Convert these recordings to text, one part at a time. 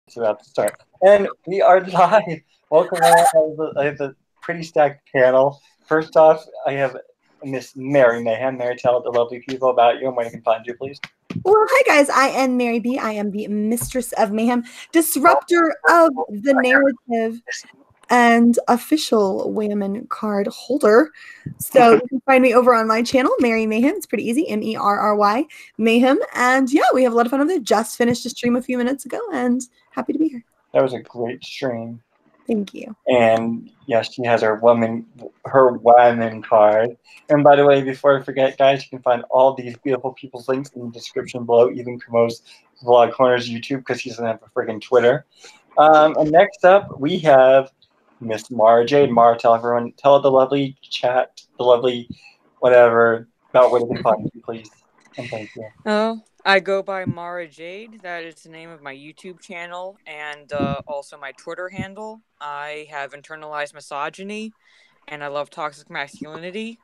It's about to start. And we are live. Welcome all. I have a pretty stacked panel. First off, I have Miss Mary Mayhem. Mary, tell the lovely people about you and where they can find you, please. Well, hi guys. I am Mary B. I am the mistress of mayhem, disruptor of the narrative, and official Wayman card holder. So you can find me over on my channel, Mary Mayhem. It's pretty easy, Merry Mayhem. And yeah, we have a lot of fun over there. Just finished a stream a few minutes ago, and happy to be here. That was a great stream. Thank you. And yes, she has her woman card. And by the way, before I forget, guys, you can find all these beautiful people's links in the description below, even Comeaus Vlog Corner's YouTube, because he doesn't have a freaking Twitter. And next up, we have Miss Mara Jade. Mara, tell the lovely chat, the lovely whatever, about where they can find you, please. And thank you. Oh, I go by Mara Jade. That is the name of my YouTube channel and also my Twitter handle. I have internalized misogyny, and I love toxic masculinity.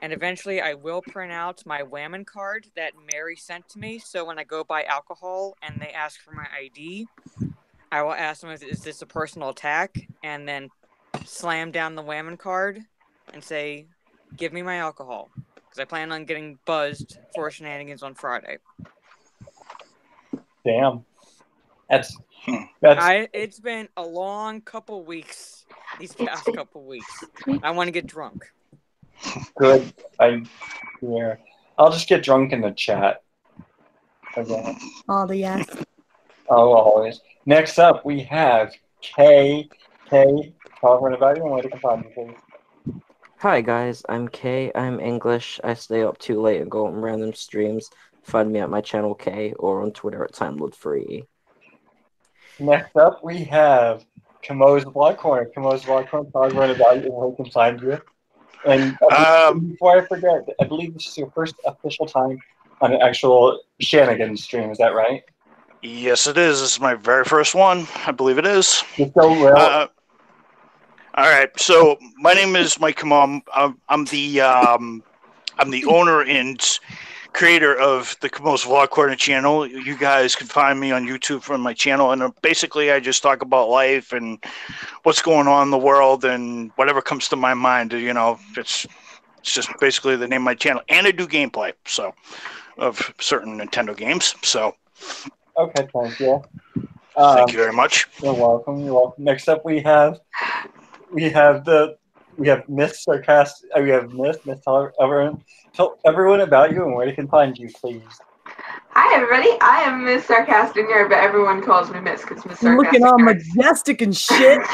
And eventually I will print out my Whammon card that Mary sent to me, so when I go buy alcohol and they ask for my ID, I will ask them, is this a personal attack? And then slam down the Whammon card and say, give me my alcohol. Because I plan on getting buzzed for Shanigans on Friday. Damn. That's It's been a long couple weeks, these past couple weeks. I want to get drunk. Good. Yeah. I'll just get drunk in the chat. Okay. All the yes. Oh, always. Next up, we have Kay. Kay, tell everyone about you and where they can find you, please. Hi guys, I'm Kay. I'm English. I stay up too late and go on random streams. Find me at my channel Kay or on Twitter at TimeLoadFree. Next up, we have Comeaus Vlog Corner. Comeaus Vlog Corner, tell everyone about you and where they can find you. And before I forget, I believe this is your first official time on an actual Shanigans stream. Is that right? Yes, it is. This is my very first one. I believe it is. All right. So my name is Mike Comeaus. I'm the owner and creator of the Comeaus Vlog Corner channel. You guys can find me on YouTube from my channel, and basically I just talk about life and what's going on in the world and whatever comes to my mind. You know, it's just basically the name of my channel, and I do gameplay of certain Nintendo games. So okay, thank you. Thank you very much. You're welcome. You're welcome. Next up, we have Miss Sarcastic. We have Miss. Tell everyone about you and where they can find you, please. Hi, everybody. I am Miss Sarcastic Nerd, but everyone calls me Miss because Miss Sarcastic Looking all Nerd. majestic and shit. Miss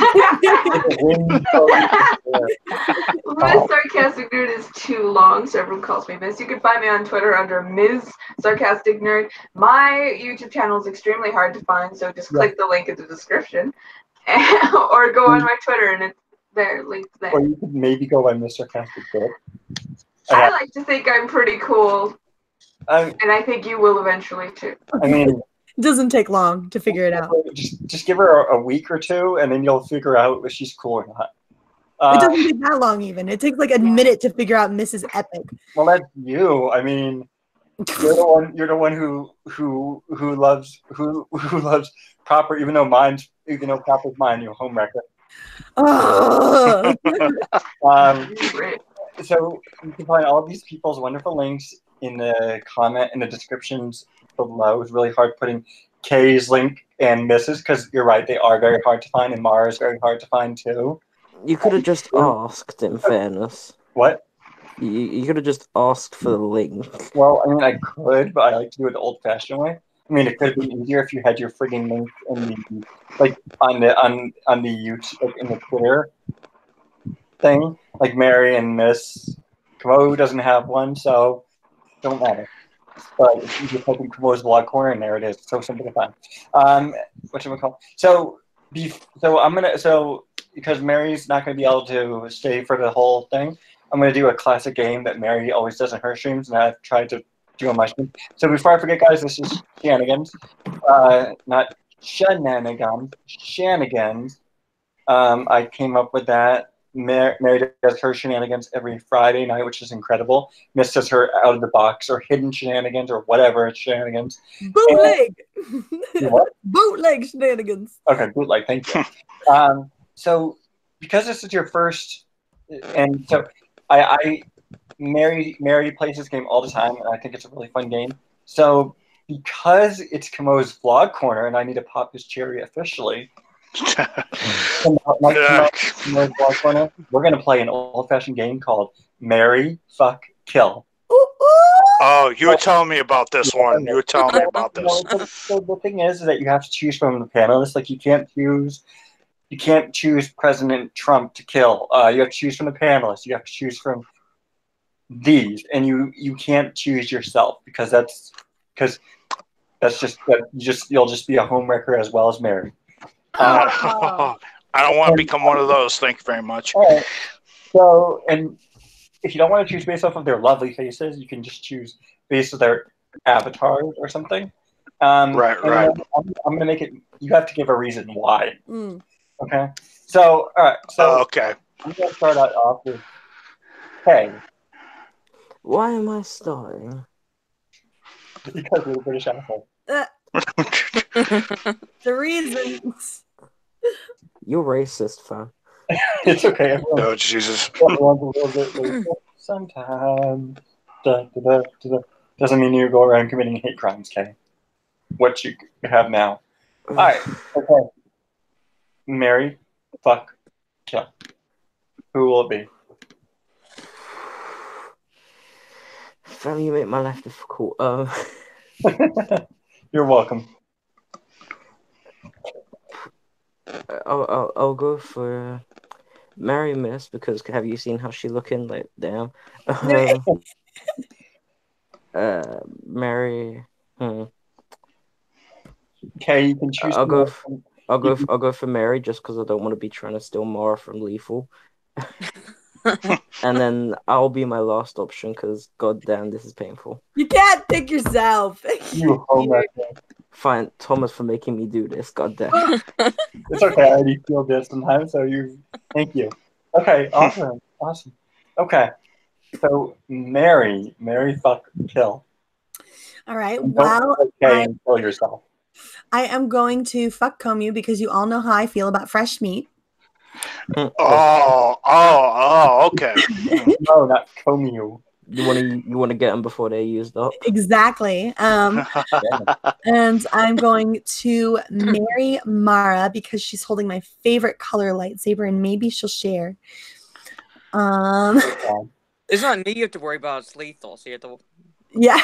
Sarcastic Nerd is too long, so everyone calls me Miss. You can find me on Twitter under Ms. Sarcastic Nerd. My YouTube channel is extremely hard to find, so just click the link in the description. Or go on my Twitter, and it's there, linked there. Or you could maybe go by Mr. Sarcastic Nerd. I like to think I'm pretty cool, and I think you will eventually too. I mean, it doesn't take long to figure it out. Just give her a week or two, and then you'll figure out if she's cool or not. It doesn't take that long, even. It takes like a minute to figure out Mrs. Epic. Well, that's you. I mean, you're the one who loves proper, even though proper's mine. You're a home wrecker. Oh. So you can find all of these people's wonderful links in the descriptions below. It's really hard putting Kay's link and Mrs. because you're right, they are very hard to find, and Mara's very hard to find too. You could have just asked, in fairness. What? You could have just asked for the link. Well, I mean, I could, but I like to do it the old-fashioned way. I mean, it could have been easier if you had your friggin' link in on the YouTube, like in the Twitter thing, like Mary and Miss Comeaus doesn't have one, so don't matter. But if you just type in Comeaus Vlog Corner, and there it is. It's so simple to find. Whatchamacallit? So because Mary's not going to be able to stay for the whole thing, I'm going to do a classic game that Mary always does in her streams, and I've tried to do on my stream. So before I forget, guys, this is Shanigans, not Shenanigans. Shanigans. I came up with that Mary does her shenanigans every Friday night, which is incredible. Miss does her out of the box or hidden shenanigans or whatever shenanigans. Bootleg. What? Bootleg shenanigans. Okay, bootleg. Thank you. So because this is your first, and so Mary plays this game all the time, and I think it's a really fun game. So because it's Comeaus Vlog Corner, and I need to pop his cherry officially. Vlog Corner, we're gonna play an old-fashioned game called Marry, Fuck, Kill. Oh, you were telling me about this one. You were telling me about this. So the thing is that you have to choose from the panelists. Like you can't choose President Trump to kill. You have to choose from the panelists. You have to choose from these, and you can't choose yourself because you'll just be a homewrecker as well as Mary. I don't want to become one of those. Thank you very much. All right. So, and if you don't want to choose based off of their lovely faces, you can just choose based on their avatars or something. Right. I'm going to make it. You have to give a reason why. Okay. So, all right. So, okay. I'm going to start out off with Kay. Why am I starting? Because you're a British asshole. The reasons. You're racist, fam. It's okay. Everyone, Oh, Jesus. everyone's a little bit racist sometimes. Doesn't mean you go around committing hate crimes, Kay. What you have now. All right. Okay. Marry, fuck, kill. Who will it be? Fam, you make my life difficult. You're welcome. I'll go for marry Miss because have you seen how she looking? Like damn. Marry. Okay, you can choose. I'll go for Mary just because I don't want to be trying to steal Mara from Lethal. And then I'll be my last option because goddamn, this is painful. You can't pick yourself. You homewrecker. Fine, Thomas, for making me do this. Goddamn. It's okay. I already feel this sometimes, so thank you. Okay, awesome. Okay, so Mary, fuck, kill. All right. And Well, and kill yourself. I am going to fuck Comeaus because you all know how I feel about fresh meat. Oh, okay. No, not Comeaus. You want to get them before they're used up. Exactly. And I'm going to marry Mara because she's holding my favorite color lightsaber, and maybe she'll share. It's not me you have to worry about. It's lethal. So you have to. Yeah,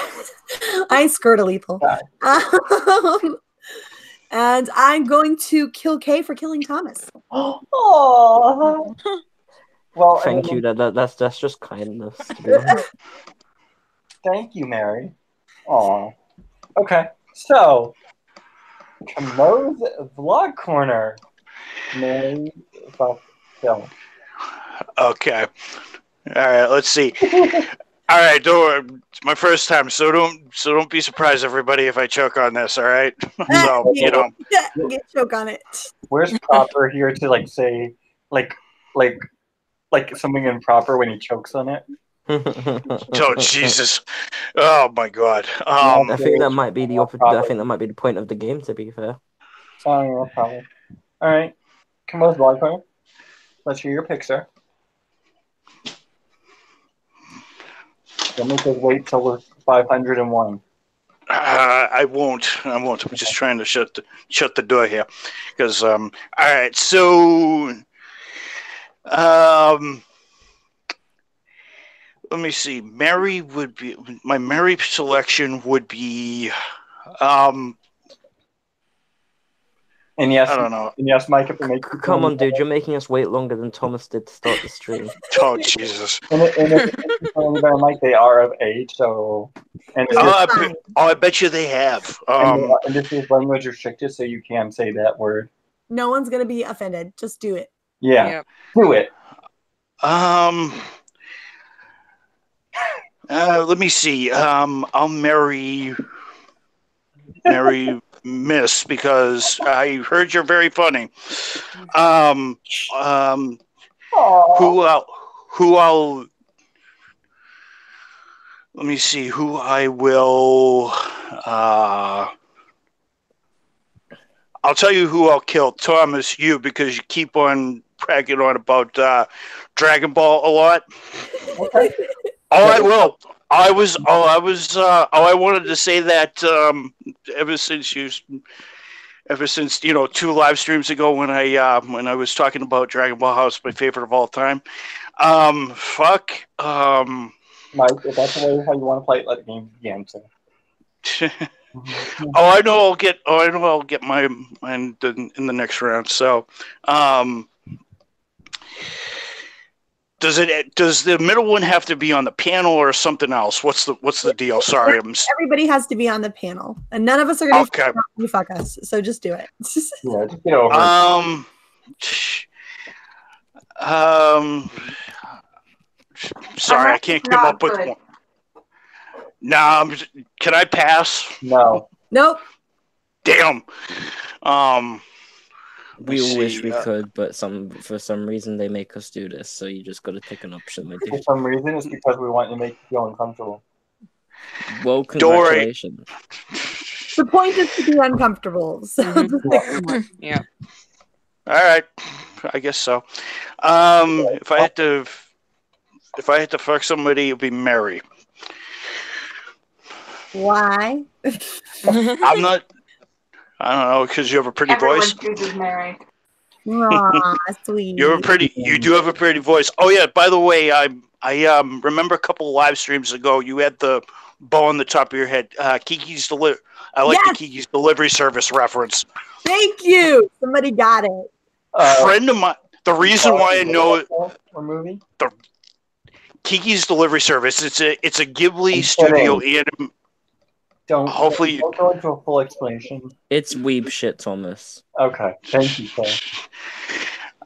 I skirt a lethal. And I'm going to kill Kay for killing Thomas. Oh. Well, Thank you. That's just kindness. To be honest. Thank you, Mary. Aw. Okay, so Comeaus Vlog Corner. Mary, fuck, kill. Okay. All right. Let's see. All right. It's my first time, so don't be surprised, everybody, if I choke on this. All right. So Get choke on it. Where's proper here to say like something improper when he chokes on it? Oh Jesus! Oh my God! I think that might be the point of the game. To be fair. Oh, no problem. All right, Comeaus Vlog Corner. Let's hear your pick, sir. Don't make us wait till we're 501. I won't. I'm just trying to shut the door here, because all right. So let me see. Mary would be my Mary selection would be And yes, I don't know. And yes, Mike, if we Come on, dude, you're making us wait longer than Thomas did to start the stream. Oh Jesus! And if Mike, they are of age, so. And I bet you they have. and this is language restricted, so you can say that word. No one's gonna be offended. Just do it. Yeah, do it. Let me see. I'll marry Miss because I heard you're very funny. who I'll let me see who I will. I'll tell you who I'll kill, Thomas. You, because you keep on bragging on about Dragon Ball a lot. Okay. Oh, I will. I wanted to say that ever since 2 live streams ago when I was talking about Dragon Ball, how it's my favorite of all time. Fuck. Mike, if that's the way how you want to play it, let the game begin. So. I know I'll get mine in the next round. So, does the middle one have to be on the panel or something else? What's the deal? Sorry, everybody has to be on the panel, and none of us are going to you fuck us. So just do it. Yeah, just get over it. Sorry, I can't come up with one. Nah, can I pass? No. Nope. Damn. We wish we could, but for some reason they make us do this, so you just got to take an option, my dude. For some reason, it's because we want to make you feel uncomfortable. Well, congratulations. The point is to be uncomfortable. So yeah. All right, I guess so. If I had to fuck somebody, it'd be Mary. Why? I'm not. I don't know, because you have a pretty voice. Everyone chooses Mary. Aw, sweet. You do have a pretty voice. Oh yeah, by the way, I remember a couple of live streams ago you had the bow on the top of your head. I like the Kiki's delivery service reference. Thank you. Somebody got it. Friend of mine. The reason why I know it. What movie? Kiki's delivery service. It's a Ghibli studio anime. Don't go into a full explanation. It's weeb shit, Thomas. Okay, thank you, sir.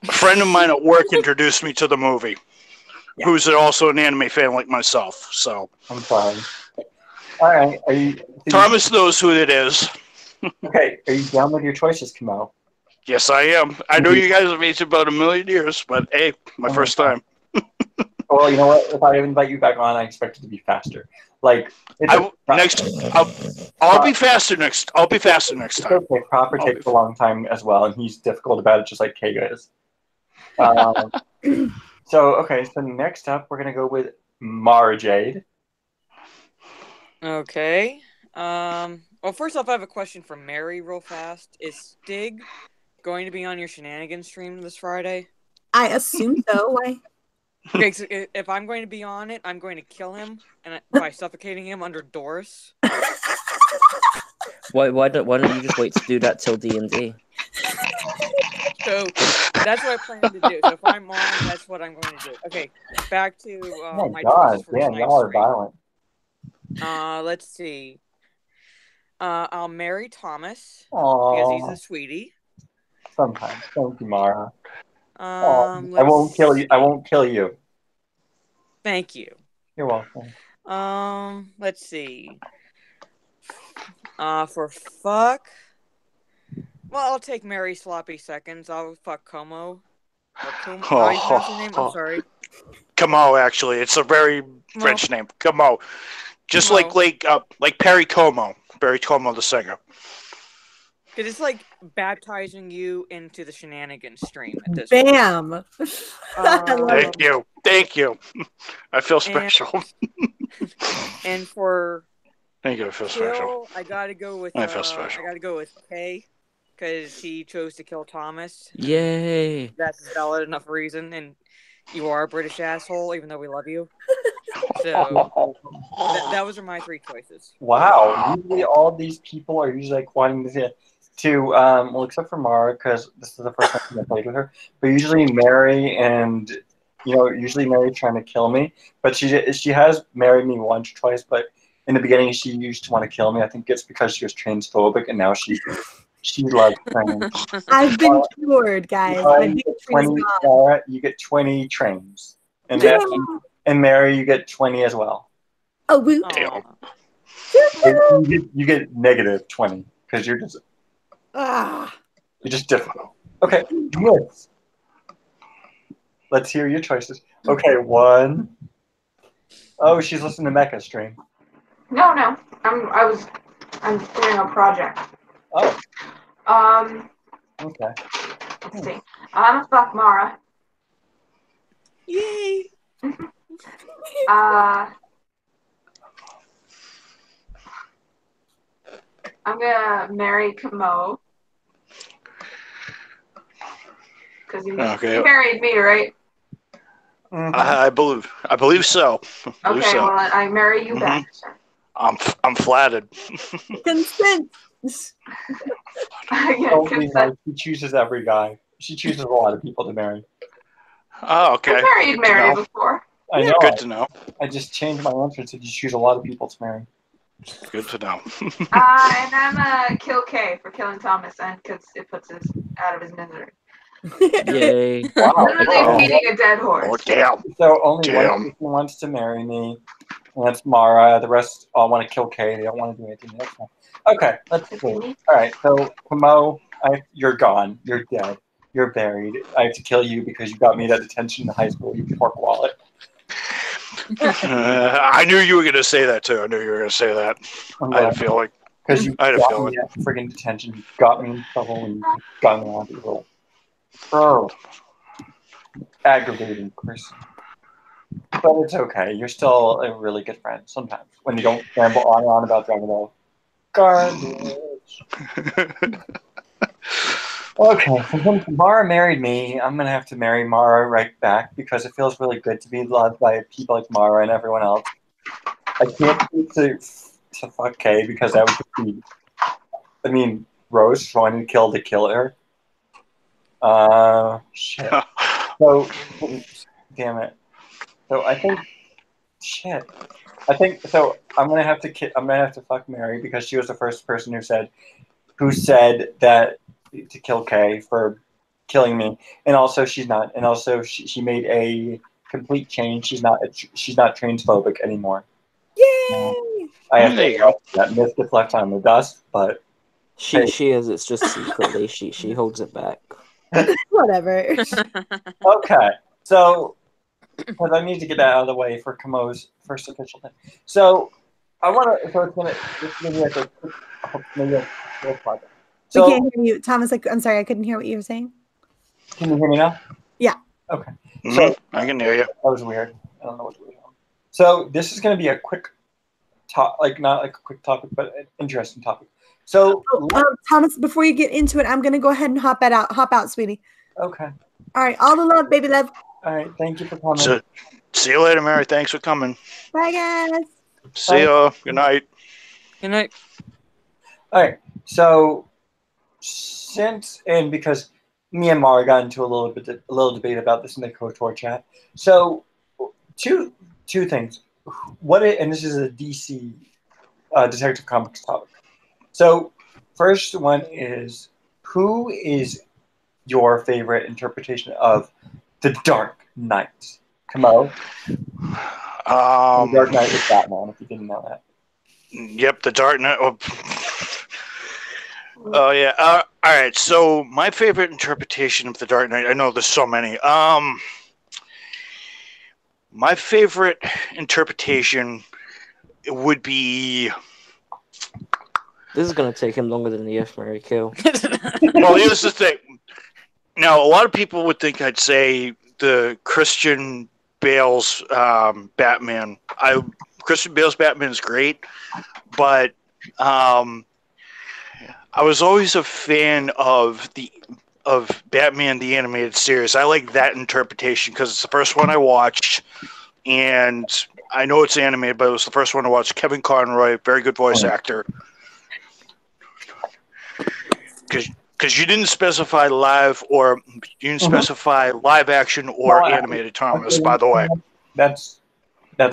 A friend of mine at work introduced me to the movie, who's also an anime fan like myself. So I'm sorry. All right, Thomas knows who it is. Okay, are you down with your choices, Comeaus? Yes, I am. I know you guys have made it about 1,000,000 years, but hey, my first time. Well, you know what? If I invite you back on, I expect it to be faster. Like I'll be faster next. I'll be faster next time. Okay, Proper takes a long time as well, and he's difficult about it, just like Kay is. So next up, we're gonna go with Mara Jade. Okay. Well, first off, I have a question for Mary, real fast. Is Stig going to be on your Shenanigans stream this Friday? I assume so. Why? Okay, so if I'm going to be on it, I'm going to kill him by suffocating him under Doris. Why don't you just wait to do that till D&D? So that's what I plan to do. So if I'm on, that's what I'm going to do. Okay, back to my choices for tonight's y'all are stream. violent. Let's see. I'll marry Thomas because he's a sweetie. Sometimes, thank you, Mara. I won't kill you. I won't kill you. Thank you. You're welcome. Let's see. For fuck. Well, I'll take Mary Sloppy Seconds. I'll fuck Comeaus. How do you pronounce his name? I'm sorry. Comeaus, actually, it's a very French name. Comeaus, just like Perry Como, Perry Como, the singer. Because it's like baptizing you into the Shenanigans stream at this Bam! Thank you. I feel special. And for thank you, I feel special. I gotta go with I feel special. I gotta go with Kay because he chose to kill Thomas. Yay! That's a valid enough reason, and you are a British asshole, even though we love you. So those are my 3 choices. Wow! Usually, all these people are usually like wanting to well, except for Mara, because this is the first time I played with her. But usually Mary and usually Mary trying to kill me. But she has married me once or twice. But in the beginning, she used to want to kill me. I think it's because she was transphobic, and now she loves trains. I've been cured, guys. You get 20 trains, and Mary, you get 20 as well. Oh, we. You get negative 20 because you're just. You're just difficult. Okay, Miss. Let's hear your choices. Okay, 1. Oh, she's listening to Mecha stream. No. I'm doing a project. Oh, okay. Let's see. I'm gonna fuck Mara. Yay! I'm gonna marry Comeaus. Because he married me, right? Mhm. I believe so. Okay, well, I marry you back, sir. I'm flattered. Consent. Yeah, Only consent. nice. She chooses every guy. She chooses a lot of people to marry. Oh, okay. I've married Mary before. I know. Good to know. I just changed my answer to you choose a lot of people to marry. Good to know. And I'm gonna kill Kay for killing Thomas, and because it puts us out of his misery. Yay. Wow. Literally feeding a dead horse. Oh, damn. So only one Damn. person wants to marry me, and that's Mara. The rest all want to kill Kay. They don't want to do anything else. Okay, let's see. All right, so Comeaus, you're gone. You're dead. You're buried. I have to kill you because you got me that detention in high school, you pork wallet. I knew you were going to say that, too. I knew you were going to say that. I had a feeling. Because you I had a got feeling. me that friggin' detention. You got me in trouble and you got me on people. Oh. Aggravating person. But it's okay. You're still a really good friend sometimes when you don't ramble on and on about Dragon Ball. Garbage. Okay, so since Mara married me, I'm gonna have to marry Mara right back because it feels really good to be loved by people like Mara and everyone else. I can't choose to fuck Kay because that would be, I mean, Rose trying to kill the killer. Shit. So, damn it. So I think, shit. I think so. I'm gonna have to fuck Mary because she was the first person who said that to kill Kay for killing me, and also she's not, and also she made a complete change. She's not transphobic anymore. Yay! I have There you go. that myth gets left on the dust, but She is. It's just secretly she holds it back. Whatever. okay. So, because I need to get that out of the way for Comeaus' first official thing. So, I want to. So it's gonna be like a quick project. So, We can't hear you, Thomas. I'm sorry, I couldn't hear what you were saying. Can you hear me now? Yeah. Okay. Mm-hmm. So I can hear you. that was weird. I don't know what's going on. So this is going to be a quick not like a quick topic, but an interesting topic. So Thomas, before you get into it, I'm gonna go ahead and hop out, sweetie. Okay. All right, all the love, baby love. All right, thank you for coming. So, see you later, Mary. Thanks for coming. Bye, guys. See ya. Good night. Good night. All right. So because me and Mara got into a little debate about this in the KOTOR chat. So two things. And this is a DC Detective Comics topic. So first one is, who is your favorite interpretation of the Dark Knight? Comeaus. The Dark Knight is Batman, if you didn't know that. Yep, the Dark Knight. Oh yeah. All right. So my favorite interpretation of the Dark Knight. I know there's so many. My favorite interpretation would be. This is gonna take him longer than the F Mary Kill. Well, here's the thing. Now, a lot of people would think I'd say the Christian Bale's Batman. Christian Bale's Batman is great, but I was always a fan of Batman the Animated Series. I like that interpretation because it's the first one I watched, and I know it's animated, but it was the first one I watched. Kevin Conroy, very good voice actor. Because you didn't specify live action or animated, Thomas. By the way, that's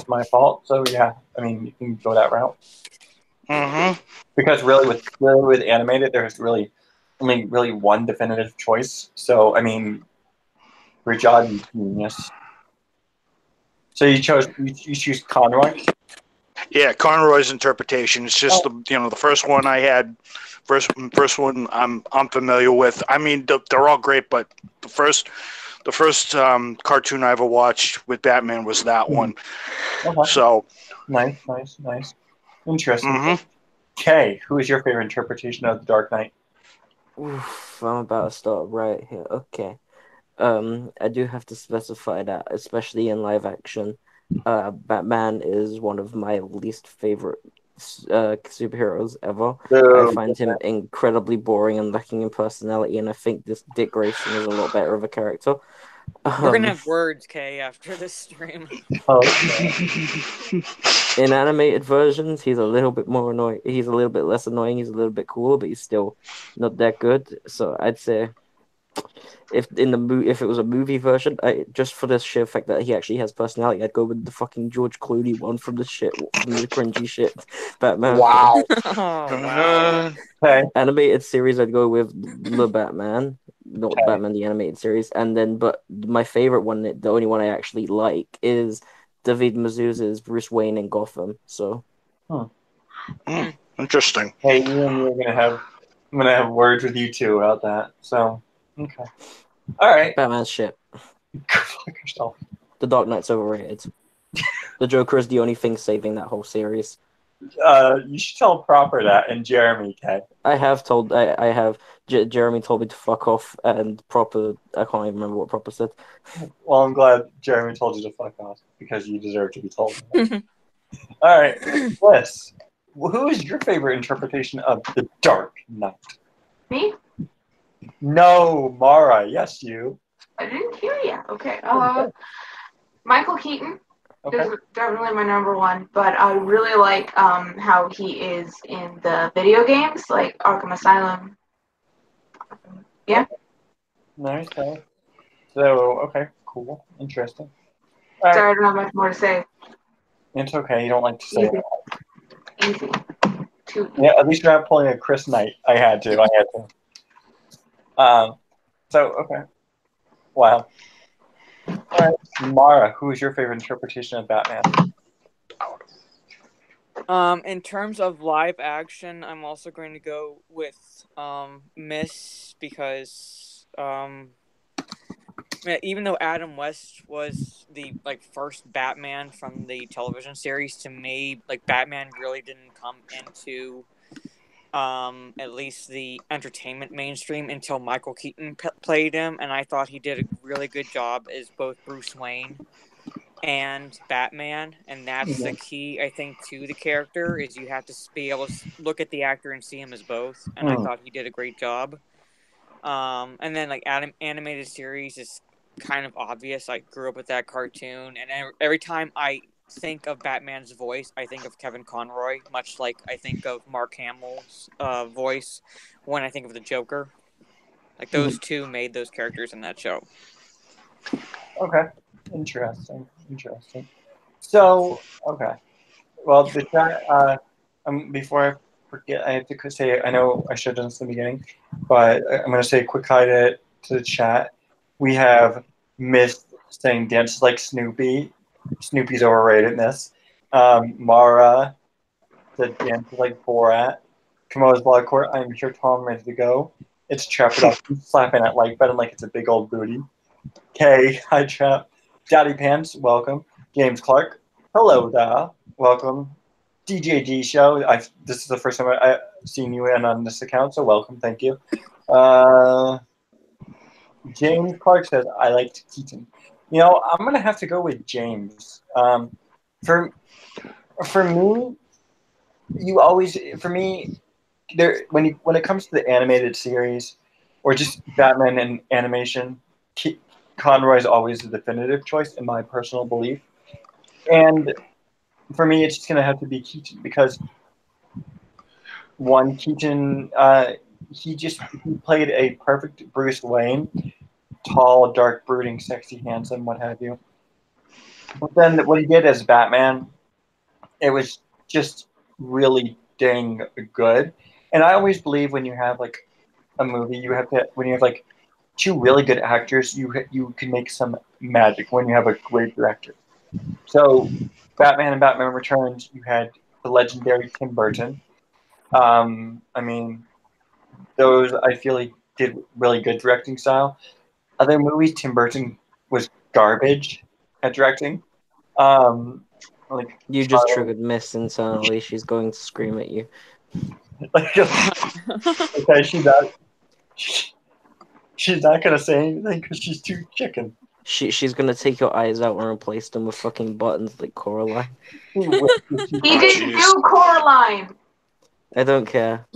my fault. So yeah, I mean you can go that route. Mm-hmm. Because really with animated, there's really only one definitive choice. So I mean, great job, you genius. So you choose Conroy. Yeah, Conroy's interpretation. It's just the first one I had. First one I'm familiar with. I mean, they're all great, but the first The first cartoon I ever watched with Batman was that one. Okay. So Nice. Interesting. Kay, who is your favorite interpretation of the Dark Knight? Oof, I'm about to start right here. Okay. I do have to specify that, especially in live action, Batman is one of my least favorite superheroes ever. I find him incredibly boring and lacking in personality, and I think this Dick Grayson is a lot better of a character. We're gonna have words, Kay, after this stream. In animated versions, he's a little bit more annoying. He's a little bit less annoying. He's a little bit cooler, but he's still not that good. So I'd say, if it was a movie version, just for the sheer fact that he actually has personality, I'd go with the fucking George Clooney one from the cringy shit Batman. Wow. Wow. Okay. Animated series, I'd go with the Batman, not Batman the animated series, and then but my favorite one, the only one I actually like, is David Mazouz's Bruce Wayne in Gotham. So, interesting. Hey, you and me I'm gonna have words with you two about that. So, okay. All right. Batman's shit. Fuck yourself. The Dark Knight's overrated. The Joker is the only thing saving that whole series. You should tell Proper that and Jeremy, Kay. I have Jeremy told me to fuck off, and Proper, I can't even remember what Proper said. Well, I'm glad Jeremy told you to fuck off because you deserve to be told. All right, Liz, who is your favorite interpretation of the Dark Knight? Me? No, Mara. Yes, you. I didn't hear you. Okay. Michael Keaton Okay. is definitely my number one, but I really like how he is in the video games, like Arkham Asylum. Yeah. Nice. So, okay, cool, interesting. All right. Sorry, I don't have much more to say. It's okay. You don't like to say Easy. that. Easy. Too. Yeah, at least you're not pulling a Chris Knight. I had to. So, okay. Wow. All right, Mara, who is your favorite interpretation of Batman? In terms of live action, I'm also going to go with Miss because even though Adam West was the first Batman from the television series, to me, Batman really didn't come into at least the entertainment mainstream until Michael Keaton played him, and I thought he did a really good job as both Bruce Wayne and Batman, and that's the key, I think, to the character, is you have to be able to look at the actor and see him as both, and I thought he did a great job. And then animated series is kind of obvious. I grew up with that cartoon, and every time I think of Batman's voice, I think of Kevin Conroy, much like I think of Mark Hamill's voice when I think of the Joker. Those two made those characters in that show. Okay. Interesting. So, okay. Well, the chat, before I forget, I have to say, I know I should have done this in the beginning, but I'm going to say a quick hi to the chat. We have Miss saying dances like Snoopy. Snoopy's overrated in this. Mara said dances like Borat. Comeaus Blog Court, I'm here, Tom, ready to go. It's Trap It Up. Slapping at like button like it's a big old booty. Kay, hi Trap. Daddy Pants, welcome. James Clark, hello there. Welcome. DJD Show, this is the first time I've seen you in on this account, so welcome, thank you. James Clark says, I liked Keaton. You know, I'm going to have to go with James. For me, when it comes to the animated series or just Batman and animation, Conroy is always the definitive choice in my personal belief. And for me, it's just going to have to be Keaton because Keaton, he played a perfect Bruce Wayne, tall, dark, brooding, sexy, handsome, what have you. But then what he did as Batman, it was just really dang good. And I always believe when you have a movie, when you have two really good actors, you can make some magic when you have a great director. So, Batman and Batman Returns, you had the legendary Tim Burton. I mean, those I feel he did really good directing style. other movies, Tim Burton was garbage at directing. Like You just triggered Miss internally. She's going to scream at you. okay, she's not gonna say anything because she's too chicken. She's gonna take your eyes out and replace them with fucking buttons like Coraline. He didn't do Coraline. I don't care.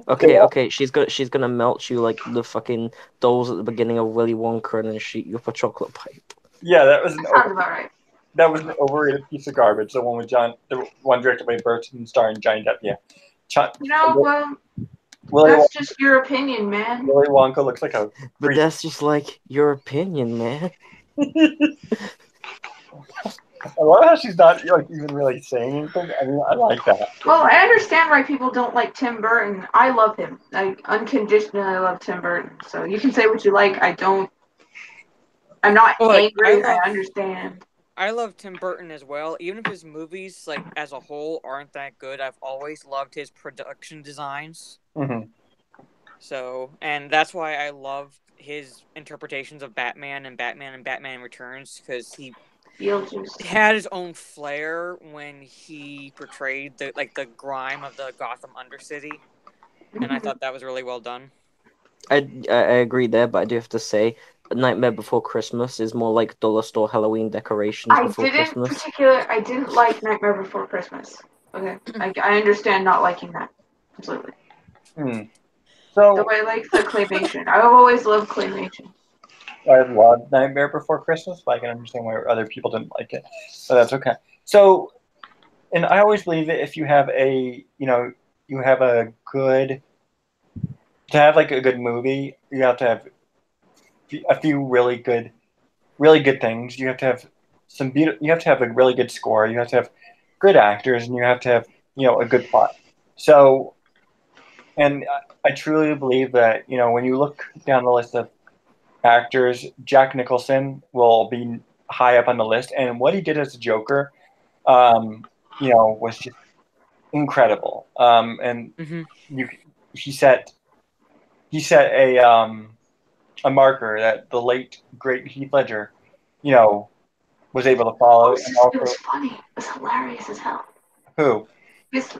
Okay. She's gonna melt you like the fucking dolls at the beginning of Willy Wonka and then shoot you up a chocolate pipe. Yeah, that sounds about right. That was an overrated piece of garbage. The one with the one directed by Burton, starring Johnny Depp. Yeah. That's just your opinion, man. Willy Wonka looks like a. But that's just like your opinion, man. I love how she's not even really saying anything. I mean, I like that. Well, I understand why people don't like Tim Burton. I love him. I unconditionally love Tim Burton. So you can say what you like. I'm not angry. I understand. I love Tim Burton as well. Even if his movies, like as a whole, aren't that good, I've always loved his production designs. Mm-hmm. So, and that's why I love his interpretations of Batman and Batman Returns, because he had his own flair when he portrayed the grime of the Gotham Undercity, and I thought that was really well done. I agree there, but I do have to say, Nightmare Before Christmas is more like dollar store Halloween decorations before Christmas. I didn't like Nightmare Before Christmas. Okay, I understand not liking that completely. So though I like the claymation. I've always loved claymation. I love Nightmare Before Christmas, but I can understand why other people didn't like it. But that's okay. So, and I always believe that if you have a good movie, you have to have a few really good things. You have to have you have to have a really good score. You have to have good actors, and you have to have a good plot. So, and I truly believe that when you look down the list of actors, Jack Nicholson will be high up on the list, and what he did as a Joker, was just incredible. And he set a marker that the late great Heath Ledger, was able to follow. It was funny. It was hilarious as hell. Who? His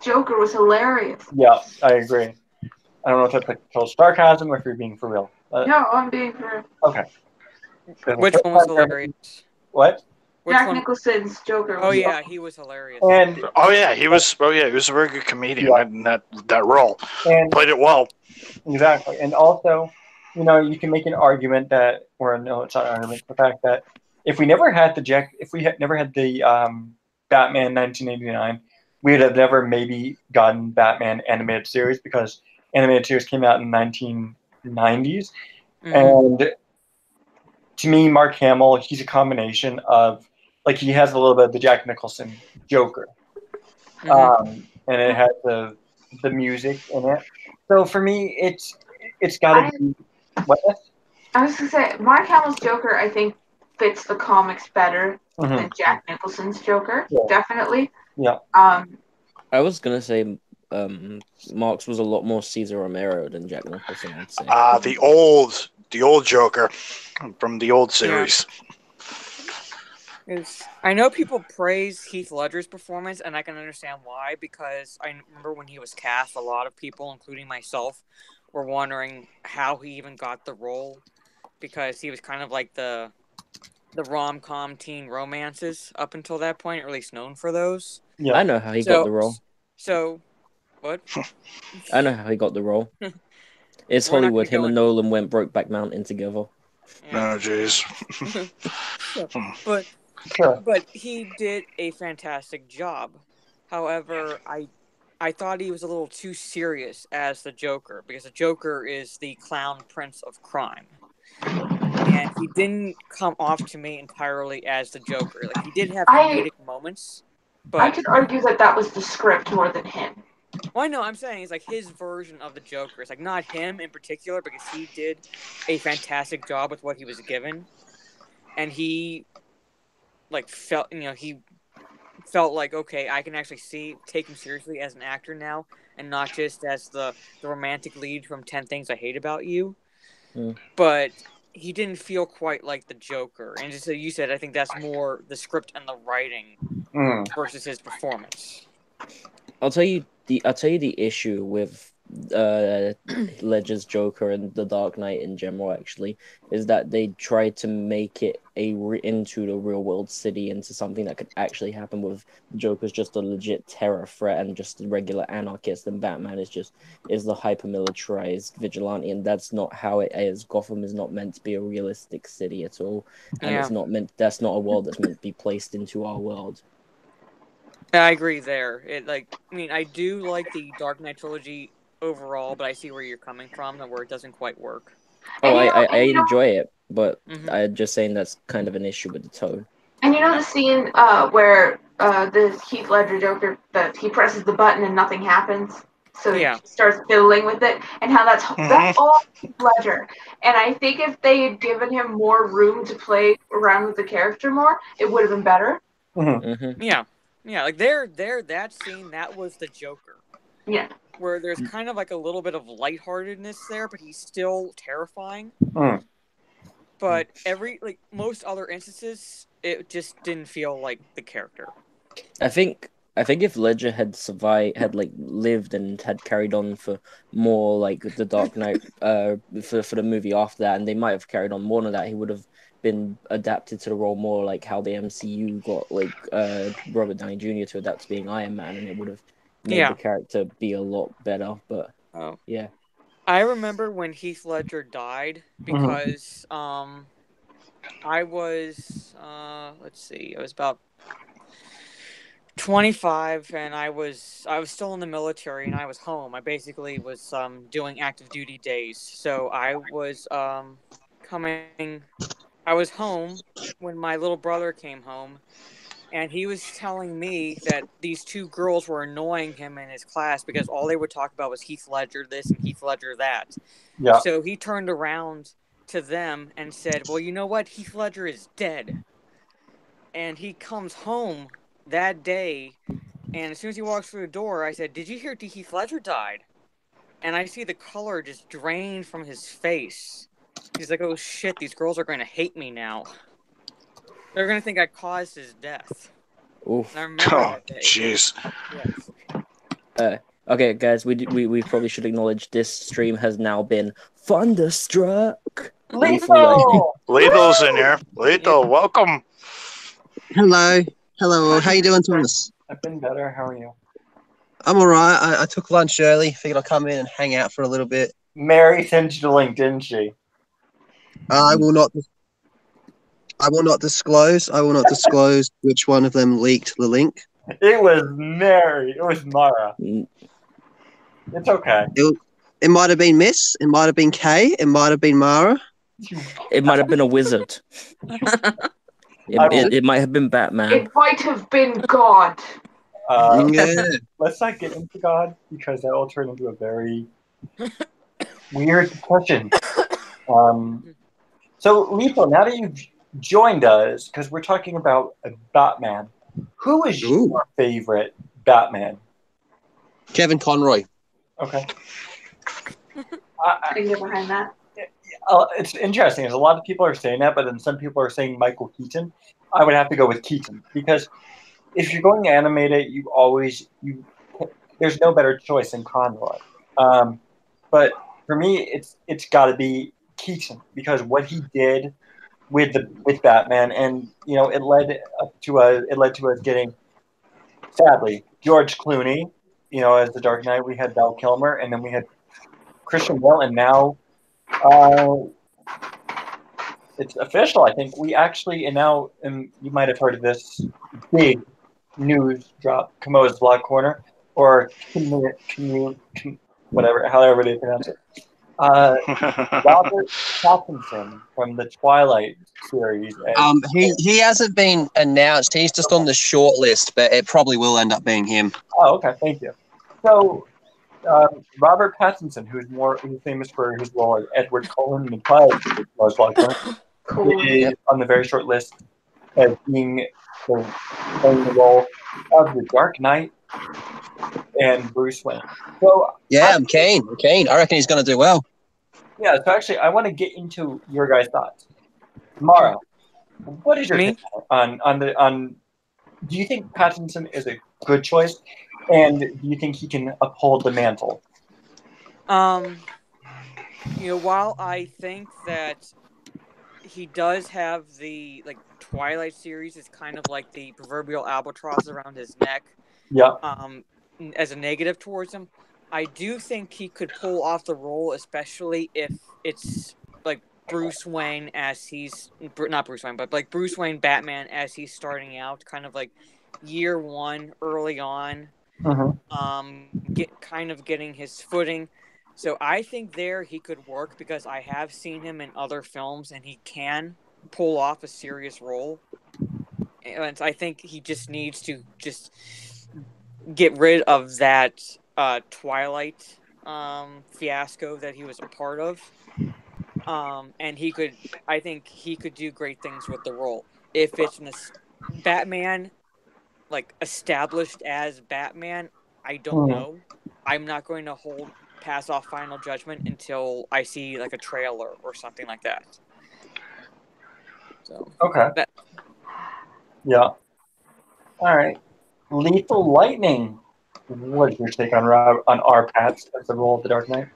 Joker was hilarious. Yeah, I agree. I don't know if that's like total sarcasm or if you're being for real. No, I'm being for real. Okay. Which one was hilarious? What? Jack Nicholson's Joker. Oh yeah, he was hilarious. And he was a very good comedian in that role. And played it well. Exactly. And also, you can make an argument that, or no, it's not an argument. The fact that if we never had the Batman 1989, we would have never maybe gotten Batman animated series, because animated series came out in the 1990s. And to me, Mark Hamill, he's a combination of, he has a little bit of the Jack Nicholson Joker. And it has the music in it. So for me, it's got to be... What? I was going to say, Mark Hamill's Joker, I think, fits the comics better than Jack Nicholson's Joker. Yeah. Definitely. Yeah. I was going to say Mark's was a lot more Cesar Romero than Jack Nicholson, I'd say. The old Joker from the old series. Yeah. I know people praise Heath Ledger's performance, and I can understand why, because I remember when he was cast, a lot of people, including myself, were wondering how he even got the role, because he was kind of like the rom-com teen romances up until that point, or at least known for those. Yeah, I know how he got the role. So, what? I know how he got the role. It's Hollywood. Him and Nolan went Brokeback Mountain together. Yeah. Oh, jeez. But he did a fantastic job. However, I thought he was a little too serious as the Joker, because the Joker is the clown prince of crime. And he didn't come off to me entirely as the Joker. He did have comedic moments. But I could argue that was the script more than him. Well, I know, I'm saying it's his version of the Joker. It's not him in particular, because he did a fantastic job with what he was given. And he felt, he felt like, okay, I can actually take him seriously as an actor now, and not just as the romantic lead from 10 Things I Hate About You. but he didn't feel quite like the Joker. And just like you said, I think that's more the script and the writing versus his performance. I'll tell you the issue with Ledger's Joker and the Dark Knight in general actually is that they tried to make it into the real world city, into something that could actually happen, with Joker's just a legit terror threat and just a regular anarchist, and Batman is the hyper militarized vigilante, and that's not how it is. Gotham is not meant to be a realistic city at all, and that's not a world that's meant to be placed into our world. I agree there. I do like the Dark Knight trilogy overall, but I see where you're coming from and where it doesn't quite work. Oh, I enjoy it, but I'm just saying that's kind of an issue with the tone. And you know the scene where the Heath Ledger Joker, that he presses the button and nothing happens, so he starts fiddling with it, and how that's all Heath Ledger. And I think if they had given him more room to play around with the character more, it would have been better. Yeah, like there, that scene, that was the Joker. Yeah. Where there's kind of like a little bit of lightheartedness there, but he's still terrifying. But most other instances, it just didn't feel like the character. I think if Ledger had survived, had lived and had carried on for more like the Dark Knight, for the movie after that, and they might have carried on more than that, he would have been adapted to the role more like how the MCU got Robert Downey Jr. to adapt to being Iron Man, and it would have made the character be a lot better. But yeah, I remember when Heath Ledger died because I was I was about 25, and I was still in the military, and I was home. I basically was doing active duty days, so I was I was home when my little brother came home, and he was telling me that these two girls were annoying him in his class because all they would talk about was Heath Ledger this and Heath Ledger that. Yeah. So he turned around to them and said, well, you know what? Heath Ledger is dead. And he comes home that day, and as soon as he walks through the door, I said, did you hear Heath Ledger died? And I see the color just drain from his face. He's like, oh shit, these girls are going to hate me now. They're going to think I caused his death. Oof. And I remember that day. Jeez. Yes. Okay, guys, we probably should acknowledge this stream has now been thunderstruck. Lethal's in here. Lethal, welcome. Hello. How you doing, Thomas? I've been better. How are you? I'm all right. I took lunch early. Figured I'd come in and hang out for a little bit. Mary sent you the link, didn't she? I will not disclose. Which one of them leaked the link. It was Mary. It was Mara. It's okay. It might have been Miss. It might have been Kay. It might have been Mara. It might have been a wizard. It might have been Batman. It might have been God. Let's not get into God, because that will turn into a very weird discussion. So, Lethal, now that you've joined us, because we're talking about a Batman, who is your favorite Batman? Kevin Conroy. Okay. I can get behind that. It's interesting. There's a lot of people are saying that, but then some people are saying Michael Keaton. I would have to go with Keaton, because if you're going to animate it, there's no better choice than Conroy. But for me, it's got to be Keaton, because what he did with Batman, and it led to us getting, sadly, George Clooney, as the Dark Knight. We had Val Kilmer, and then we had Christian Bale, and now it's official. I think we actually, and you might have heard of this big news drop, Comeaus Blog Corner, or whatever, however they pronounce it. Robert Pattinson from the Twilight series. He hasn't been announced. He's just on the short list, but it probably will end up being him. Oh, okay, thank you. So, Robert Pattinson, who's famous for his role as Edward Cullen in the Twilight series, is on the very short list as playing the role of the Dark Knight and Bruce Wayne. So yeah, I'm keen. I reckon he's going to do well. Yeah, so actually, I want to get into your guys' thoughts. Mara, what is your Me? take on? Do you think Pattinson is a good choice, and do you think he can uphold the mantle? While I think that he does have the Twilight series is kind of like the proverbial albatross around his neck, Yeah. as a negative towards him, I do think he could pull off the role, especially if it's like Bruce Wayne as he's not Bruce Wayne, but like Bruce Wayne Batman as he's starting out, kind of like year one, early on, getting his footing. So I think there he could work because I have seen him in other films and he can pull off a serious role. And I think he just needs to just get rid of that Twilight fiasco that he was a part of. And I think he could do great things with the role. If it's Batman, like established as Batman, I don't know. I'm not going to pass off final judgment until I see like a trailer or something like that. So Okay. Yeah. All right. Lethal Lightning. What is your take on our Pats as the role of the Dark Knight?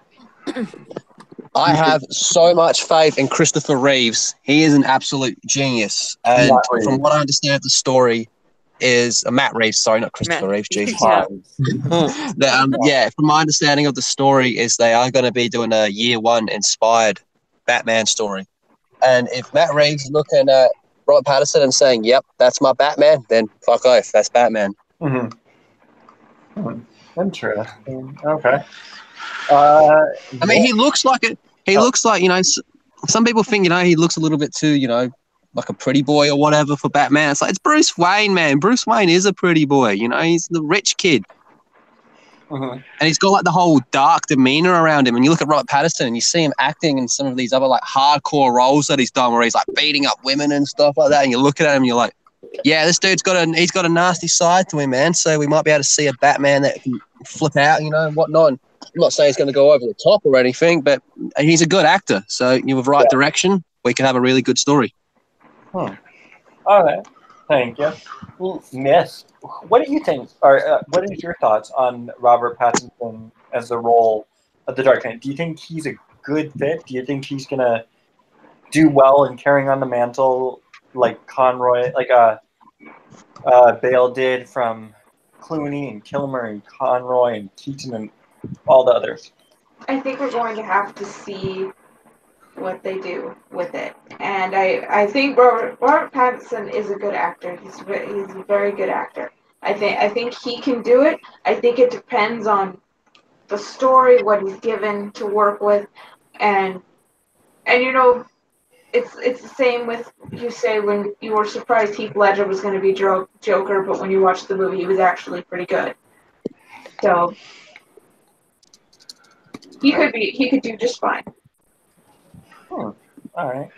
I have so much faith in Christopher Reeves. He is an absolute genius. And from what I understand of the story is Matt Reeves, sorry, not Christopher Reeves, Jesus. Yeah. From my understanding of the story is they are going to be doing a year one inspired Batman story. And if Matt Reeves is looking at Robert Pattinson and saying, yep, that's my Batman, then fuck off, that's Batman. Interesting. Okay. I mean, he looks like it. He looks like, some people think, he looks a little bit too, like a pretty boy or whatever for Batman. It's like, it's Bruce Wayne, man. Bruce Wayne is a pretty boy, he's the rich kid. And he's got like the whole dark demeanor around him. And you look at Robert Pattinson and you see him acting in some of these other like hardcore roles that he's done where he's like beating up women and stuff like that. And you look at him and you're like, yeah, this dude's got a nasty side to him, man. So we might be able to see a Batman that can flip out, and whatnot. And I'm not saying he's going to go over the top or anything, but he's a good actor. So you're with right direction. We can have a really good story. All right. Thank you. Miss, what do you think? Or what is your thoughts on Robert Pattinson as the role of the Dark Knight? Do you think he's a good fit? Do you think he's gonna do well in carrying on the mantle like Conroy, like Bale did from Clooney and Kilmer and Conroy and Keaton and all the others? I think we're going to have to see what they do with it. And I think Robert Pattinson is a good actor. He's a very good actor. I think he can do it. I think it depends on the story, what he's given to work with, and it's the same with you say when you were surprised Heath Ledger was going to be Joker, but when you watched the movie, he was actually pretty good. So he could do just fine. All right.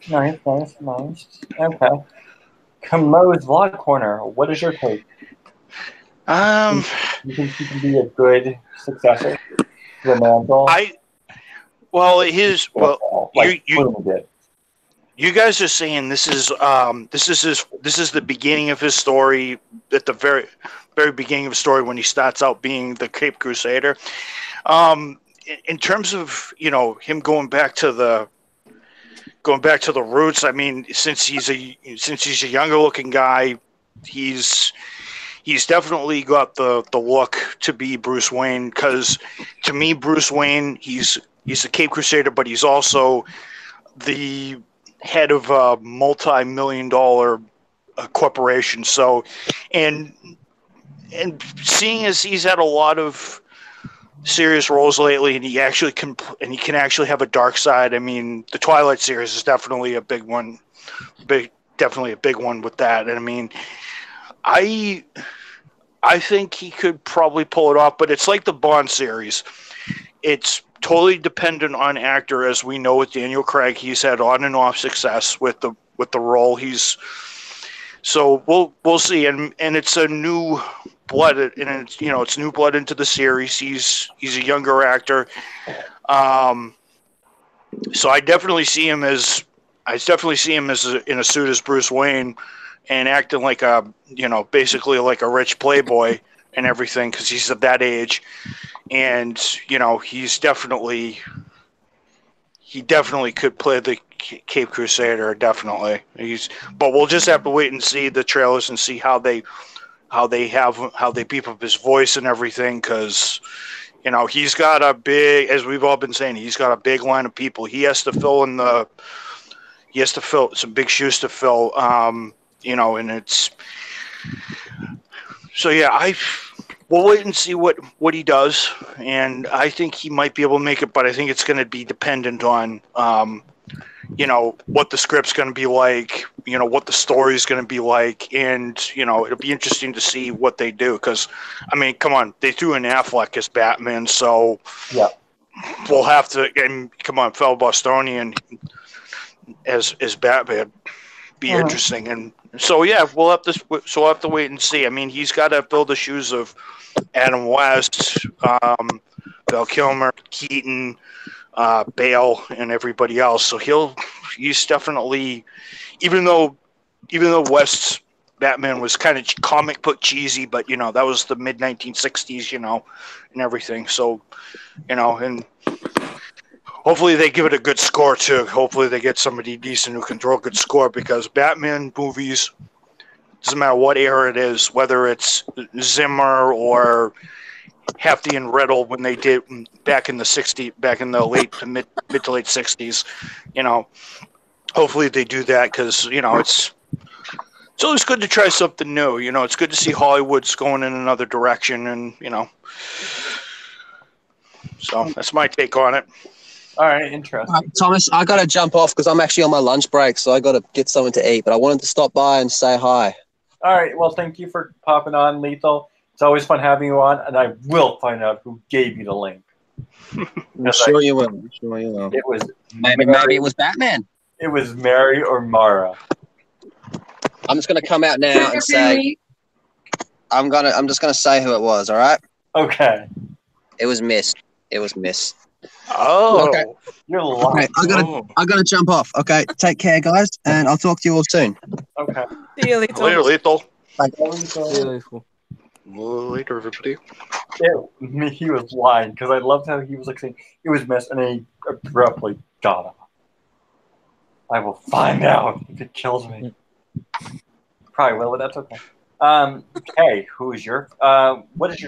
Nice. Okay. Comeaus Vlog Corner. What is your take? You think he can be a good successor to the mantle? You guys are saying this is the beginning of his story, at the very very beginning of his story when he starts out being the Cape Crusader. In terms of him going back to the roots, I mean, since he's a younger looking guy, he's definitely got the look to be Bruce Wayne, because to me Bruce Wayne, he's a Cape Crusader, but he's also the head of a multi-million-dollar corporation. So, and seeing as he's had a lot of serious roles lately, and he can actually have a dark side. I mean, the Twilight series is definitely a big one, definitely a big one with that. And I mean, I think he could probably pull it off, but it's like the Bond series. It's totally dependent on actor, as we know with Daniel Craig. He's had on and off success with the role. So we'll see, and it's a new blood, and it's new blood into the series. He's a younger actor. So I definitely see him as in a suit as Bruce Wayne, and acting like basically like a rich playboy and everything, because he's at that age, and he definitely could play the Cape Crusader, definitely. But we'll just have to wait and see the trailers and see how they beef up his voice and everything, because he's got a big, as we've all been saying, he's got a big line of people he has to fill some big shoes to fill, and it's so yeah. We'll wait and see what he does, and I think he might be able to make it, but I think it's going to be dependent on, what the script's going to be like, what the story's going to be like, and, it'll be interesting to see what they do, because, I mean, come on, they threw in Affleck as Batman, so yeah, we'll have to, and come on, fellow Bostonian as Batman, be interesting, and so yeah, we'll have to wait and see. I mean, he's got to fill the shoes of Adam West, Val Kilmer, Keaton, Bale, and everybody else. So he's definitely, even though West's Batman was kind of comic book cheesy, but that was the mid 1960s, and everything. So, and hopefully they give it a good score too. Hopefully they get somebody decent who can throw a good score, because Batman movies, doesn't matter what era it is, whether it's Zimmer or Hefty and Riddle when they did back in the late to mid to late 60s, hopefully they do that, because it's always good to try something new. It's good to see Hollywood's going in another direction, and so that's my take on it. All right, interesting. Thomas, I got to jump off because I'm actually on my lunch break, so I got to get something to eat. But I wanted to stop by and say hi. All right, well, thank you for popping on, Lethal. It's always fun having you on, and I will find out who gave you the link. I'm sure you will. It was maybe it was Batman. It was Mary or Mara. I'm just gonna come out now and say I'm just gonna say who it was. All right. Okay. It was Miss. Oh, okay. You're lying. Okay, I gotta jump off. Okay, take care, guys, and I'll talk to you all soon. Okay. See you later. Later, Lethal. Later, everybody. He was lying, because I loved how he was like saying it was Miss, and then he abruptly got up. I will find out if it kills me. Probably will, but that's okay. Hey, what is your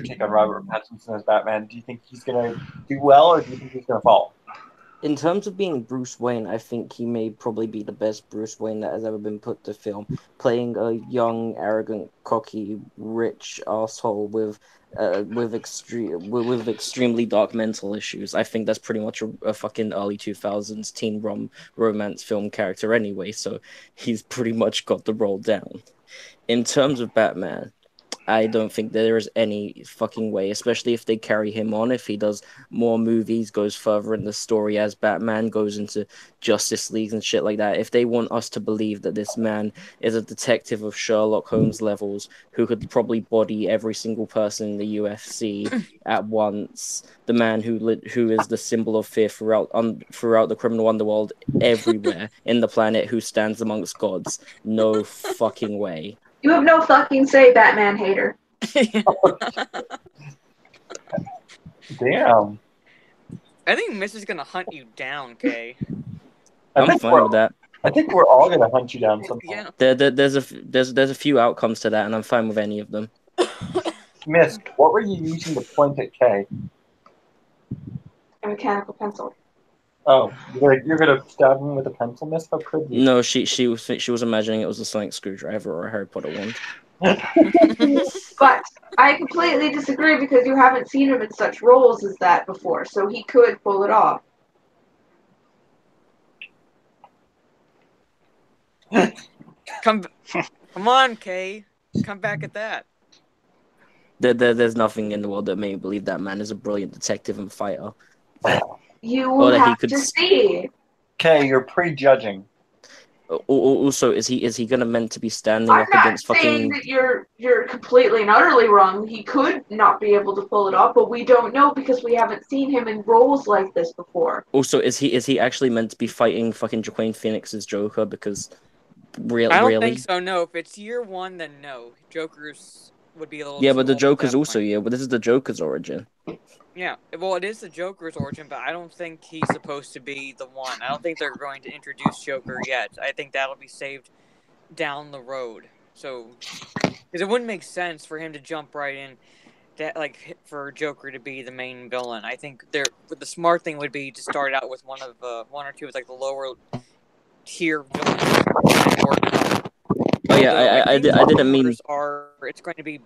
take on Robert Pattinson as Batman? Do you think he's gonna do well, or do you think he's gonna fall? In terms of being Bruce Wayne, I think he may probably be the best Bruce Wayne that has ever been put to film. Playing a young, arrogant, cocky, rich asshole with extremely dark mental issues. I think that's pretty much a fucking early 2000s teen romance film character anyway. So he's pretty much got the role down. In terms of Batman, I don't think there is any fucking way, especially if they carry him on, if he does more movies, goes further in the story as Batman, goes into Justice League and shit like that. If they want us to believe that this man is a detective of Sherlock Holmes levels who could probably body every single person in the UFC at once, the man who is the symbol of fear throughout the criminal underworld everywhere in the planet, who stands amongst gods, no fucking way. You have no fucking say, Batman hater. Damn. I think Miss is gonna hunt you down, Kay. I'm fine with that. I think we're all gonna hunt you down sometime. Yeah. There's a few outcomes to that, and I'm fine with any of them. Miss, what were you using to point at Kay? A mechanical pencil. Oh, you're gonna stab him with a pencil, Miss? How could you? No, she was imagining it was a sonic screwdriver or a Harry Potter wand. But I completely disagree, because you haven't seen him in such roles as that before, so he could pull it off. Come on, Kay. Come back at that. There's nothing in the world that made me believe that man is a brilliant detective and fighter. You will have to see. Kay, you're prejudging. Also, is he gonna meant to be standing I'm up not against saying fucking? that you're completely and utterly wrong. He could not be able to pull it off, but we don't know because we haven't seen him in roles like this before. Also, is he actually meant to be fighting fucking Joaquin Phoenix's Joker? Because I don't really, think so. No, if it's year one, then no. Joker's would be a little yeah, too but the old at Joker's that also point. but this is the Joker's origin. Yeah, well, it is the Joker's origin, but I don't think he's supposed to be the one. I don't think they're going to introduce Joker yet. I think that'll be saved down the road. So, because it wouldn't make sense for him to jump right in, that like for Joker to be the main villain. I think the smart thing would be to start out with one or two of like the lower tier villains and work up. Oh yeah, I didn't mean. It's going to be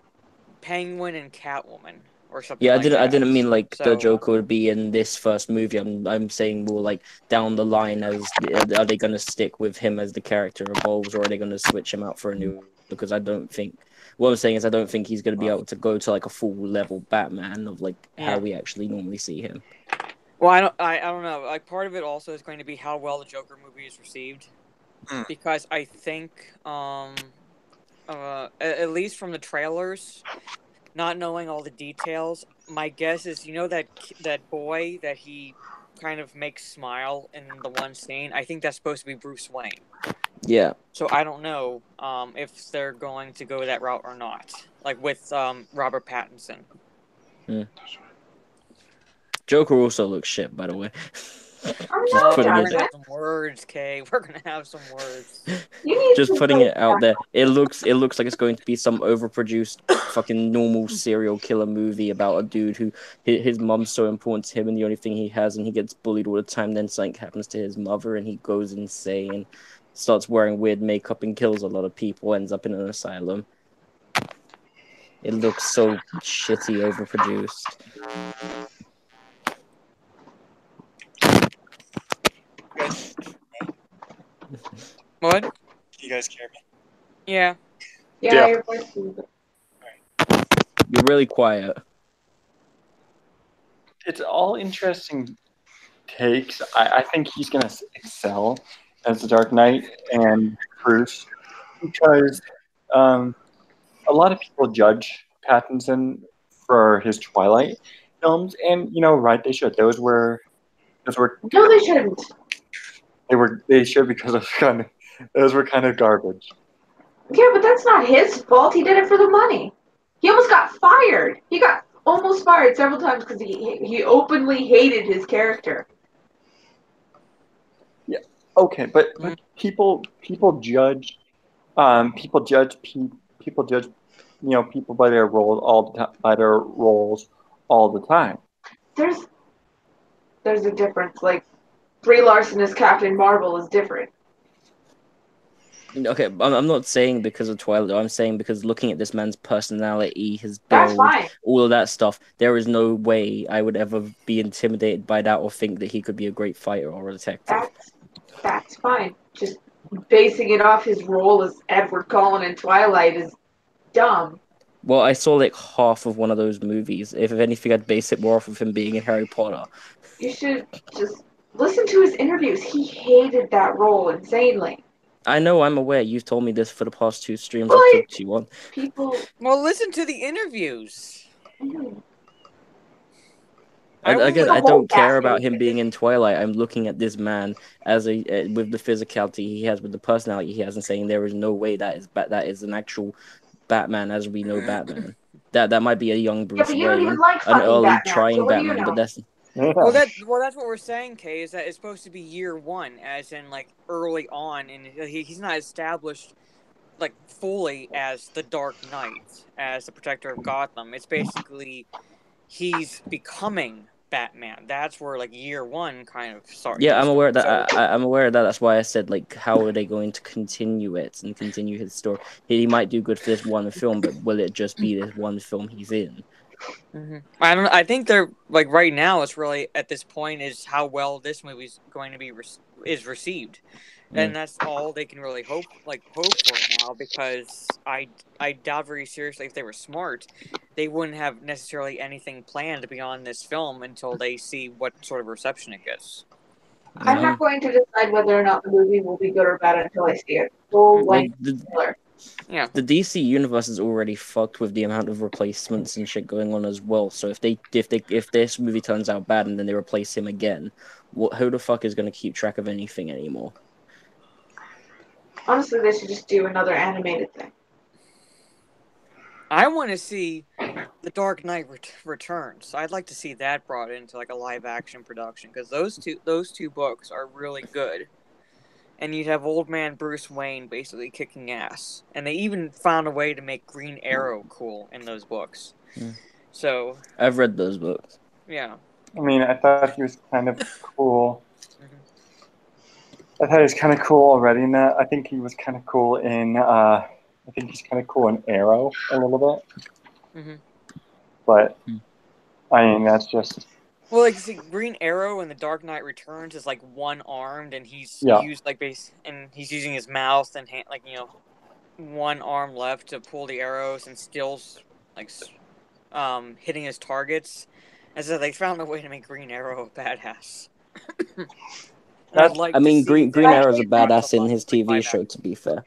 Penguin and Catwoman. Or something Yeah, like I didn't that. mean like the So, Joker would be in this first movie. I'm saying more like down the line. Are they going to stick with him as the character evolves, or are they going to switch him out for a new? Because I don't think what I'm saying is I don't think he's going to be able to go to like a full level Batman of like how we actually normally see him. Well, I don't know. Like part of it also is going to be how well the Joker movie is received, because I think at least from the trailers. Not knowing all the details, my guess is that boy that he kind of makes smile in the one scene. I think that's supposed to be Bruce Wayne. Yeah. So I don't know if they're going to go that route or not, like with Robert Pattinson. Joker also looks shit, by the way. We're gonna have some words, Kay. We're gonna have some words. Just putting it out there. It looks like it's going to be some overproduced fucking normal serial killer movie about a dude who his mom's so important to him and the only thing he has, and he gets bullied all the time. Then something happens to his mother and he goes insane, starts wearing weird makeup and kills a lot of people. Ends up in an asylum. It looks so shitty, overproduced. What? You guys hear me? Yeah. Yeah. You're really quiet. It's all interesting takes. I think he's going to excel as the Dark Knight and Bruce because a lot of people judge Pattinson for his Twilight films, and right, they should. Those were no, they shouldn't. They should because those were kind of garbage. Yeah, but that's not his fault. He did it for the money. He almost got fired. He got almost fired several times because he openly hated his character. Yeah. Okay, but people judge people judge people by their roles all the time. There's a difference. Like Brie Larson as Captain Marvel is different. Okay, I'm not saying because of Twilight. I'm saying because looking at this man's personality, his build, all of that stuff, there is no way I would ever be intimidated by that or think that he could be a great fighter or a detective. That's fine. Just basing it off his role as Edward Cullen in Twilight is dumb. Well, I saw like half of one of those movies. If anything, I'd base it more off of him being in Harry Potter. You should just listen to his interviews. He hated that role insanely. I know, I'm aware. You've told me this for the past 2 streams I've talked to you on. Well, listen to the interviews. Again, I don't care about him being in Twilight. I'm looking at this man as with the physicality he has, with the personality he has, and saying there is no way that is an actual Batman as we know Batman. That might be a young Bruce Wayne, an early trying Batman, but that's. Well, that's what we're saying, Kay, is that it's supposed to be year one, as in like early on, and he's not established like fully as the Dark Knight, as the protector of Gotham. It's basically he's becoming Batman. That's where like year one kind of starts. Yeah, I'm aware of that. I'm aware of that. That's why I said like, how are they going to continue it and continue his story? He might do good for this one film, but will it just be this one film he's in? Mm-hmm. I think they're like right now. It's really at this point is how well this movie's going to be received, and that's all they can really hope for now. Because I doubt very seriously if they were smart, they wouldn't have necessarily anything planned beyond this film until they see what sort of reception it gets. I'm not going to decide whether or not the movie will be good or bad until I see it. Full Like length trailer. Yeah. the DC universe is already fucked with the amount of replacements and shit going on as well. So if this movie turns out bad and then they replace him again, who the fuck is going to keep track of anything anymore? Honestly, they should just do another animated thing. I want to see The Dark Knight Returns. I'd like to see that brought into like a live action production because those two books are really good. And you'd have old man Bruce Wayne basically kicking ass. And they even found a way to make Green Arrow cool in those books. So I've read those books. Yeah. I mean, I thought he was kind of cool. I thought he was kind of cool already in that. I think he was kind of cool in. I think he's kind of cool in Arrow a little bit. But I mean, that's just. Well, like, see, Green Arrow in The Dark Knight Returns is like one-armed, and he's he's using his mouth and one arm left to pull the arrows, and still like hitting his targets. And so they found a way to make Green Arrow a badass. Green Arrow's a badass in his TV show, to be fair.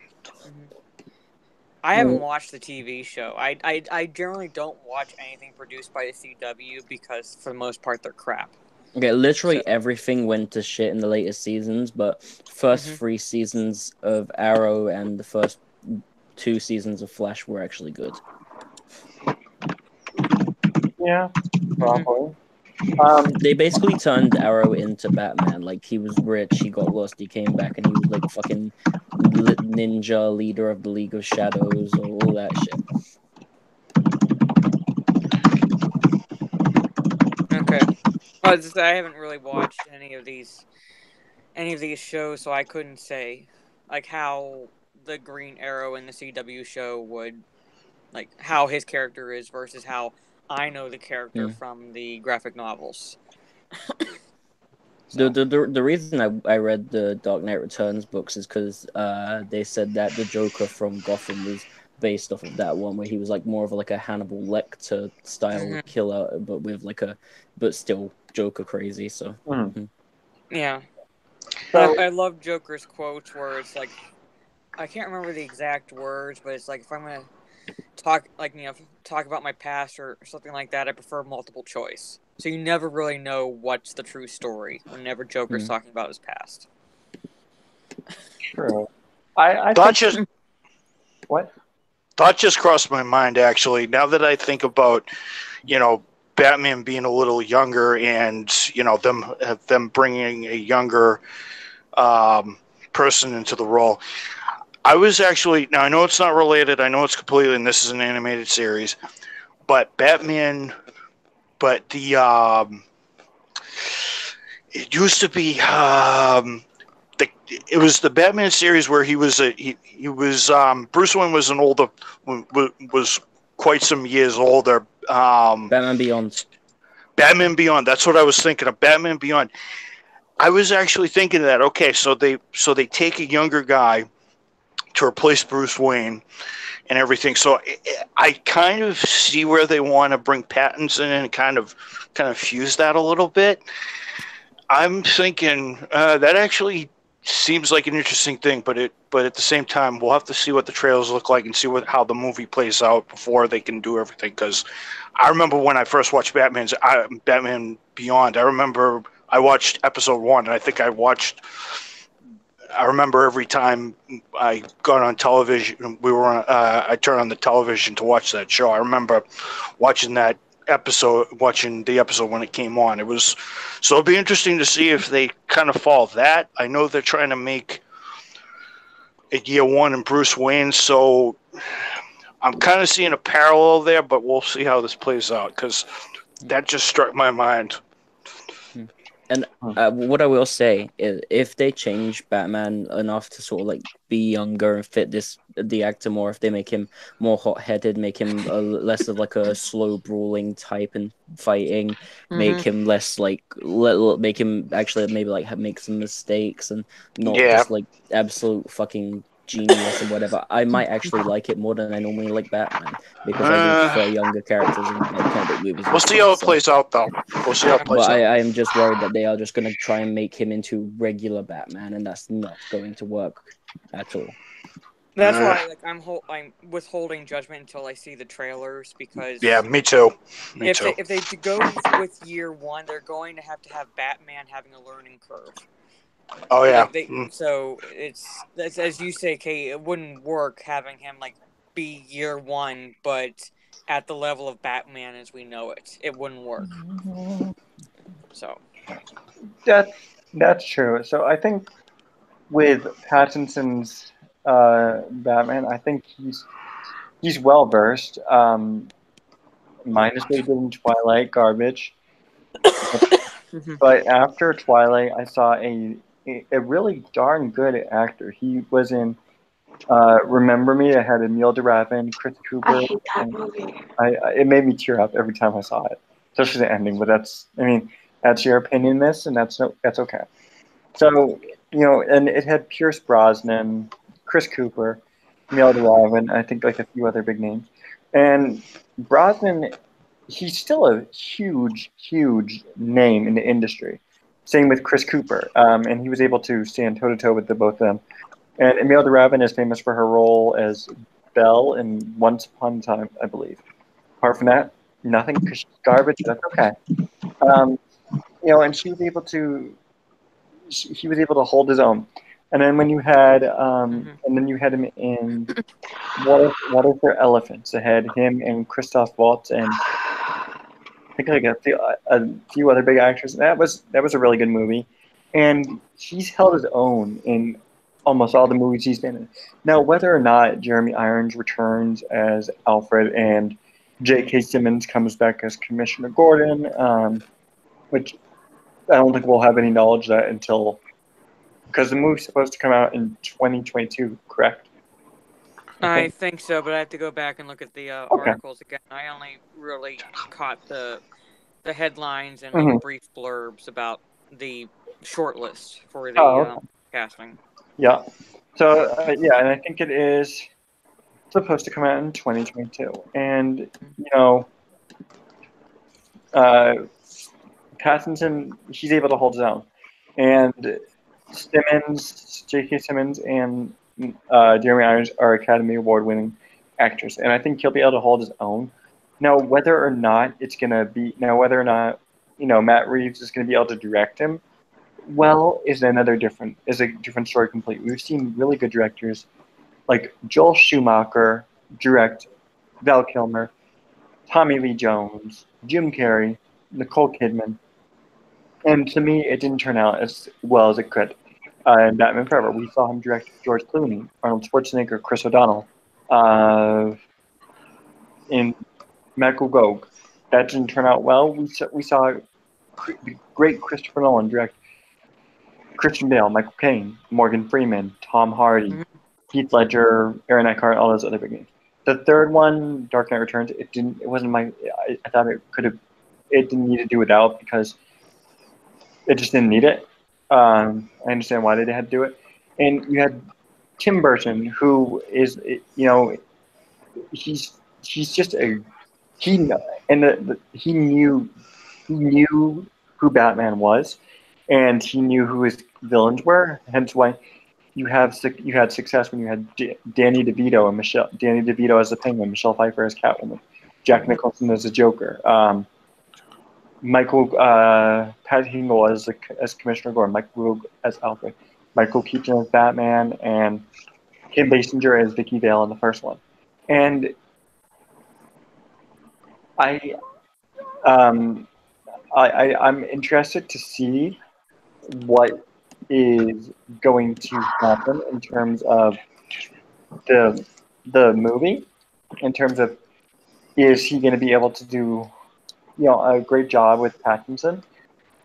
I haven't watched the TV show. I generally don't watch anything produced by the CW because, for the most part, they're crap. Okay, literally everything went to shit in the latest seasons, but first 3 seasons of Arrow and the first 2 seasons of Flash were actually good. Yeah, probably. They basically turned Arrow into Batman. Like, he was rich, he got lost, he came back, and he was like fucking ninja leader of the League of Shadows, or all that shit. Okay. I haven't really watched any of these shows, so I couldn't say like how the Green Arrow in the CW show would, like, how his character is versus how I know the character from the graphic novels. The reason I read the Dark Knight Returns books is because they said that the Joker from Gotham was based off of that one, where he was like more of like a Hannibal Lecter style killer, but still Joker crazy. So yeah, I love Joker's quotes where it's like, I can't remember the exact words, but it's like, if I'm gonna talk about my past or something like that, I prefer multiple choice. So you never really know what's the true story whenever Joker's talking about his past. True. Thought just crossed my mind, actually. Now that I think about, Batman being a little younger and, them bringing a younger person into the role. I was actually, now I know it's not related, I know it's completely, and this is an animated series, but Batman, it used to be, it was the Batman series where he was Bruce Wayne was quite some years older. Batman Beyond. Batman Beyond, that's what I was thinking of, Batman Beyond. I was actually thinking of that. Okay, so they take a younger guy to replace Bruce Wayne and everything. So I kind of see where they want to bring Pattinson in and kind of fuse that a little bit. I'm thinking that actually seems like an interesting thing, but at the same time, we'll have to see what the trailers look like and see how the movie plays out before they can do everything. Because I remember when I first watched Batman Beyond, I remember I watched episode 1, and I remember every time I got on television, I turned on the television to watch that show. I remember watching the episode when it came on. It'll be interesting to see if they kind of follow that. I know they're trying to make it year 1 in Bruce Wayne, so I'm kind of seeing a parallel there, but we'll see how this plays out, because that just struck my mind. And what I will say is, if they change Batman enough to sort of like be younger and fit the actor more, if they make him more hot-headed, make him less of like a slow brawling type and fighting, make him less like make him actually maybe like make some mistakes and not just like absolute fucking genius and whatever, I might actually like it more than I normally like Batman because I do prefer younger characters in comic book movies. We'll see how it plays out, though. We'll see how it plays But out. I am just worried that they are just going to try and make him into regular Batman, and that's not going to work at all. That's why I'm withholding judgment until I see the trailers, because Yeah, me too. If they go with year one, they're going to have Batman having a learning curve. Oh yeah. So it's as you say, Kate. It wouldn't work having him be year one, but at the level of Batman as we know it. It wouldn't work. So that's true. So I think with Pattinson's Batman, I think he's well versed. Minus what he did in Twilight, garbage. But after Twilight, I saw a really darn good actor. He was in Remember Me. I had Emil DeRavin, Chris Cooper. I hate that movie. It made me tear up every time I saw it, especially the ending. But that's your opinion, Miss, and that's okay. So and it had Pierce Brosnan, Chris Cooper, Emil DeRavin, I think a few other big names, and Brosnan. He's still a huge, huge name in the industry. Same with Chris Cooper, and he was able to stand toe-to-toe with the both of them. And Emil DeRavin is famous for her role as Belle in Once Upon a Time, I believe. Apart from that, nothing, because she's garbage. That's okay. And he was able to hold his own. And then when you had, and then you had him in What If They're Elephants? It had him and Christoph Waltz and I think a few other big actors. That was a really good movie, and he's held his own in almost all the movies he's been in. Now, whether or not Jeremy Irons returns as Alfred and J.K. Simmons comes back as Commissioner Gordon, which I don't think we'll have any knowledge of that until because the movie's supposed to come out in 2022, correct? I think so, but I have to go back and look at the articles again. I only really caught the headlines and brief blurbs about the shortlist for the casting. Yeah. So and I think it is supposed to come out in 2022, and Pattinson, he's able to hold his own, and J.K. Simmons, and Jeremy Irons are Academy Award-winning actors, and I think he'll be able to hold his own. Now, whether or not Matt Reeves is going to be able to direct him, well, is a different story completely. We've seen really good directors like Joel Schumacher direct Val Kilmer, Tommy Lee Jones, Jim Carrey, Nicole Kidman, and to me, it didn't turn out as well as it could. In Batman Forever, we saw him direct George Clooney, Arnold Schwarzenegger, Chris O'Donnell, in Michael Gove. That didn't turn out well. We saw the great Christopher Nolan direct Christian Bale, Michael Caine, Morgan Freeman, Tom Hardy, Heath Ledger, Aaron Eckhart, all those other big names. The third one, Dark Knight Returns, I thought it didn't need to do without because it just didn't need it. I understand why they had to do it. And you had Tim Burton, who is, he's just he knew who Batman was, and he knew who his villains were. Hence why you had success when you had Danny DeVito as the Penguin, Michelle Pfeiffer as Catwoman, Jack Nicholson as the Joker, Pat Hingle as Commissioner Gordon, Mike Rogue as Alfred, Michael Keaton as Batman, and Kim Basinger as Vicky Vale in the first one. And I'm interested to see what is going to happen in terms of the movie, in terms of is he going to be able to do a great job with Pattinson,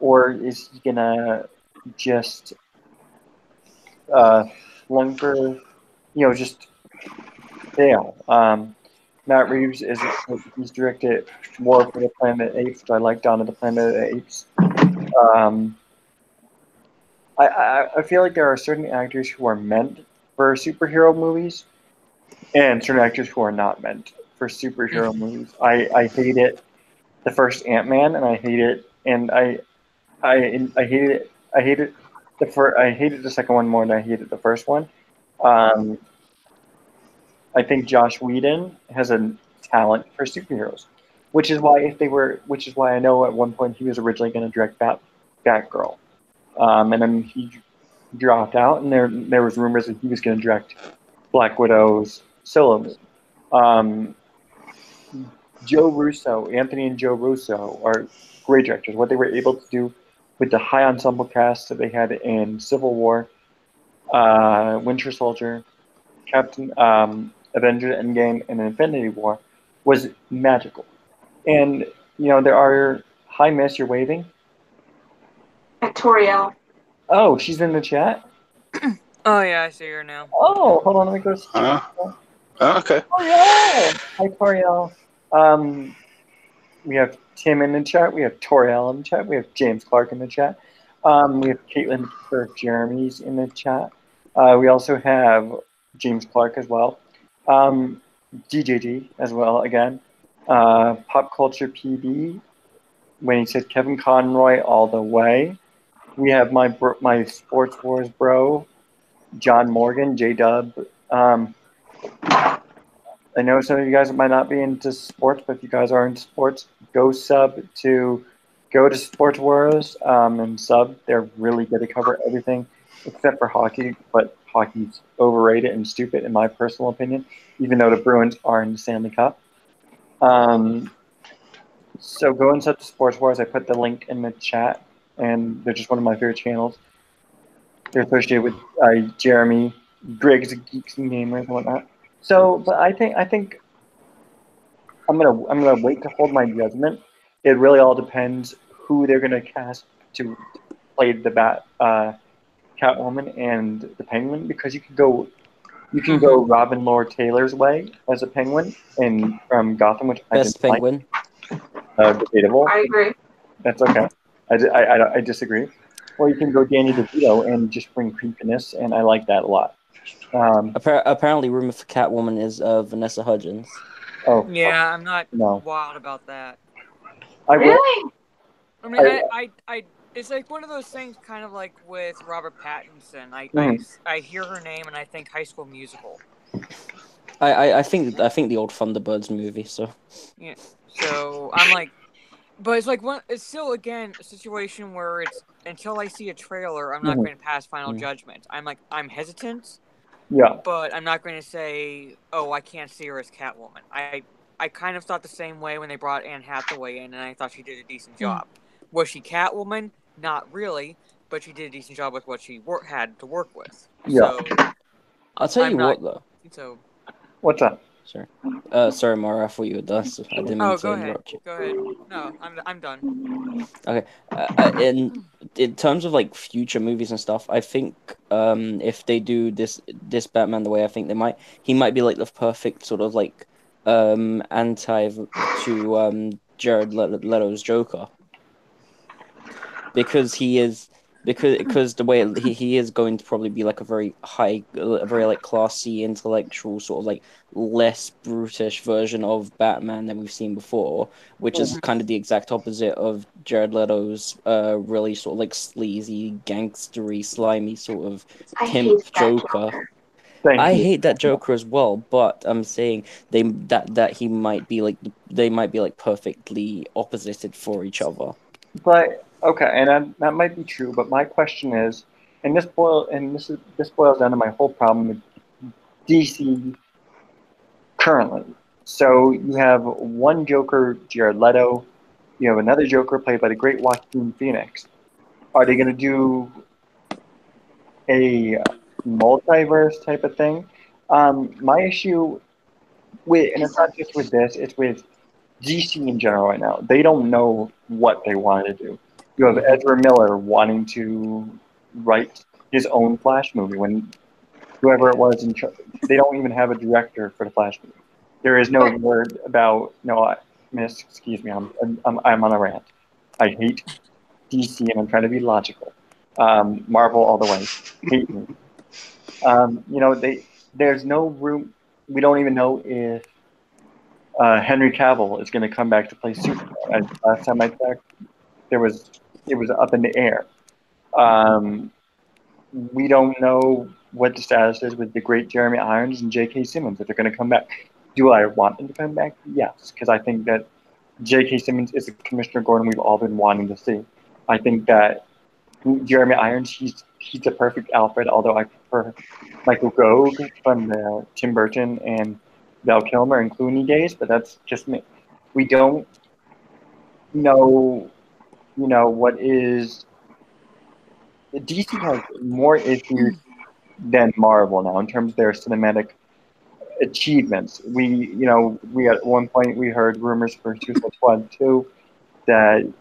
or is he going to just just fail? Matt Reeves he's directed War for the Planet of the Apes, which I like, Dawn of the Planet of the Apes. I feel like there are certain actors who are meant for superhero movies, and certain actors who are not meant for superhero movies. I hate it. The first Ant-Man, and I hate it, and I hated it. I hated the second one more than I hated the first one. I think Josh Whedon has a talent for superheroes, which is why I know at one point he was originally going to direct Batgirl, and then he dropped out, and there was rumors that he was going to direct Black Widow's solo movie. Anthony and Joe Russo are great directors. What they were able to do with the high ensemble cast that they had in Civil War, Winter Soldier, Captain Avengers Endgame, and Infinity War was magical. And there are hi Miss, you're waving. Toriel. Oh, she's in the chat. Oh yeah, I see her now. Oh, hold on, let me go. Okay. Toriel. Hi, Toriel. We have Tim in the chat. We have Toriel in the chat. We have James Clark in the chat. We have Caitlin Burke Jeremy's in the chat. We also have James Clark as well. DJD as well again. Pop Culture PB. When he said Kevin Conroy all the way. We have my Sports Wars bro, John Morgan, J-Dub. I know some of you guys might not be into sports, but if you guys are into sports, go to Sports Wars and sub. They're really good to cover everything except for hockey, but hockey's overrated and stupid in my personal opinion, even though the Bruins are in the Stanley Cup. So go and sub to Sports Wars. I put the link in the chat, and they're just one of my favorite channels. They're associated with Jeremy, Griggs, Geeks and Gamers, and whatnot. So, but I think I'm gonna wait to hold my judgment. It really all depends who they're gonna cast to play the Catwoman and the Penguin, because you can go Robin Lord Taylor's way as a Penguin and from Gotham, which Best Penguin. Debatable. I agree. That's okay. I disagree. Or you can go Danny DeVito and just bring creepiness, and I like that a lot. Apparently, rumor for Catwoman is Vanessa Hudgens. Oh yeah, I'm not wild about that. Really? I mean, I it's like one of those things, kind of like with Robert Pattinson. I hear her name and I think High School Musical. I think the old Thunderbirds movie. So yeah, so I'm like, but it's like it's still again a situation where it's until I see a trailer, I'm not going to pass final judgment. I'm hesitant. Yeah. But I'm not going to say, oh, I can't see her as Catwoman. I kind of thought the same way when they brought Anne Hathaway in, and I thought she did a decent job. Was she Catwoman? Not really, but she did a decent job with what she had to work with. Yeah. So, I'll tell you what, though. So, what's up? Sorry. Sorry, Mara, I thought you were done. So I didn't mean to interrupt you. Go ahead. No, I'm done. Okay. In terms of like future movies and stuff, I think if they do this Batman the way I think he might be like the perfect sort of like anti to Jared Leto's Joker, because the way he is going to probably be like a very like classy, intellectual, sort of like less brutish version of Batman than we've seen before, which is kind of the exact opposite of Jared Leto's really sort of like sleazy, gangstery, slimy sort of pimp Joker. I hate that Joker as well, but I'm saying that he might be like they might be like perfectly opposited for each other. But okay, and that might be true. But my question is, this boils down to my whole problem with DC currently. So you have one Joker, Jared Leto. You have another Joker played by the great Joaquin Phoenix. Are they going to do a multiverse type of thing? My issue and it's not just with this, it's with DC in general right now. They don't know what they want to do. You have Ezra Miller wanting to write his own Flash movie when whoever it was in charge, they don't even have a director for the Flash movie. There is no word about excuse me, I'm on a rant. I hate DC and I'm trying to be logical. Marvel all the way. Hate me. There's no room. We don't even know if Henry Cavill is going to come back to play Superman. Last time I checked, it was up in the air. We don't know what the status is with the great Jeremy Irons and J.K. Simmons, if they're going to come back. Do I want them to come back? Yes, because I think that J.K. Simmons is the Commissioner Gordon we've all been wanting to see. I think that Jeremy Irons, he's the perfect Alfred, although I prefer Michael Gove from the Tim Burton and Val Kilmer and Clooney days, but that's just me. We don't know, what is... DC has more issues than Marvel now in terms of their cinematic achievements. We at one point we heard rumors for Suicide Squad 2 that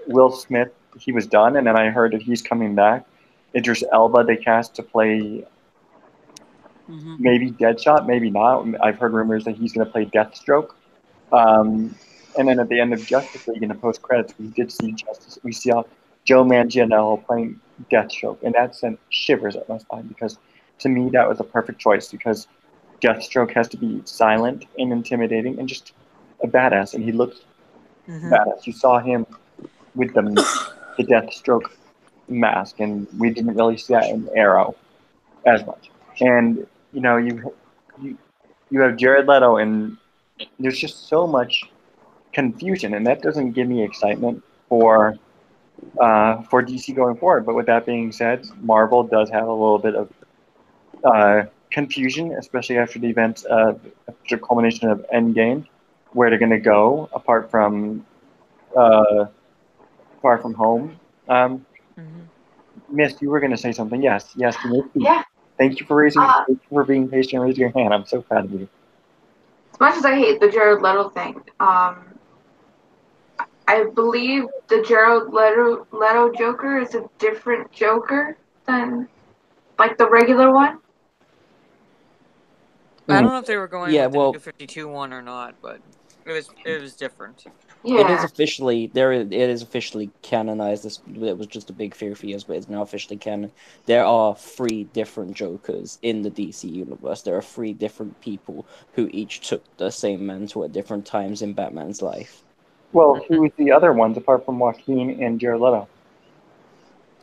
Will Smith, he was done, and then I heard that he's coming back. Idris Elba they cast to play maybe Deadshot, maybe not. I've heard rumors that he's going to play Deathstroke. And then at the end of Justice League in the post credits, we did see We saw Joe Manganiello playing Deathstroke, and that sent shivers up my spine because to me that was a perfect choice because Deathstroke has to be silent and intimidating and just a badass, and he looks badass. You saw him with the Deathstroke mask, and we didn't really see that in Arrow as much. And you have Jared Leto, and there's just so much confusion, and that doesn't give me excitement for DC going forward. But with that being said, Marvel does have a little bit of confusion, especially after the events of the culmination of Endgame, where they're going to go apart from home. Miss, you were going to say something. Yes, you may speak. Yeah. Thank you for being patient and raising your hand. I'm so proud of you. As much as I hate the Jared Leto thing, I believe the Jared Leto Joker is a different Joker than like the regular one. I don't know if they were going with the well, New 52 one or not, but it was different. Yeah. It is officially canonized. It was just a big fear for years, but it's now officially canon. There are 3 different Jokers in the DC universe. There are 3 different people who each took the same mantle at different times in Batman's life. Well, who is the other ones apart from Joaquin and Jared Leto?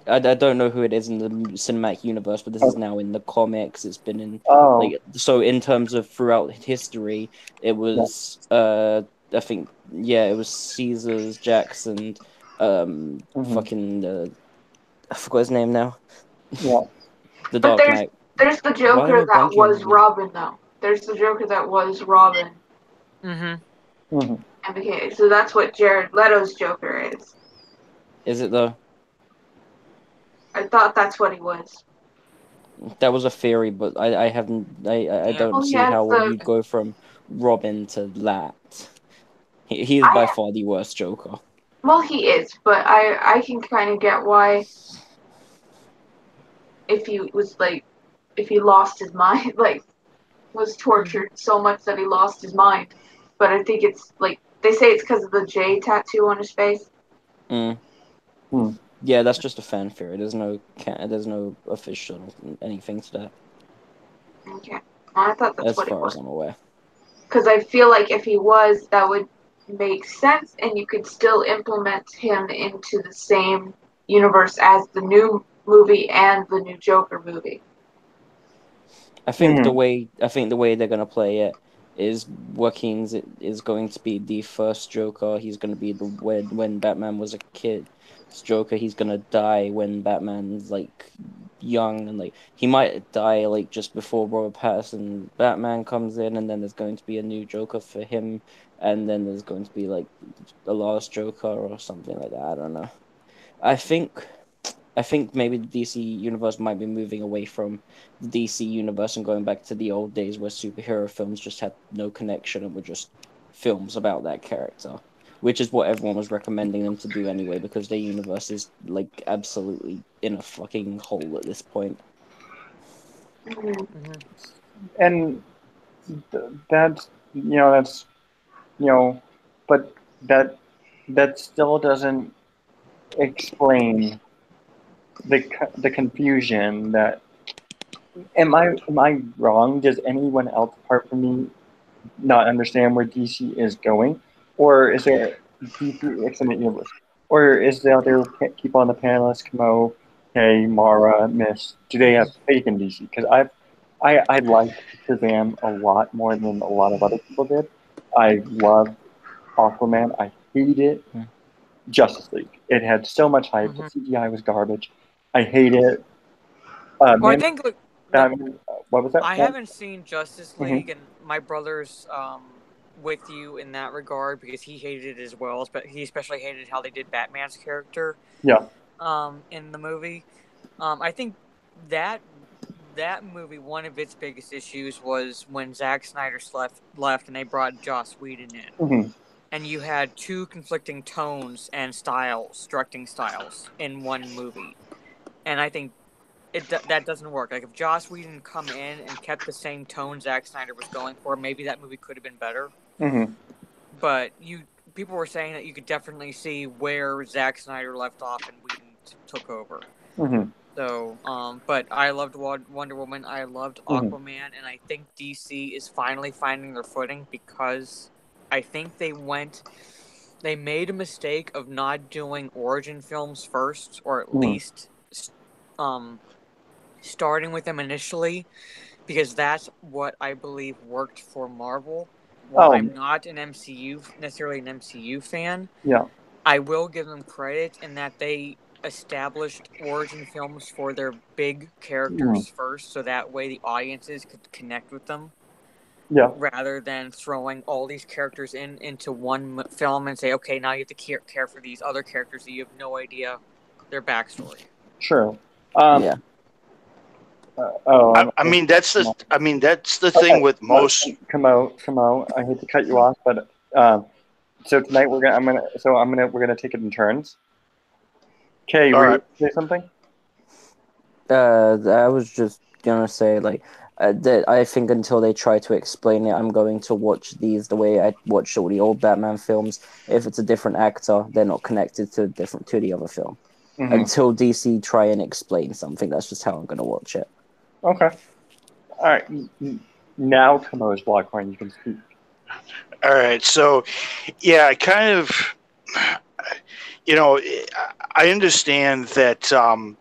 I don't know who it is in the cinematic universe, but this is now in the comics. It's been in so in terms of throughout history, it was I think it was Caesar's Jackson, fucking I forgot his name now. Yeah. The Dark Knight. There's the Joker that was Robin though. There's the Joker that was Robin. Okay, so that's what Jared Leto's Joker is. Is it though? I thought that's what he was. That was a theory, but I don't see how you go from Robin to that. He is by far the worst Joker. Well, he is, but I can kind of get why. If he lost his mind, was tortured so much that he lost his mind. But I think it's they say it's because of the Jade tattoo on his face. Yeah, that's just a fan theory. There's no official anything to that. Okay, I thought that's what it was. As far as I'm aware. Because I feel like if he was, that would make sense, and you could still implement him into the same universe as the new movie and the new Joker movie. I think the way they're gonna play it is Joaquin's is going to be the first Joker. He's gonna be when Batman was a kid. Joker, he's gonna die when Batman's young, and he might die just before Robert Pattinson Batman comes in, and then there's going to be a new Joker for him, and then there's going to be the last Joker or something like that. I don't know. I think maybe the DC universe might be moving away from the DC universe and going back to the old days where superhero films just had no connection and were just films about that character. Which is what everyone was recommending them to do anyway, because their universe is absolutely in a fucking hole at this point. And that's but that still doesn't explain the confusion that Am I wrong? Does anyone else apart from me not understand where DC is going, or is there DC Extended Universe, or is the other people on the panelists, Kamo, Kay, Mara, Miss? Do they have faith in DC? Because I like Shazam a lot more than a lot of other people did. I loved Aquaman. I hated Justice League. It had so much hype. The CGI was garbage. I hate it. Well, I think what was that? I haven't seen Justice Mhm. League, and my brother's with you in that regard because he hated it as well. But he especially hated how they did Batman's character. Yeah. In the movie, I think that movie, one of its biggest issues was when Zack Snyder left and they brought Joss Whedon in, Mhm. and you had two conflicting tones and styles, directing styles in one movie, and I think that doesn't work. Like if Joss Whedon come in and kept the same tone Zack Snyder was going for, maybe that movie could have been better. Mhm. But people were saying that you could definitely see where Zack Snyder left off and Whedon took over. Mhm. So, but I loved Wonder Woman. I loved Mhm. Aquaman, and I think DC is finally finding their footing because I think they made a mistake of not doing origin films first, or at least starting with them initially, because that's what I believe worked for Marvel. While I'm not necessarily an MCU fan, yeah, I will give them credit in that they established origin films for their big characters first, so that way the audiences could connect with them. Yeah. Rather than throwing all these characters into one film and say, okay, now you have to care for these other characters that you have no idea their backstory. True. Yeah. I mean that's the thing with most. Kamo, I hate to cut you off, but so tonight we're gonna take it in turns. Kay, were you say something? I was just gonna say that I think until they try to explain it, I'm going to watch these the way I watched all the old Batman films. If it's a different actor, they're not connected to the other film. Mhm. Until DC try and explain something, that's just how I'm gonna watch it. Okay. All right. Now, Kamo's Blockhorn, you can speak. All right. So, yeah, I kind of, I understand that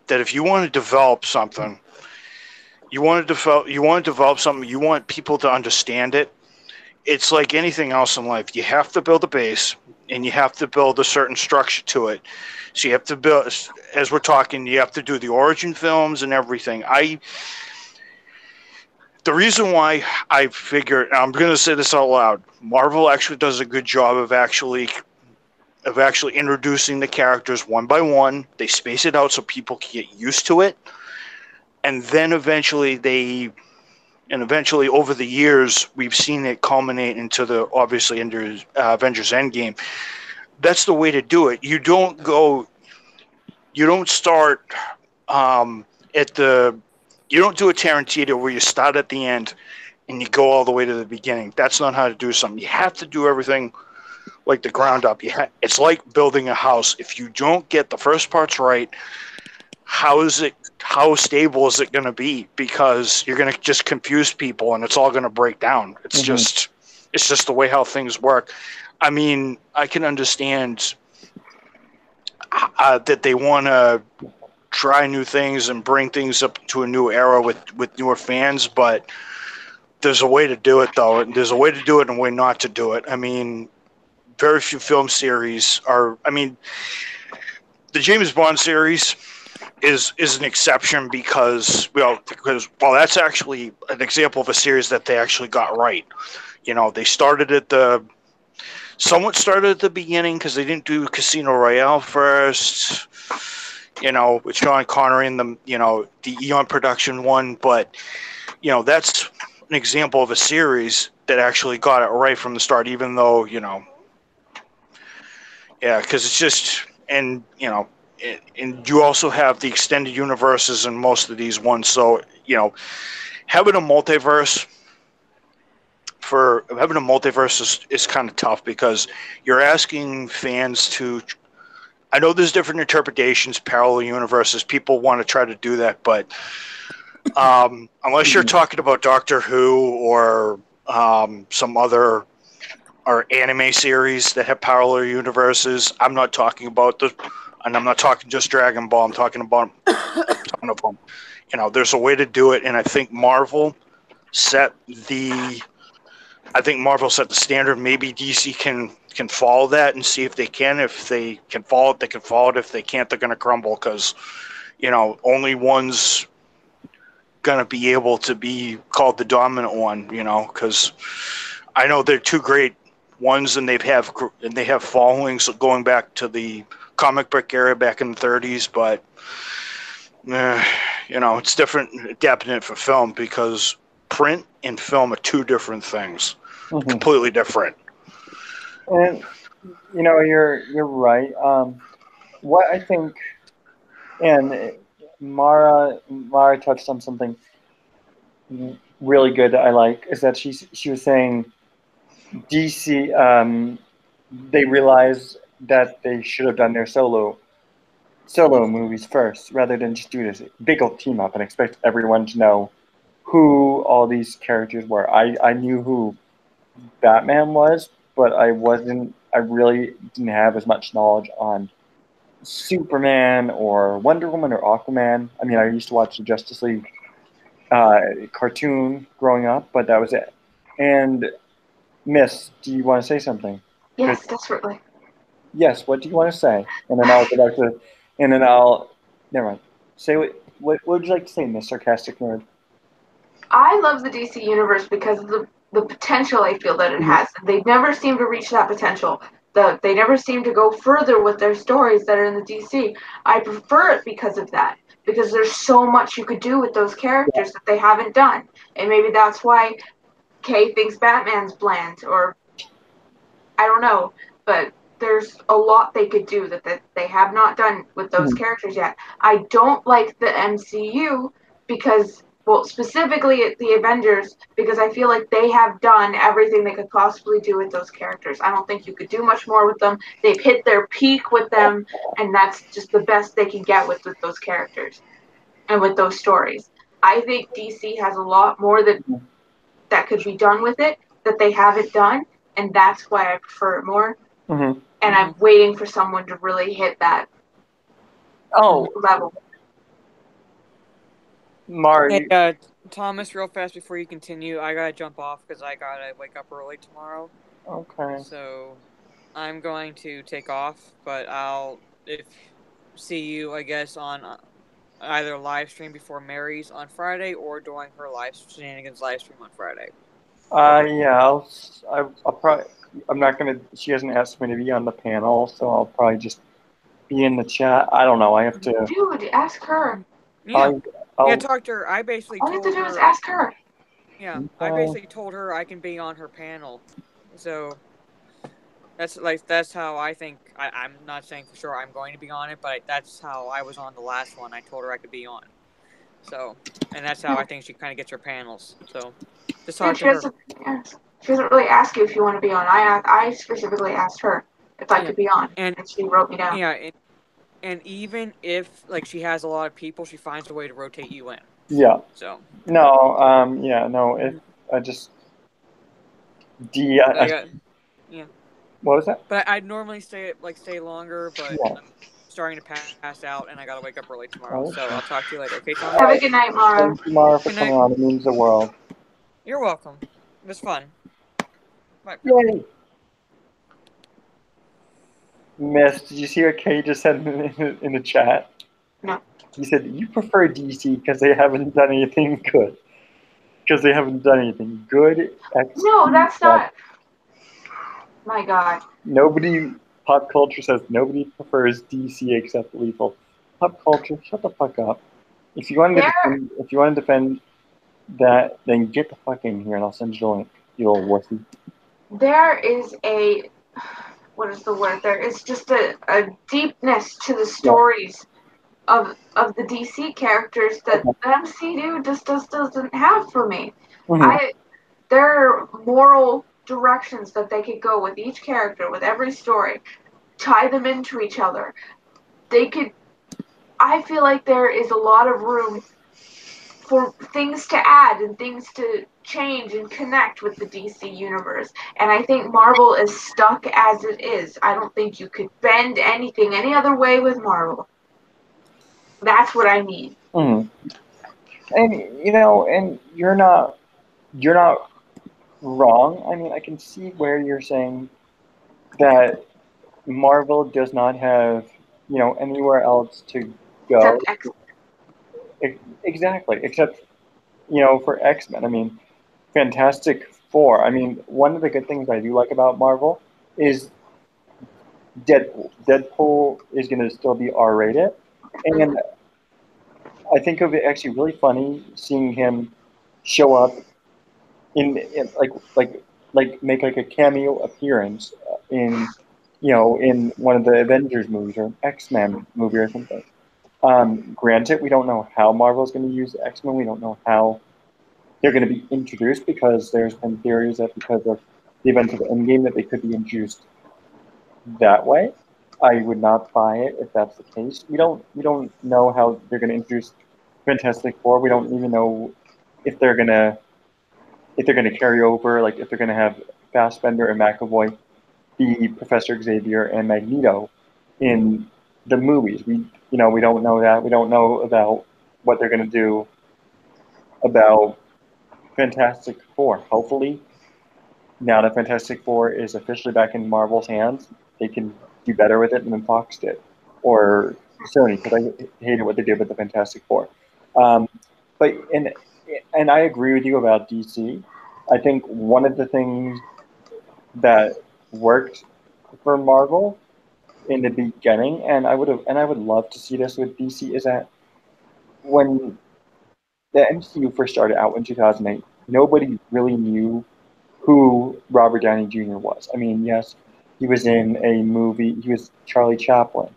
that if you want to develop something, you want to develop something, you want people to understand it. It's like anything else in life. You have to build a base, and you have to build a certain structure to it. So you have to build, as we're talking, you have to do the origin films and everything. The reason why I figured, I'm going to say this out loud, Marvel actually does a good job of actually introducing the characters one by one. They space it out so people can get used to it, and then eventually over the years we've seen it culminate into the obviously Avengers Endgame. That's the way to do it. You don't start you don't do a Tarantino where you start at the end and you go all the way to the beginning. That's not how to do something. You have to do everything like the ground up. It's like building a house. If you don't get the first parts right, how stable is it going to be? Because you're going to just confuse people and it's all going to break down. It's just the way how things work. I mean, I can understand that they want to try new things and bring things up to a new era with newer fans, but there's a way to do it, though. There's a way to do it and a way not to do it. I mean, very few film series are. I mean, the James Bond series is an exception because that's actually an example of a series that they actually got right. They started at the beginning because they didn't do Casino Royale first. With Sean Connery and the Eon production one, but that's an example of a series that actually got it right from the start, even though because it's just and you also have the extended universes in most of these ones, so having a multiverse is kind of tough because you're asking fans to. I know there's different interpretations, parallel universes. People want to try to do that, but Unless you're talking about Doctor Who or some other or anime series that have parallel universes, I'm not talking about and I'm not talking just Dragon Ball. I'm talking about a ton of them. There's a way to do it, and I think Marvel set the standard. Maybe DC can follow that and see if they can. If they can follow it, they can follow it. If they can't, they're going to crumble because only one's going to be able to be called the dominant one. Because I know they're two great ones, and they have followings going back to the comic book era back in the 30s, but it's different adapting for film because print and film are two different things, completely different. And you're right. What I think, and Mara touched on something really good that I like, is that she was saying DC, they realized that they should have done their solo movies first rather than just do this big old team up and expect everyone to know who all these characters were. I knew who Batman was, but I really didn't have as much knowledge on Superman or Wonder Woman or Aquaman. I mean, I used to watch the Justice League cartoon growing up, but that was it. And Miss, do you want to say something? Yes, desperately. Yes, what do you want to say? And then I'll go back to, and then I'll, never mind. Say what would you like to say, Miss Sarcastic Nerd? I love the DC universe because of the potential I feel that it has. They never seem to reach that potential. They never seem to go further with their stories that are in the DC. I prefer it because of that. Because there's so much you could do with those characters that they haven't done. And maybe that's why Kay thinks Batman's bland, or I don't know. But there's a lot they could do that they have not done with those characters yet. I don't like the MCU because, well, specifically the Avengers, because I feel like they have done everything they could possibly do with those characters. I don't think you could do much more with them. They've hit their peak with them, and that's just the best they can get with those characters and with those stories. I think DC has a lot more that could be done with it that they haven't done, and that's why I prefer it more. Mm-hmm. And I'm waiting for someone to really hit that level. Mari. Hey, Thomas, real fast before you continue, I gotta jump off because I gotta wake up early tomorrow. Okay. So I'm going to take off, but I'll see you, I guess, on either live stream before Mary's on Friday or during her Shenanigans live stream on Friday. Yeah, I'll probably. I'm not gonna. She hasn't asked me to be on the panel, so I'll probably just be in the chat. I don't know. I have to. Dude, ask her. Yeah, talk to her. I basically all you told have to do her. is ask her. Yeah, I basically told her I can be on her panel, so that's how I think. I'm not saying for sure I'm going to be on it, but that's how I was on the last one. I told her I could be on. So, and that's how I think she kind of gets her panels. So, just talk to her. She doesn't really ask you if you want to be on. I specifically asked her if I could be on, and she wrote me down. Yeah, and even if she has a lot of people, she finds a way to rotate you in. Yeah. So. No. Yeah. No. If I just. Yeah. What was that? But I'd normally stay longer, but I'm starting to pass out, and I gotta wake up early tomorrow. So I'll talk to you later. Okay, Tom? Have a good night, Mara. Thank you, Mara, for coming on. It means the world. You're welcome. It was fun. Bye. Yay. Miss, did you see what Kay just said in the chat? No. He said, you prefer DC because they haven't done anything good. Because they haven't done anything good. No, that's not. My God. Pop culture says nobody prefers DC except Lethal. Pop culture, shut the fuck up. If you want to defend that, then get the fuck in here and I'll send you the link, you old wussy. There is what is the word? There is just a deepness to the stories of the DC characters that the MCU just doesn't have for me. Mm-hmm. There are moral directions that they could go with each character, with every story, tie them into each other. I feel like there is a lot of room for things to add and things to change and connect with the DC universe. And I think Marvel is stuck as it is. I don't think you could bend anything any other way with Marvel. That's what I mean. And and you're not wrong. I mean, I can see where you're saying that Marvel does not have anywhere else to go. Except X-Men. Exactly, except for X-Men. I mean, Fantastic Four. I mean, one of the good things I do like about Marvel is Deadpool. Deadpool is going to still be R-rated, and I think it would be actually really funny seeing him show up in like make like a cameo appearance in in one of the Avengers movies or an X-Men movie or something. Granted, we don't know how Marvel's going to use X-Men. We don't know how they're going to be introduced because there's been theories that because of the events of Endgame that they could be introduced that way. I would not buy it if that's the case. We don't know how they're going to introduce Fantastic Four. We don't even know if they're gonna carry over, like if they're gonna have Fassbender and McAvoy be Professor Xavier and Magneto in the movies. We don't know that. We don't know about what they're gonna do about Fantastic Four. Hopefully, now that Fantastic Four is officially back in Marvel's hands, they can do better with it than Fox did, or Sony, because I hated what they did with the Fantastic Four. But and I agree with you about DC. I think one of the things that worked for Marvel in the beginning, and I would love to see this with DC, is that when the MCU first started out in 2008, nobody really knew who Robert Downey Jr. was. I mean, yes, he was in a movie. He was Charlie Chaplin.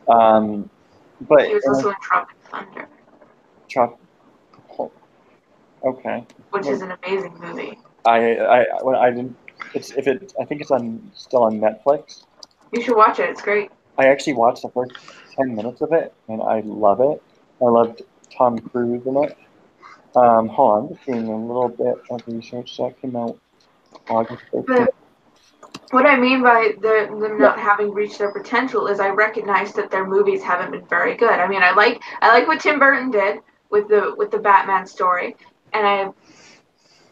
But he was also in Tropic Thunder. Okay. Which is an amazing movie. I didn't. I think it's still on Netflix. You should watch it. It's great. I actually watched the first 10 minutes of it, and I love it. I loved Tom Cruise in it. Hold on, I'm just doing a little bit of research. That came out August 13th. What I mean by them not having reached their potential is I recognize that their movies haven't been very good. I mean, I like what Tim Burton did with the Batman story, and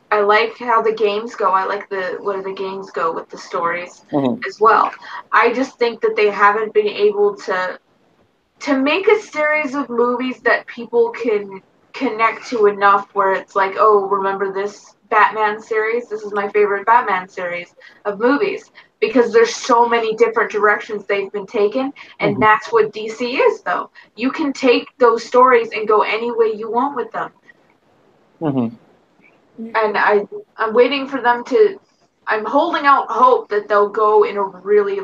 I like how the games go. I like where the games go with the stories as well. I just think that they haven't been able to make a series of movies that people can connect to enough where it's like, oh, remember this Batman series? This is my favorite Batman series of movies. Because there's so many different directions they've been taken, and that's what DC is, though. You can take those stories and go any way you want with them. And I'm waiting for them to. I'm holding out hope that they'll go in a really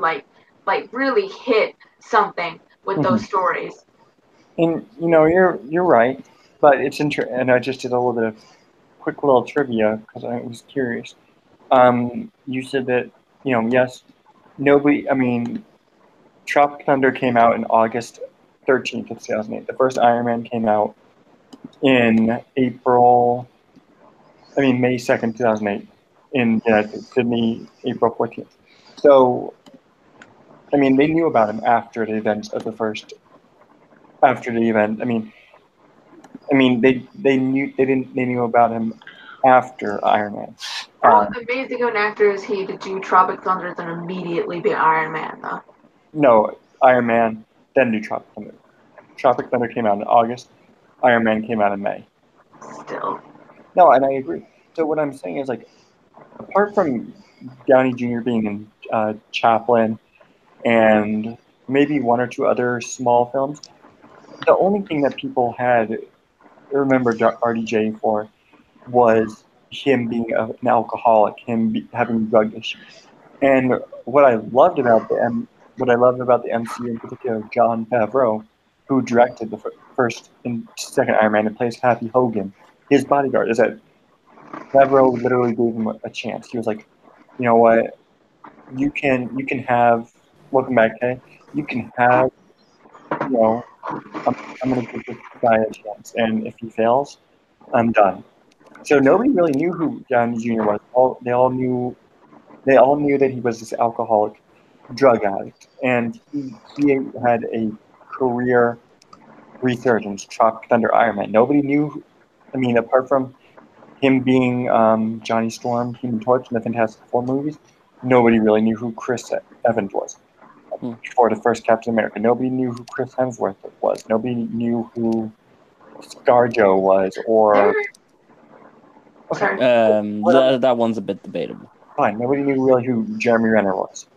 really hit something with those stories. And you're right, but it's interesting. And I just did a little bit of quick little trivia because I was curious. You said that yes, nobody. I mean, Tropic Thunder came out in August 13th of 2008. The first Iron Man came out in May 2nd, 2008 in Sydney, April 14th. So, I mean, they knew about him after the events of after the event. They knew about him after Iron Man. How amazing of an actor is he to do Tropic Thunder then immediately be Iron Man, though? No, Iron Man, then do Tropic Thunder. Tropic Thunder came out in August. Iron Man came out in May. Still. No, and I agree. So what I'm saying is, like, apart from Downey Jr. being in Chaplin and maybe one or two other small films, the only thing that people had remembered RDJ for was him being an alcoholic, having drug issues. And what I loved about the MCU, in particular, Jon Favreau, who directed the first and second Iron Man and plays Happy Hogan, his bodyguard, is that Favreau literally gave him a chance. He was like, you know what, you can have, welcome back, Kay. You can have, I'm going to give this guy a chance, and if he fails, I'm done. So nobody really knew who Downey Jr. was. They all knew that he was this alcoholic drug addict, and he had a career resurgence, Tropic Thunder, Iron Man. Nobody knew. I mean, apart from him being Johnny Storm, Human Torch, in the Fantastic Four movies, nobody really knew who Chris Evans was. Before the first Captain America, nobody knew who Chris Hemsworth was. Nobody knew who ScarJo was, or Sorry. That one's a bit debatable. fine. Nobody knew really who Jeremy Renner was.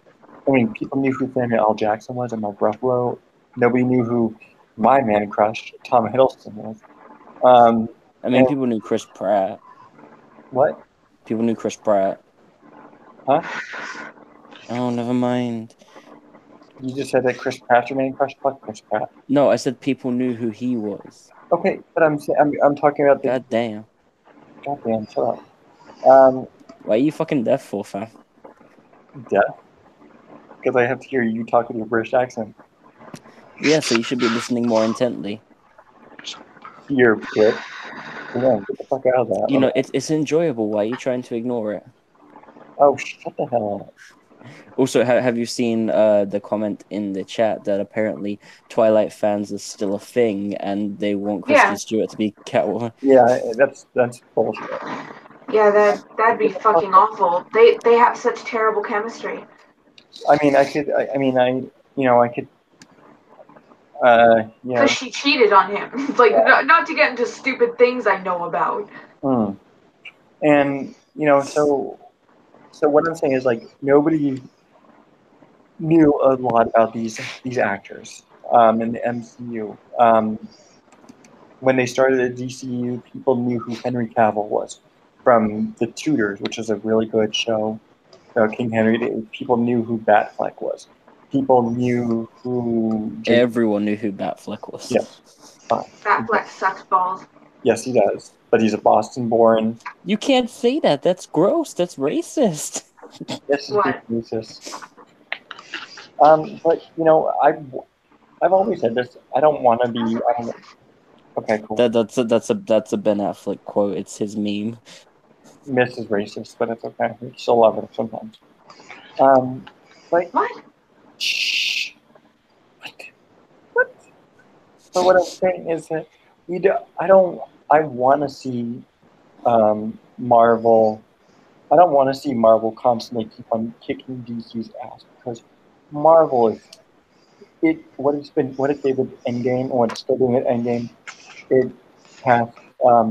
I mean, people knew who Samuel L. Jackson was and Mark Ruffalo. Nobody knew who my man crush, Tom Hiddleston, was. I mean, people knew Chris Pratt. What? People knew Chris Pratt. Huh? Oh, never mind. You just said that Chris Pratt's your man crush? Fuck Chris Pratt. No, I said people knew who he was. Okay, but I'm talking about the. God damn. Shut up. Why are you fucking deaf for, fam? Deaf? Because I have to hear you talk with your British accent. Yeah, so you should be listening more intently. Your bit. Yeah, get the fuck out of that. You know, it's enjoyable. Why are you trying to ignore it? Oh, shut the hell up. Also, have you seen the comment in the chat that apparently Twilight fans is still a thing and they want Kristen Stewart to be Catwoman? Yeah, that's bullshit. Yeah, that'd be fucking awful. They have such terrible chemistry. I mean, I could. Yeah. Because she cheated on him. Like, not to get into stupid things I know about. And so what I'm saying is, like, nobody knew a lot about these actors in the MCU. When they started the DCU, people knew who Henry Cavill was from The Tudors, which is a really good show. King Henry VIII. People knew who Batfleck was. People knew who. Everyone knew who Batfleck was. Yeah. Batfleck sucks balls. Yes, he does. But he's a Boston-born. You can't say that. That's gross. That's racist. Yes, it's racist. But I've always said this. I don't want to be. Okay, cool. That's a Ben Affleck quote. It's his meme. Miss is racist, but it's okay. We still love her sometimes. Like what? Shh. What? So what I'm saying is that I want to see Marvel. I don't want to see Marvel constantly keep on kicking DC's ass, because Marvel is what it's did with Endgame and what it's still doing at Endgame. It passed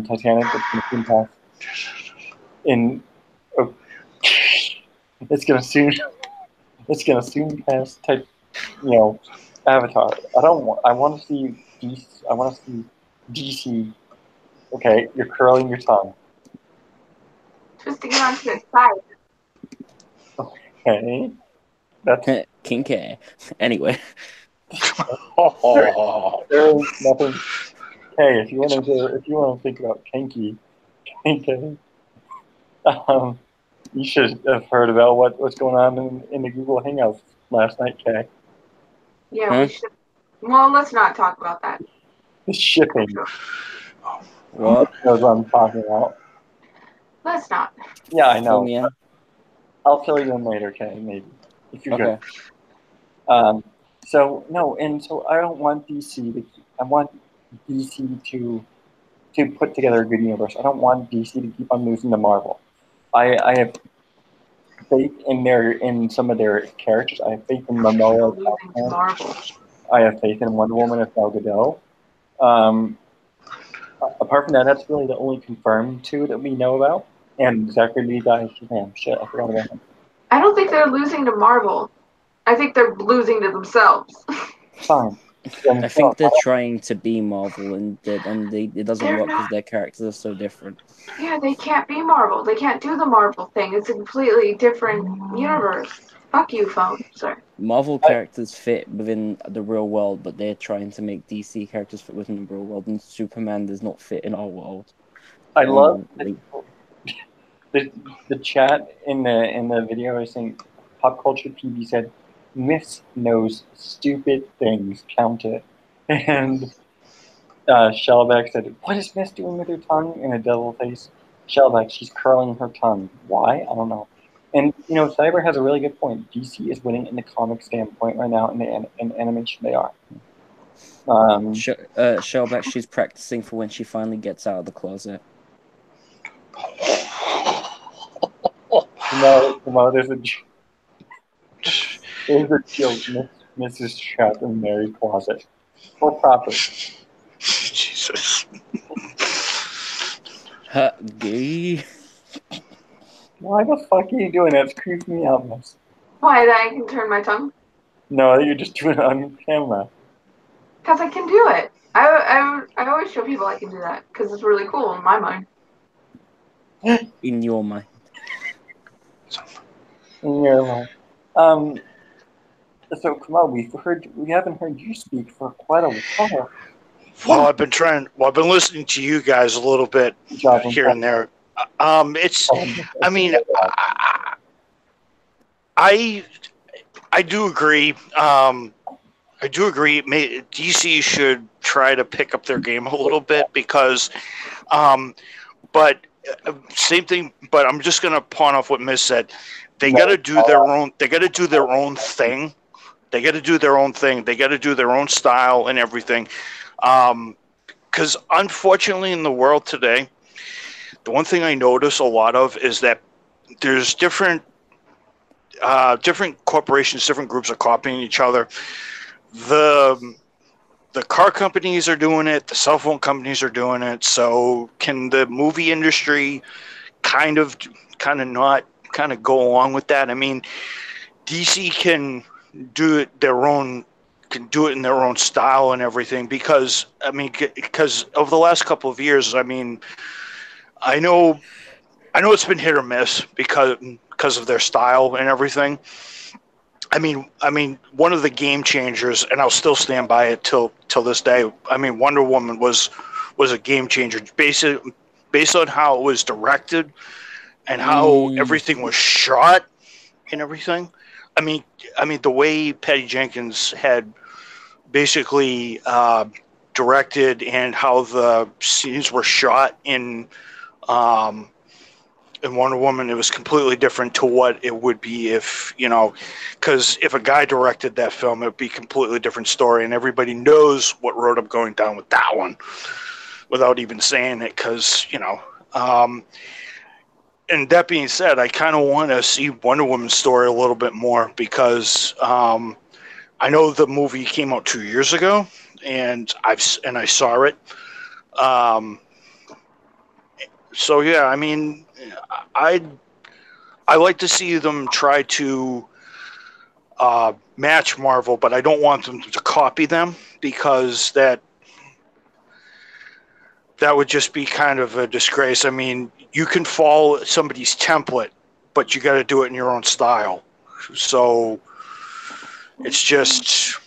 Titanic. It's going to pass in. It's gonna soon pass Avatar. I want to see DC. I want to see DC. Okay, you're curling your tongue. Just to get onto the side. Okay, that's kinky. Anyway, there is nothing. Hey, if you want to think about kinky, you should have heard about what's going on in the Google Hangouts last night, Kay. Yeah, we should. Well, let's not talk about that. The shipping. What? Knows what I'm talking about. Let's not. Yeah, I know. Yeah. I'll fill you in later, Kay, maybe. If you're okay. good. So I don't want DC I want DC to put together a good universe. I don't want DC to keep on losing to Marvel. I have faith in some of their characters. I have faith in Momoa. Marvel. I have faith in Wonder Woman as Gal Gadot. Apart from that, that's really the only confirmed two that we know about. And Zachary Levi is Shazam. Shit, I forgot about him. I don't think they're losing to Marvel. I think they're losing to themselves. Fine. I think they're trying to be Marvel, and it doesn't work because their characters are so different. Yeah, they can't be Marvel. They can't do the Marvel thing. It's a completely different universe. Fuck you, phone. Sorry. Marvel characters fit within the real world, but they're trying to make DC characters fit within the real world, and Superman does not fit in our world. I love the chat in the video. I was saying, Pop Culture TV said, "Miss knows stupid things. Count it." And Shellback said, "What is Miss doing with her tongue?" in a devil face. Shellback, she's curling her tongue. Why? I don't know. And Cyber has a really good point. DC is winning in the comic standpoint right now. In the animation, they are. Shellback, she's practicing for when she finally gets out of the closet. There's a joke. Mrs. Trapped in Mary Closet. Or proper. Jesus. Gay. Why the fuck are you doing that? It's creeping me out, Miss. Why, that I can turn my tongue? No, you're just doing it on camera. Because I can do it. I always show people I can do that because it's really cool in my mind. In your mind. In your mind. So come on, we haven't heard you speak for quite a while. Well, I've been listening to you guys a little bit here and there. I do agree. I do agree. DC should try to pick up their game a little bit because, but same thing. But I'm just gonna pawn off what Miss said. They got to do their own. They got to do their own thing. They got to do their own thing. They got to do their own style and everything. Because unfortunately, in the world today, the one thing I notice a lot of is that there's different corporations, different groups are copying each other. The car companies are doing it. The cell phone companies are doing it. So can the movie industry kind of not go along with that? I mean, DC can do it in their own style and everything because over the last couple of years, I mean, I know it's been hit or miss because of their style and everything. I mean, one of the game changers, and I'll still stand by it till this day. I mean, Wonder Woman was a game changer based on how it was directed and how everything was shot and everything. I mean, the way Patty Jenkins had basically directed and how the scenes were shot in Wonder Woman, it was completely different to what it would be if, because if a guy directed that film, it would be a completely different story, and everybody knows what road I'm going down with that one without even saying it, because, and that being said, I kind of want to see Wonder Woman's story a little bit more because I know the movie came out 2 years ago, and I saw it. So yeah, I mean, I like to see them try to match Marvel, but I don't want them to copy them because that would just be kind of a disgrace. I mean, you can follow somebody's template, but you got to do it in your own style. So it's just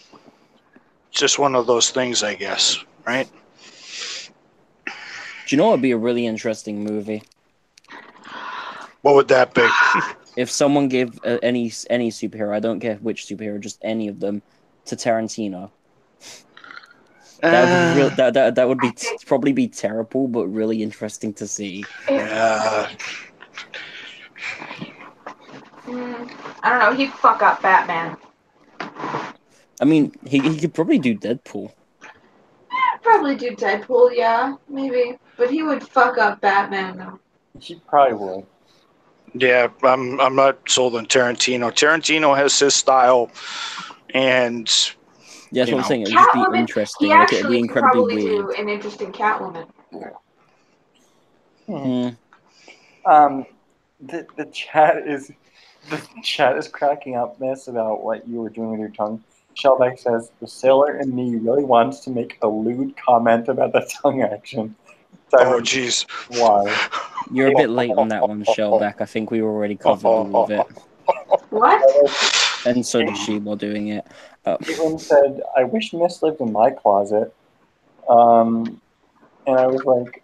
one of those things, I guess, right? Do you know what would be a really interesting movie? What would that be? If someone gave any superhero, I don't care which superhero, just any of them, to Tarantino. That would be probably be terrible, but really interesting to see. I don't know. He'd fuck up Batman. I mean, he could probably do Deadpool. Probably do Deadpool, yeah, maybe. But he would fuck up Batman, though. He probably would. Yeah, I'm not sold on Tarantino. Tarantino has his style, and yeah, that's what I'm saying. It would just be interesting. He actually it'd be incredibly could probably weird. do an interesting Catwoman. The chat is cracking up, Miss, about what you were doing with your tongue. Shellback says the sailor in me really wants to make a lewd comment about the tongue action. Oh, jeez. Why? You're a bit late on that one, Shellback. I think we already covered all of it. What? And so did she while doing it. Caitlin said, I wish Miss lived in my closet. And I was like,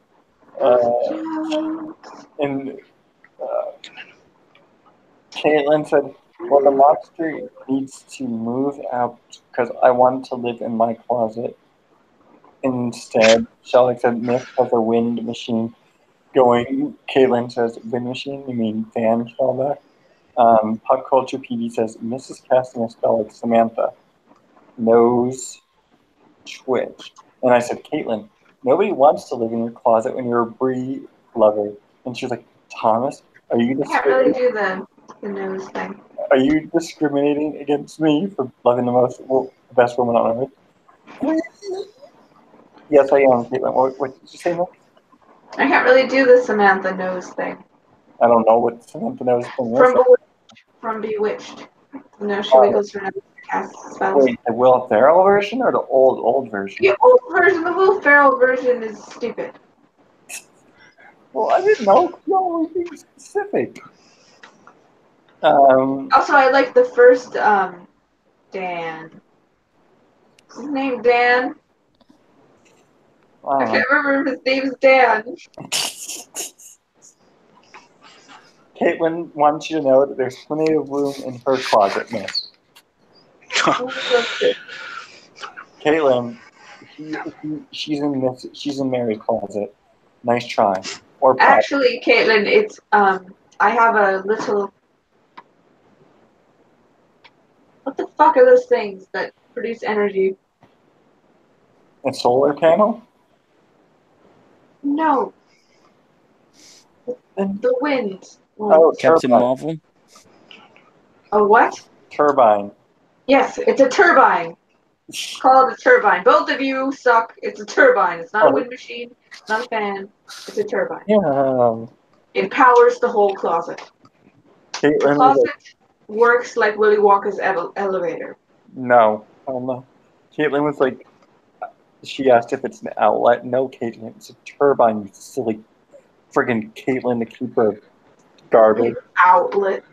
Caitlin said, well, the monster needs to move out because I want to live in my closet. instead. Shelly said Myth has a wind machine going. Caitlin says wind machine. You mean fan, Shelby? Pop Culture PD says Mrs. casting a spell like Samantha. Nose twitch. And I said, Caitlin, nobody wants to live in your closet when you're a Brie lover. And she was like, Thomas, are you I can't really do the nose thing. Are you discriminating against me for loving the best woman on earth? Yes, I am, Caitlin. What did you say, Nick? I can't really do the Samantha nose thing. I don't know what Samantha knows thing is. From Bewitched. You know, she wiggles her nose to cast spells. Wait, the Will Ferrell version or the old version? The old version, the Will Ferrell version is stupid. Well, I didn't know. No, being specific. Also, I like the first Dan. Is his name Dan? I can't remember if his name's Dan. Caitlin wants you to know that there's plenty of room in her closet, miss. Caitlin, she's in Mary's closet. Nice try. Or actually, Caitlin, it's I have a little. What the fuck are those things that produce energy? A solar panel? No. The wind. Oh, Captain turbine. Marvel. A what? Turbine. Yes, it's a turbine. Call it a turbine. Both of you suck. It's a turbine. It's not a wind machine. It's not a fan. It's a turbine. Yeah. It powers the whole closet. The closet works like Willy Wonka's elevator. No. I don't know. Caitlin was like, she asked if it's an outlet. No, Caitlin, it's a turbine, you silly friggin' Caitlin, the keeper garbage. Outlet.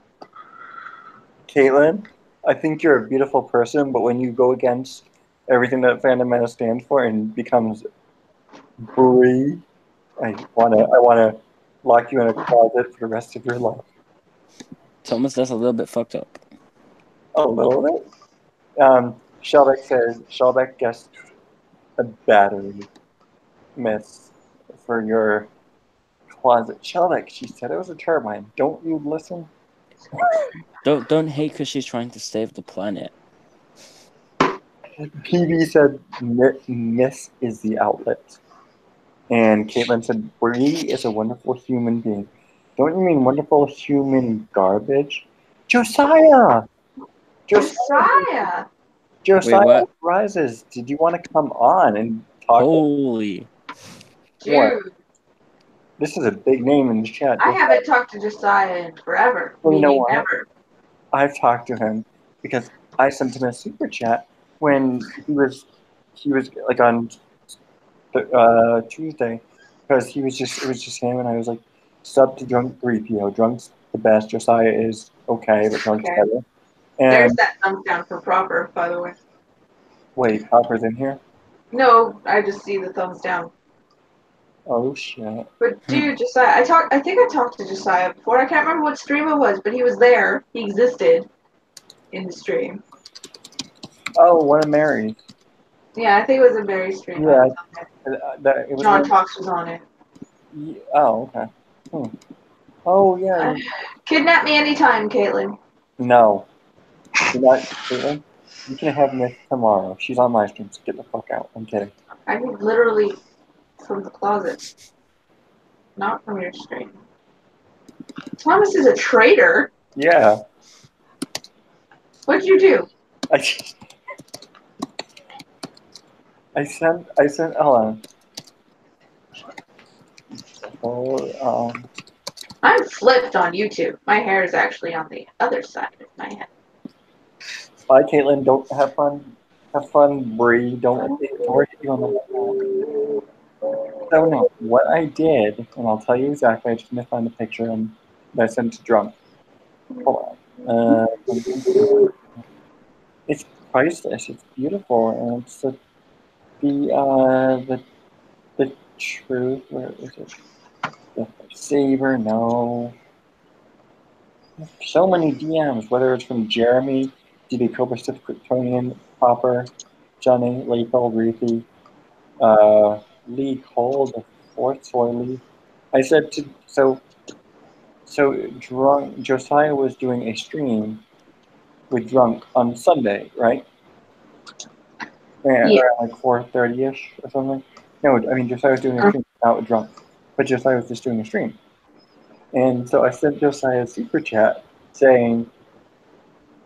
Caitlin, I think you're a beautiful person, but when you go against everything that Fandom stands for and becomes Brie, I wanna lock you in a closet for the rest of your life. Thomas, that's a little bit fucked up. A little bit. Shelbeck says Shelbeck guessed a battery miss for your closet. Shelbeck, she said it was a turbine. Don't you listen? Don't hate because she's trying to save the planet. PB said Miss is the outlet. And Caitlin said Brie is a wonderful human being. Don't you mean wonderful human garbage? Josiah! Josiah! Josiah Wait, what? Rises. Did you want to come on and talk? Holy. Dude. This is a big name in the chat. I haven't talked to Josiah in forever. Well, you know what? Never. I've talked to him because I sent him a super chat when he was like on Tuesday because it was just him and I was like sub to Drunk 3PO. Drunk's the best. Josiah is okay, but Drunk's better. And there's that thumbs down for Proper, by the way. Wait, Proper's in here? No, I just see the thumbs down. Oh shit. But dude, Josiah, I think I talked to Josiah before. I can't remember what stream it was, but he was there. He existed in the stream. Oh, one of Mary's. Yeah, I think it was a Mary stream. Yeah. John Talks was on it. Yeah, oh, okay. Oh, yeah. Kidnap me anytime, Caitlin. No. You're not, Caitlin. You can have Miss tomorrow. She's on my stream, so get the fuck out. I'm kidding. I mean, literally from the closet. Not from your stream. Thomas is a traitor. Yeah. What'd you do? I sent, hold on. Oh, I'm flipped on YouTube. My hair is actually on the other side of my head. Bye, Caitlin. Don't have fun. Have fun, Brie. Don't hit you on the. So no, what I did, and I'll tell you exactly. I just need to find the picture and that I sent to Drunk. Hold on. It's priceless. It's beautiful, and it's the truth. Where is it? The Saber. No. So many DMs, whether it's from Jeremy, DB Cobra Stiff Kryptonian, Popper, Johnny, Lethal, Ruthie, Lee called the fourth soy Lee. I said to drunk Josiah was doing a stream with Drunk on Sunday, right? Yeah. Around like 4:30ish or something. No, I mean Josiah was doing a stream not with Drunk, but Josiah was just doing a stream. And so I sent Josiah a super chat saying,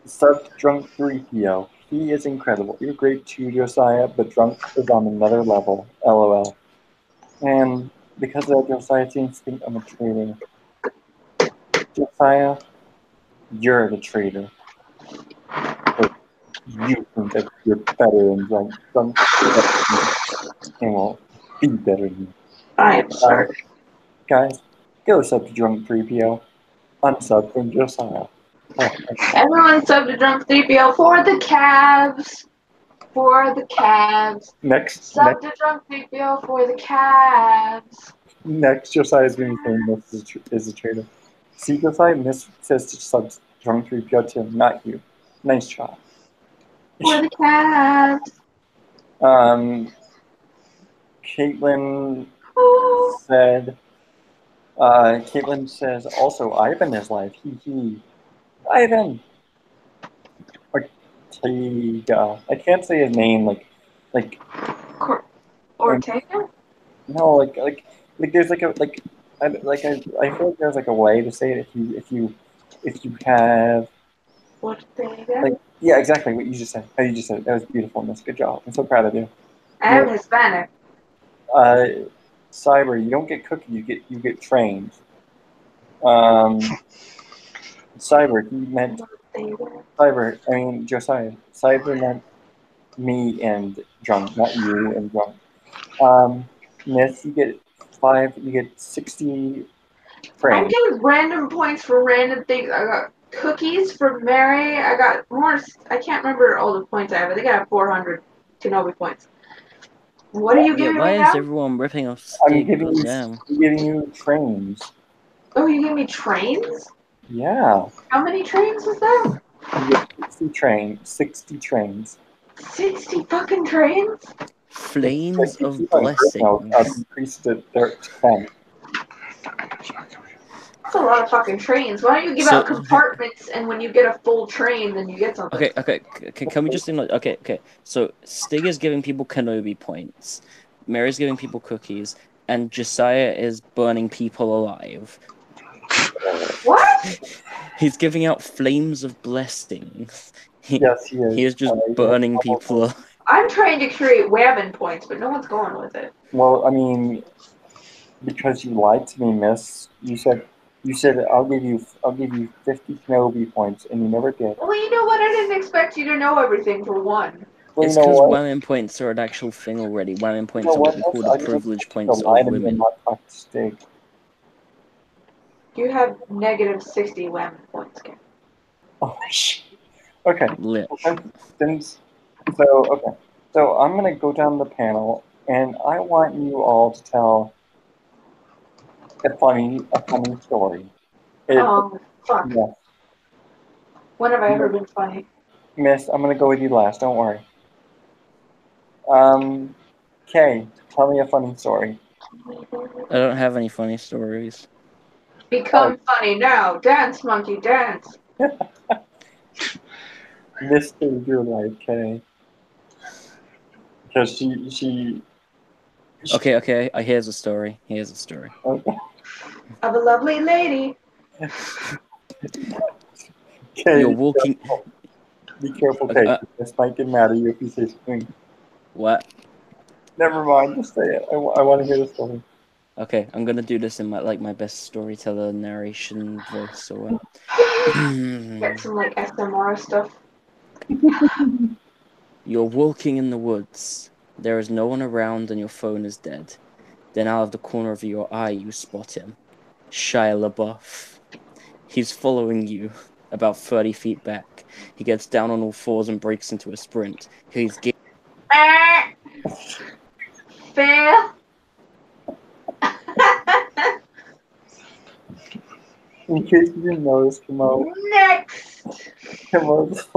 "Sub Drunk 3PO. He is incredible. You're great too, Josiah, but Drunk is on another level. LOL." And because of that, Josiah seems to think I'm a traitor. Josiah, you're the traitor. But you think that you're better than Drunk. Drunk and will be better than you. I'm sorry. Guys, go sub to Drunk 3PO. Unsub from Josiah. Everyone sub to Drunk 3PO for the Cavs. For the Cavs. Sub to Drunk 3PO for the Cavs. Next, Josiah is going to be saying this is a traitor. See, Josiah says to sub Drunk 3PO to him, not you. Nice try. For the Cavs. Caitlin said, Caitlin says, also, Ivan is live. Hee. Ivan! Ortega. I can't say his name, Ortega? No, like there's I feel like there's like a way to say it if you have Ortega? yeah, exactly what you just said. How you just said it. That was beautiful, Miss. Good job. I'm so proud of you. I'm Hispanic. Cyber, you don't get cookie, you get trained. Cyber, he meant Josiah. Cyber meant me and Drunk, not you and Drunk. Miss, you get 60 frames. I get random points for random things. I got cookies for Mary. I got more. I can't remember all the points I have. I think I have 400 Kenobi points. What are you giving me now? Why is everyone ripping off Stig? I'm giving you trains. Oh, you gave me trains? Yeah. How many trains was that? You get 60 trains. 60 fucking trains? Flames of blessings. I've increased it to 10. That's a lot of fucking trains. Why don't you give out compartments, and when you get a full train, then you get something? Okay. Can we just okay. So Stig is giving people Kenobi points, Mary's giving people cookies, and Josiah is burning people alive. What? He's giving out flames of blessings. Yes, he is. He is just burning people alive. I'm trying to create whammon points, but no one's going with it. Well, I mean, because you lied to me, Miss. You said I'll give you 50 Kenobi points, and you never did. Well, you know what? I didn't expect you to know everything for one. Well, it's because whammon points are an actual thing already. Whammon points are what we call the privilege points of women. You have negative 60 whammon points, Ken. Oh shit. Okay. Lit. So I'm gonna go down the panel, and I want you all to tell a funny story. Fuck. Yeah. When have I ever been funny? Miss, I'm gonna go with you last. Don't worry. Kay, tell me a funny story. I don't have any funny stories. Become funny now. Dance, monkey, dance. Miss saved your life, Kay. Because she. Okay. Here's a story. Okay. Of a lovely lady. Kay, you're walking. Be careful, Kay. This might get mad at you if you say something. What? Never mind. Just say it. I want to hear the story. Okay, I'm gonna do this in my best storyteller narration voice or what. Get some like SMR stuff. You're walking in the woods. There is no one around and your phone is dead. Then out of the corner of your eye you spot him. Shia LaBeouf. He's following you about 30 feet back. He gets down on all fours and breaks into a sprint. He's Fail. In case you didn't notice, Comeaus. Next. Comeaus,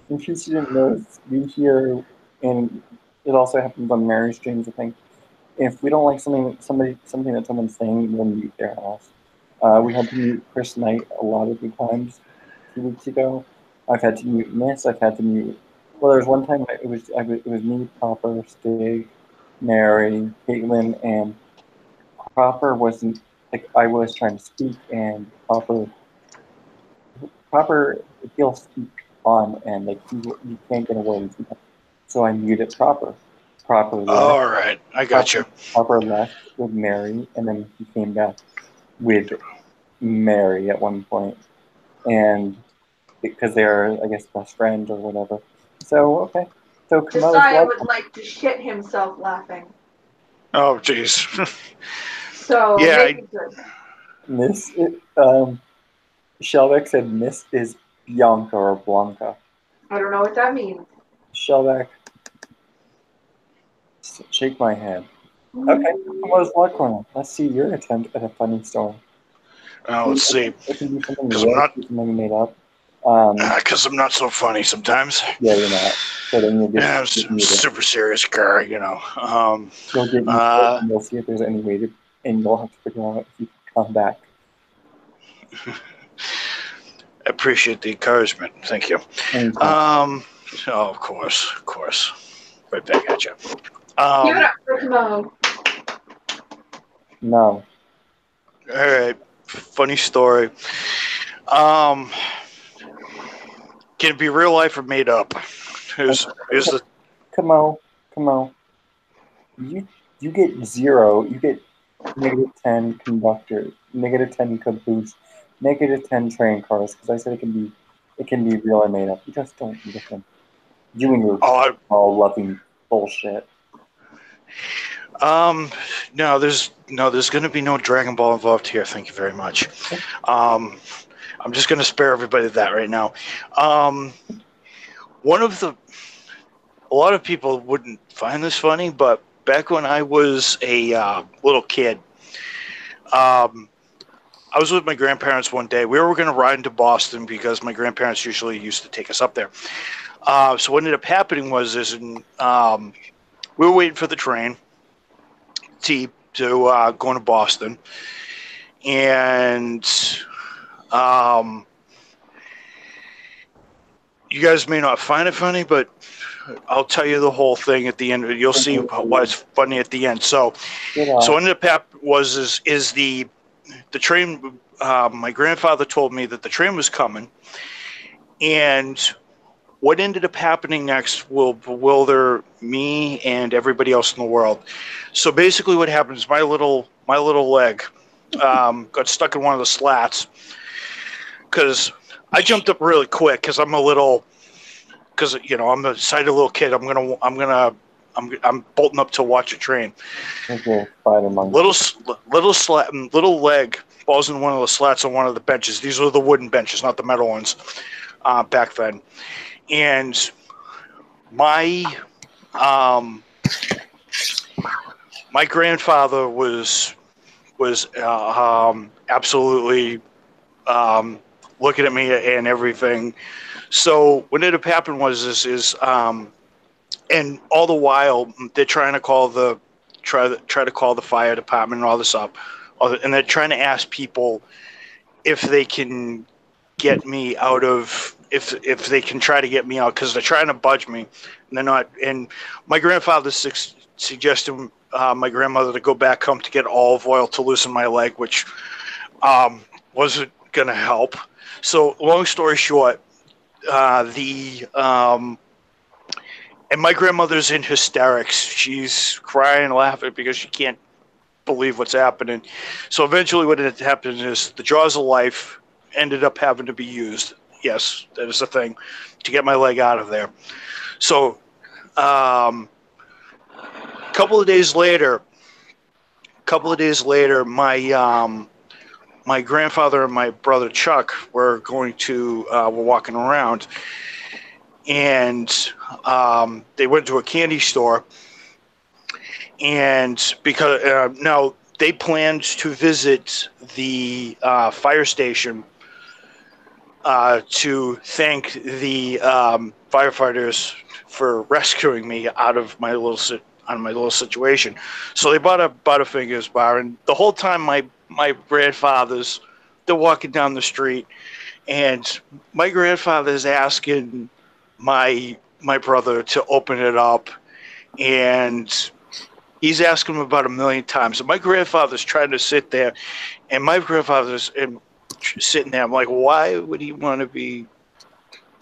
in case you didn't notice, we here in it also happens on marriage streams. I think if we don't like something that someone's saying, we'll mute their ass. We had to mute Chris Knight a lot of the times 2 weeks ago. I've had to mute Miss. I've had to mute. Well, there was one time it was me, Proper, Stig, Mary, Caitlin, and Proper wasn't like I was trying to speak, and Proper he'll speak on, and like you can't get away. So I muted Proper. Proper left. All right, I got you. Proper left with Mary, and then he came back with Mary at one point, and because they're, I guess, best friends or whatever. So okay, so Josiah would like to shit himself laughing. Oh, jeez. So yeah, make it good. Miss, Shelbeck said Miss is Bianca or Blanca. I don't know what that means. Shelbeck, shake my hand. Okay, Comeaus Vlog Corner. Let's see your attempt at a funny story. Let's see. It can be something Because something made up. Because I'm not so funny sometimes. Yeah, you're not. So then you'll get. Yeah, I'm super serious guy, you know. You'll get. And you'll see if there's any way to, and you'll have to figure out if you can come back. I appreciate the encouragement. Thank you. Anytime. Of course. Right back at you. Give it up for Comeaus. No. All right. Funny story. Can it be real life or made up? Here's the. Comeaus. You get 0. You get -10 conductors, -10 caboose, -10 train cars. Because I said it can be real or made up. You just don't listen. You and your all loving bullshit. No, there's going to be no Dragon Ball involved here. Thank you very much. I'm just going to spare everybody that right now. A lot of people wouldn't find this funny, but back when I was a little kid, I was with my grandparents one day. We were going to ride into Boston because my grandparents usually used to take us up there. So what ended up happening was we were waiting for the train to go into Boston, and you guys may not find it funny, but I'll tell you the whole thing at the end. You'll see why it's funny at the end. So what ended up happening was the train. My grandfather told me that the train was coming, and what ended up happening next will bewilder me and everybody else in the world. So basically, what happened is my little leg got stuck in one of the slats because I jumped up really quick because I'm a excited little kid. I'm bolting up to watch a train. Okay, Spider-Man. Little leg falls in one of the slats on one of the benches. These were the wooden benches, not the metal ones, back then. And my grandfather was absolutely looking at me and everything. So what ended up happening was and all the while they're trying to call the fire department and all this up, and they're trying to ask people if they can get me out of if they can try to get me out because they're trying to budge me, and they're not. And my grandfather suggested my grandmother to go back home to get olive oil to loosen my leg, which wasn't going to help. So long story short, and my grandmother's in hysterics. She's crying and laughing because she can't believe what's happening. So eventually what had happened is the jaws of life ended up having to be used. Yes, that is the thing, to get my leg out of there. So a couple of days later, my grandfather and my brother Chuck were walking around, and they went to a candy store, and because now they planned to visit the fire station to thank the firefighters for rescuing me out of my little situation. So they bought a Butterfingers bar, and the whole time my grandfather's they're walking down the street, and my grandfather's asking my brother to open it up, and he's asking him about 1,000,000 times. So my grandfather's trying to sit there, and my grandfather's sitting there. I'm like, why would he want to be?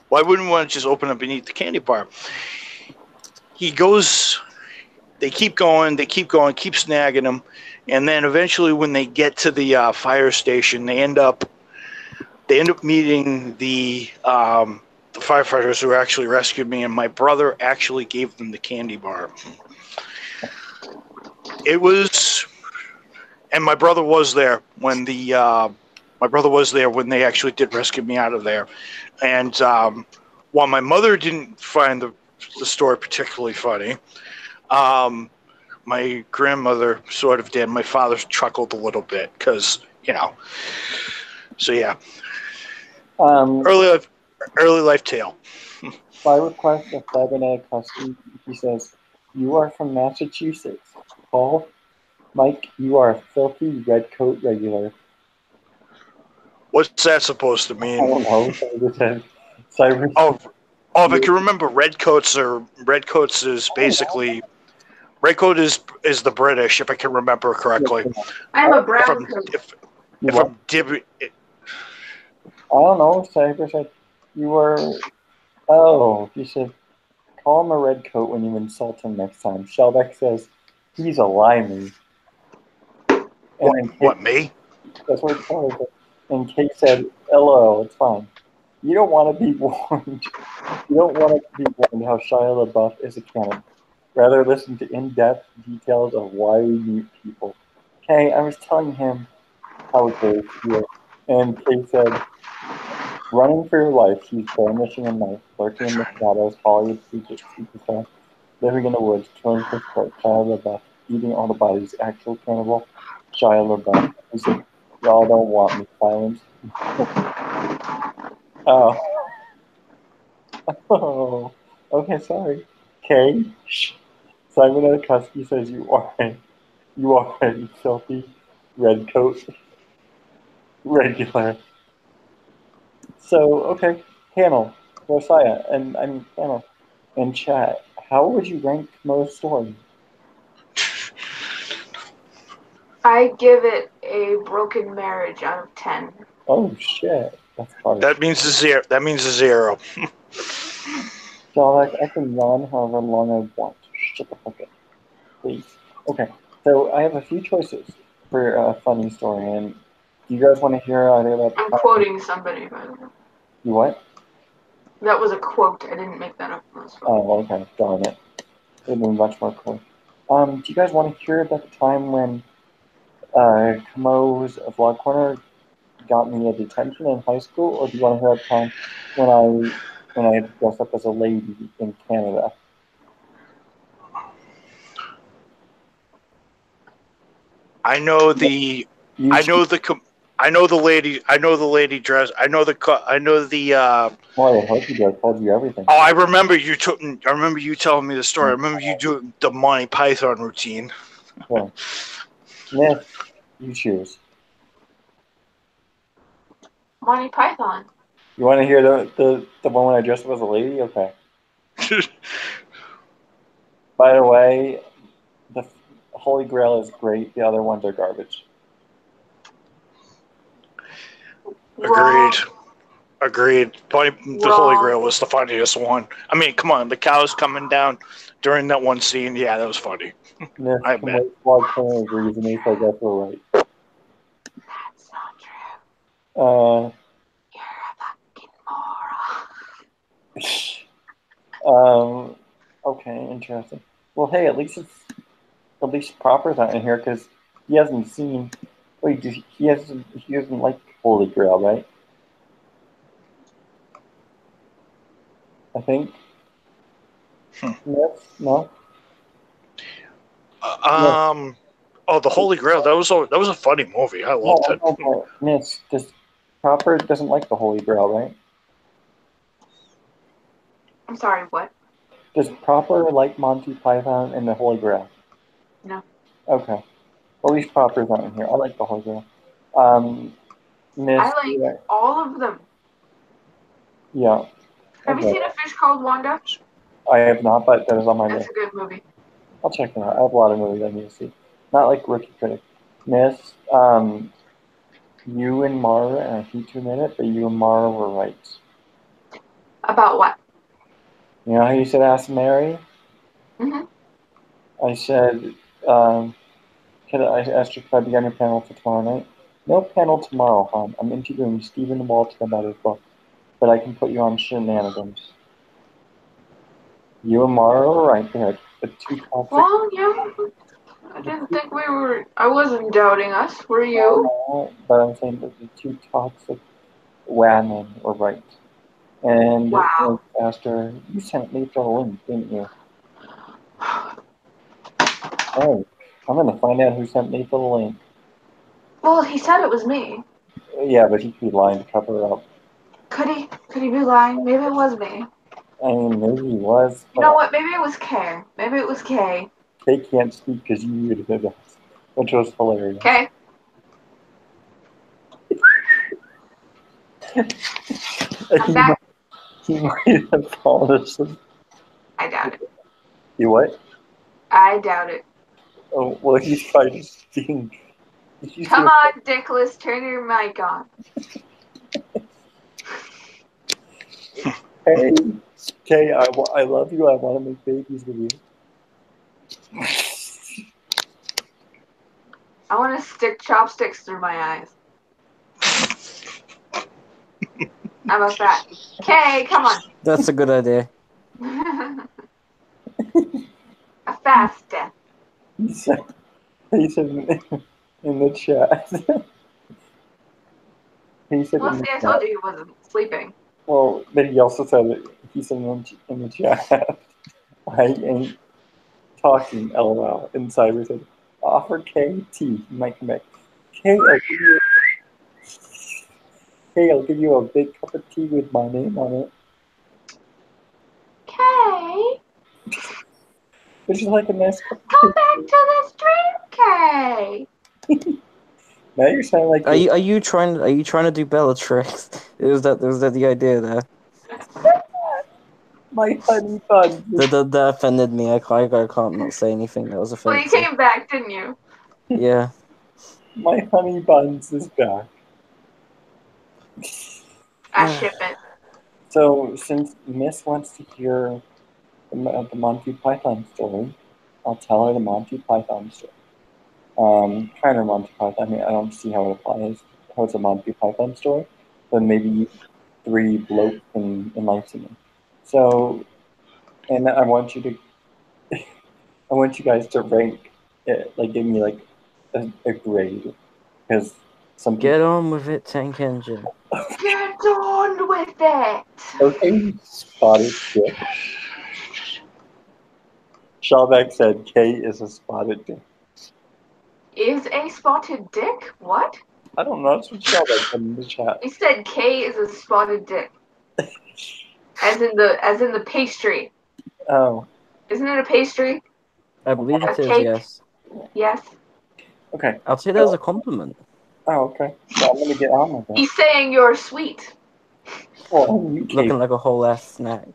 Why wouldn't he want to just open up and eat the candy bar? He goes. They keep going, keep snagging him, and then eventually, when they get to the fire station, they end up meeting the firefighters who actually rescued me, and my brother actually gave them the candy bar. It was, and my brother was there when they actually did rescue me out of there, and while my mother didn't find the story particularly funny. My grandmother sort of did. My father chuckled a little bit because, So yeah. Early life tale. By request of Cybernetic Husky, he says, "You are from Massachusetts. Paul, Mike, you are a filthy redcoat regular." What's that supposed to mean? I don't know. Cyber. If I can remember, redcoats is basically. Redcoat is the British, if I can remember correctly. I'm a brown coat. If I'm dipping. I don't know. Cyber said you were. Oh, you should call him a redcoat when you insult him next time. Shelbeck says he's a limey. What, me? That's what it's called. And Kate said, "LO, it's fine. You don't want to be warned. You don't want to be warned how Shia LaBeouf is a cannon. Rather, listen to in-depth details of why we meet people." Okay, I was telling him how it goes here. And Kay said, "Running for your life, he's brandishing a knife, lurking in the shadows, Hollywood superstar, living in the woods, killing for sport, Shia LaBeouf, eating all the bodies, actual cannibal, Shia LaBeouf." He said, "Y'all don't want me, silence." Oh. Oh. Okay, sorry. Kay. Simon Husky says you are a filthy redcoat regular. So, okay, panel, Josiah, panel, and chat. How would you rank Comeaus' story? I give it a broken marriage out of 10. Oh shit, that's hard. That means a zero. So I can yawn however long I want. Shut the fuck up, please. Okay, so I have a few choices for a funny story, and do you guys want to hear either about? I'm quoting somebody, by the way. You what? That was a quote. I didn't make that up. Oh, okay. Darn it. It would be much more cool. Do you guys want to hear about the time when Comeaus Vlog Corner got me a detention in high school, or do you want to hear about the time when I dressed up as a lady in Canada? I know the lady dress. I know the. Well, I hope you guys told you everything. Oh, I remember you telling me the story. I remember you doing the Monty Python routine. Well, Myth, you choose. Monty Python. You want to hear the one when I dressed up as a lady? Okay. By the way, the Holy Grail is great. The other ones are garbage. Agreed. The Holy Grail was the funniest one. I mean, come on, the cows coming down during that one scene. Yeah, that was funny. Myth, I bet. Comeaus agrees with me, so I guess we're right. That's not true. You're a fucking moron. Okay, interesting. Well, hey, at least Proper's not in here because he hasn't seen. Wait, he doesn't like Holy Grail, right? I think. Yes? No. Oh, the Holy Grail. That was a funny movie. I loved it. Miss, just Proper doesn't like the Holy Grail, right? I'm sorry, what? Does Proper like Monty Python and the Holy Grail? No. Okay. Well, at least Proper's not in here. I like the Holy Grail. Miss. I like all of them. Yeah. Have you seen A Fish Called Wanda? I have not, but that is on my That's list. a good movie. I'll check it out. I have a lot of movies I need to see. Not like Rookie Critic. Miss, you and Mara, and I hate to admit it, but you and Mara were right. About what? You know how you said ask Mary? Mm-hmm. I said, I asked you if I'd be on your panel for tomorrow night. No panel tomorrow, hon. I'm interviewing Stephen Walton about his book, but I can put you on Shenanigans. You and Mara were right there. The two toxic. Well, yeah. I didn't think we were. I wasn't doubting us. Were you? But I'm saying that the two toxic women were right. And Wow. I asked her, you sent me the link, didn't you? Oh, I'm going to find out who sent me the link. Well, he said it was me. Yeah, but he could be lying to cover it up. Could he? Could he be lying? Maybe it was me. I mean, maybe he was. You know what? Maybe it was Kay. Maybe it was Kay. Kay can't speak because you muted us, which was hilarious. Kay. I'm back. He might have fallen asleep. I doubt it. You what? I doubt it. Oh, well, he's probably just being... Come on, Dickless, turn your mic on. Hey, Kay, I love you. I want to make babies with you. I want to stick chopsticks through my eyes. How about that? Kay, come on. That's a good idea. A fast death. He said in the chat. He said Well, see, I told you he wasn't sleeping. Well, but he also said that he said in the chat, I ain't talking, LOL. And Cyber said, offer K tea. He might come back. I'll give you a big cup of tea with my name on it. Kay, Which is like a nice cup of come back to the stream, Kay. Now you're sounding like Are you trying to do Bellatrix? Is that the idea there? my honey bun. That offended me. I can't not say anything that was Well, offensive. you came back, didn't you? Yeah. My honey buns is back. I ship it. So since Miss wants to hear the Monty Python story, I'll tell her the Monty Python story. Kind of Monty Python. I mean, I don't see how it applies. How it's a Monty Python story, but maybe three blokes in enlighten me. So, and I want you to, I want you guys to rank it, like give me like a grade, because some people. Get on with it, Tank Engine. Get on with it. Okay, spotted dick. Shawbeck said K is a spotted dick. Is a spotted dick? What? I don't know. That's what Shawbeck said in the chat. He said K is a spotted dick. As in the pastry. Oh. Isn't it a pastry? I believe it is, cake? yes. Yes. Okay. I'll take that as a compliment. Oh, okay. So I'm gonna get on with it. He's saying you're sweet. Well, you Looking like a whole ass snack.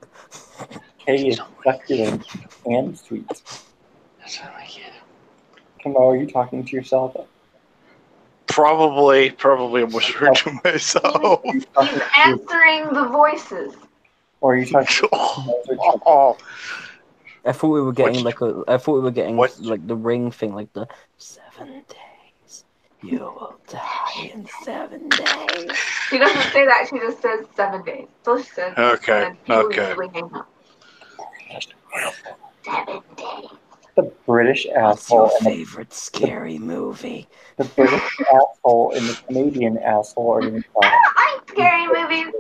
K is succulent and sweet. That's how I get it. Kamal, are you talking to yourself? Probably I'm whispering to myself. He's answering the voices. Or are you talking Oh. I thought we were getting like What? like the ring thing, like the 7 days. You will die in 7 days. She doesn't say that. She just says 7 days. So she says. Okay, And people okay. usually hang up. 7 days. the British What's your asshole and favorite scary movie? the British asshole and the Canadian asshole are going to I talk? don't like scary movies.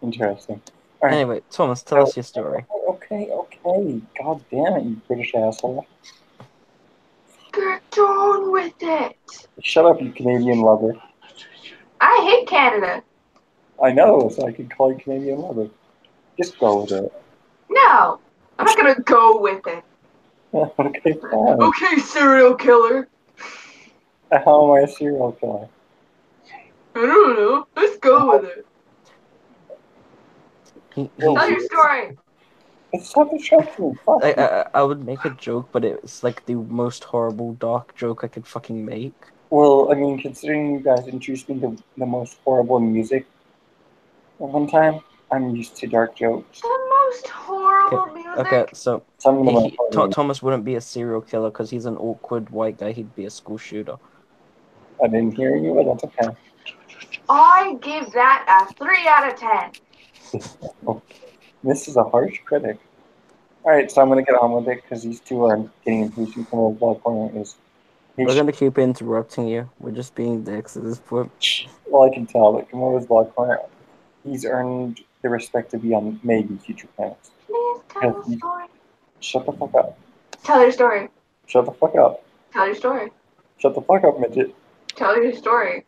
Interesting. All right. Anyway, Thomas, tell us your story. Okay. God damn it, you British asshole. Get on with it. Shut up, you Canadian lover. I hate Canada. I know, so I can call you Canadian lover. Just go with it. No, I'm not gonna go with it. Okay, fine. Okay, serial killer. How am I a serial killer? I don't know. Let's go with it. Tell your story. It's not the show. Fuck you. I would make a joke, but it's like the most horrible dark joke I could fucking make. Well, I mean, considering you guys introduced me to the most horrible music at one time, I'm used to dark jokes. The most horrible music. Okay, so Some of them are funny. Thomas wouldn't be a serial killer because he's an awkward white guy. He'd be a school shooter. I didn't hear you, but that's okay. I give that a 3 out of 10. This is a harsh critic. Alright, so I'm going to get on with it because these two are getting impatient from the vlog corner. We're gonna keep interrupting you. We're just being dicks at this point. Well, I can tell that Comeaus vlog corner, he's earned the respect to be on maybe future planets. Please tell your story. Shut the fuck up. Tell your story. Shut the fuck up. Tell your story. Shut the fuck up, midget. Tell your story.